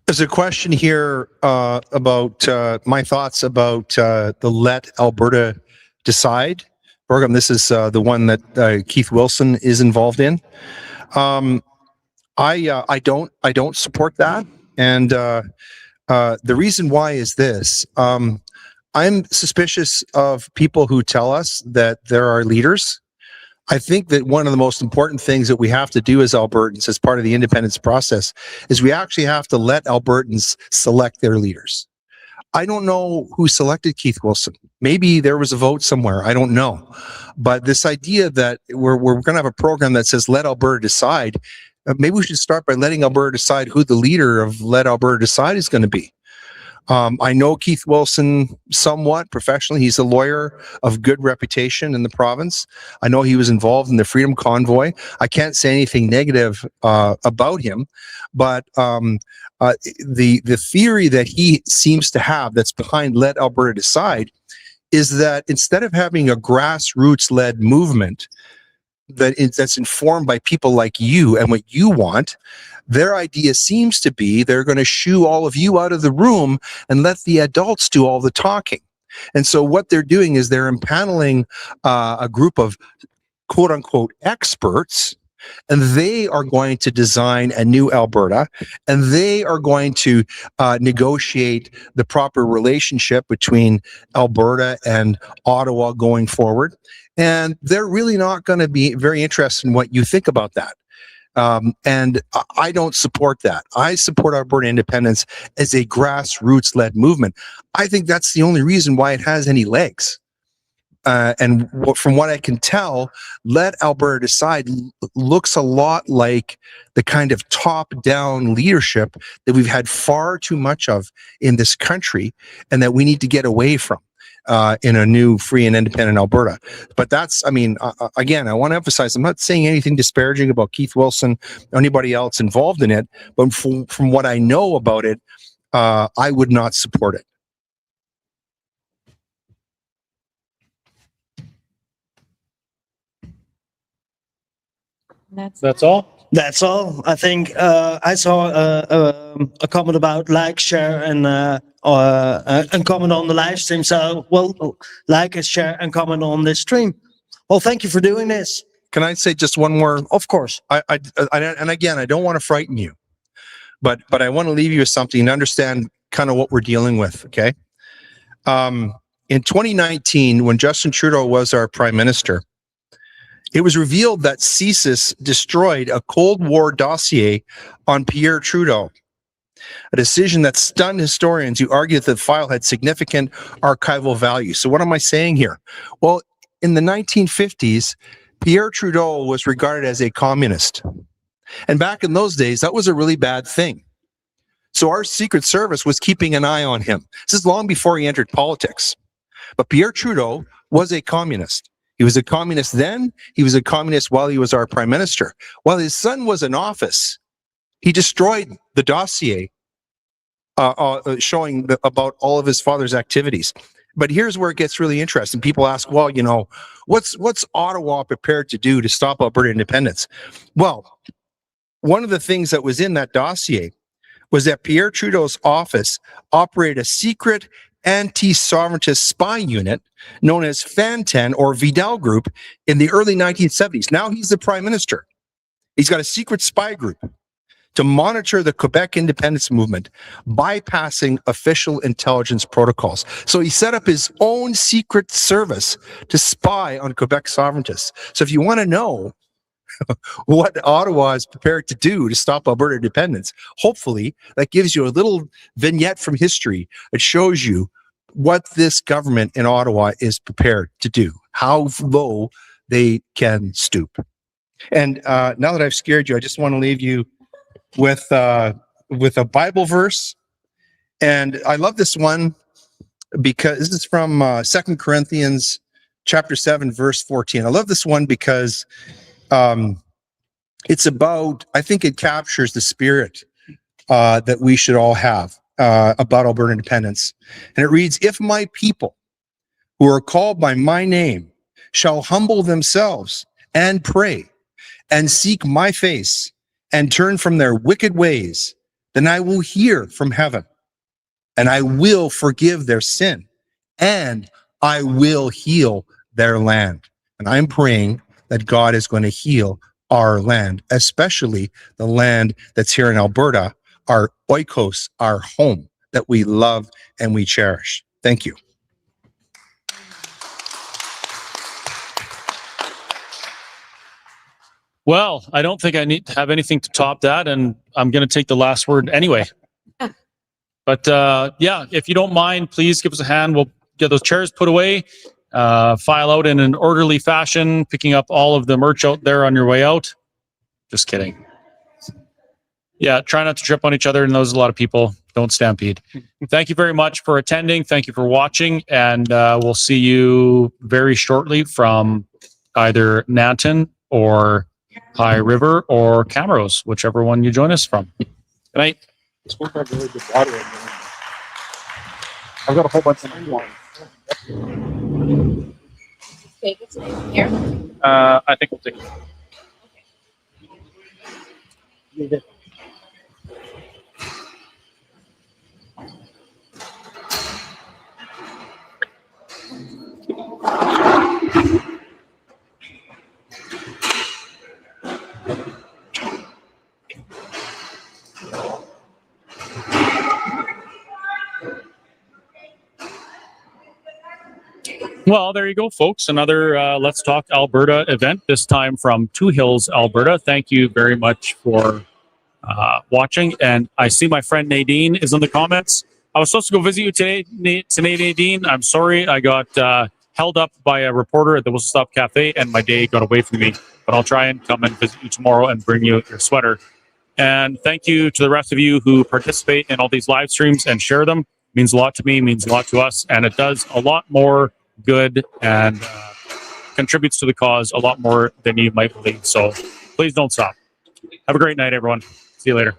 There's a question here about my thoughts about the Let Alberta Decide program. This is the one that Keith Wilson is involved in. I don't support that, and the reason why is this: I'm suspicious of people who tell us that there are leaders. I think that one of the most important things that we have to do as Albertans, as part of the independence process, is we actually have to let Albertans select their leaders. I don't know who selected Keith Wilson. Maybe there was a vote somewhere. I don't know. But this idea that we're going to have a program that says let Alberta decide, maybe we should start by letting Alberta decide who the leader of Let Alberta Decide is going to be. I know Keith Wilson somewhat professionally. He's a lawyer of good reputation in the province. I know he was involved in the Freedom Convoy. I can't say anything negative about him, but the theory that he seems to have that's behind Let Alberta Decide is that instead of having a grassroots-led movement that's informed by people like you and what you want, their idea seems to be they're going to shoo all of you out of the room and let the adults do all the talking. And so what they're doing is they're impaneling a group of quote unquote experts and they are going to design a new Alberta, and they are going to negotiate the proper relationship between Alberta and Ottawa going forward. And they're really not going to be very interested in what you think about that. And I don't support that. I support Alberta independence as a grassroots-led movement. I think that's the only reason why it has any legs. And from what I can tell, Let Alberta Decide looks a lot like the kind of top-down leadership that we've had far too much of in this country, and that we need to get away from in a new, free, and independent Alberta. But that's, I mean, again, I want to emphasize, I'm not saying anything disparaging about Keith Wilson or anybody else involved in it, but from what I know about it, I would not support it. That's all? That's all. I think I saw a comment about like, share, and comment on the live stream. So, well, like, share, and comment on this stream. Well, thank you for doing this. Can I say just one more? Of course. And again, I don't want to frighten you, but I want to leave you with something to understand kind of what we're dealing with. Okay. In 2019, when Justin Trudeau was our prime minister, it was revealed that CSIS destroyed a Cold War dossier on Pierre Trudeau, a decision that stunned historians who argued that the file had significant archival value. So what am I saying here? Well, in the 1950s, Pierre Trudeau was regarded as a communist. And back in those days, that was a really bad thing. So our Secret Service was keeping an eye on him. This is long before he entered politics. But Pierre Trudeau was a communist. He was a communist then. He was a communist while he was our prime minister. While his son was in office, he destroyed the dossier showing about all of his father's activities. But here's where it gets really interesting. People ask, well, you know, what's Ottawa prepared to do to stop Alberta independence? Well, one of the things that was in that dossier was that Pierre Trudeau's office operated a secret anti-sovereigntist spy unit known as Fanten or Vidal Group in the early 1970s. Now he's the prime minister. He's got a secret spy group to monitor the Quebec independence movement, bypassing official intelligence protocols. So he set up his own secret service to spy on Quebec sovereigntists. So if you want to know what Ottawa is prepared to do to stop Alberta independence, hopefully that gives you a little vignette from history that shows you what this government in Ottawa is prepared to do, how low they can stoop. And now that I've scared you, I just want to leave you with a Bible verse. And I love this one because this is from 2 Corinthians chapter 7, verse 14. I love this one because it's about, I think it captures the spirit that we should all have about Alberta independence. And it reads, if my people who are called by my name shall humble themselves and pray and seek my face and turn from their wicked ways, then I will hear from heaven and I will forgive their sin and I will heal their land. And I'm praying that God is going to heal our land, especially the land that's here in Alberta, our oikos, our home that we love and we cherish. Thank you. Well, I don't think I need to have anything to top that, and I'm going to take the last word anyway. But yeah, if you don't mind, please give us a hand. We'll get those chairs put away, file out in an orderly fashion, picking up all of the merch out there on your way out. Just kidding. Yeah, try not to trip on each other, and there's a lot of people. Don't stampede. Thank you very much for attending. Thank you for watching, and we'll see you very shortly from either Nanton or High River or Camrose, whichever one you join us from. Good night. I've got a whole bunch of wine. Take its name here. I think we'll take it. Well, there you go, folks. Another Let's Talk Alberta event, this time from Two Hills, Alberta. Thank you very much for watching. And I see my friend Nadine is in the comments. I was supposed to go visit you today, Nadine. I'm sorry. I got held up by a reporter at the Whistle Stop Cafe, and my day got away from me. But I'll try and come and visit you tomorrow and bring you your sweater. And thank you to the rest of you who participate in all these live streams and share them. It means a lot to me, means a lot to us, and it does a lot more good and contributes to the cause a lot more than you might believe. So please don't stop. Have a great night, everyone. See you later.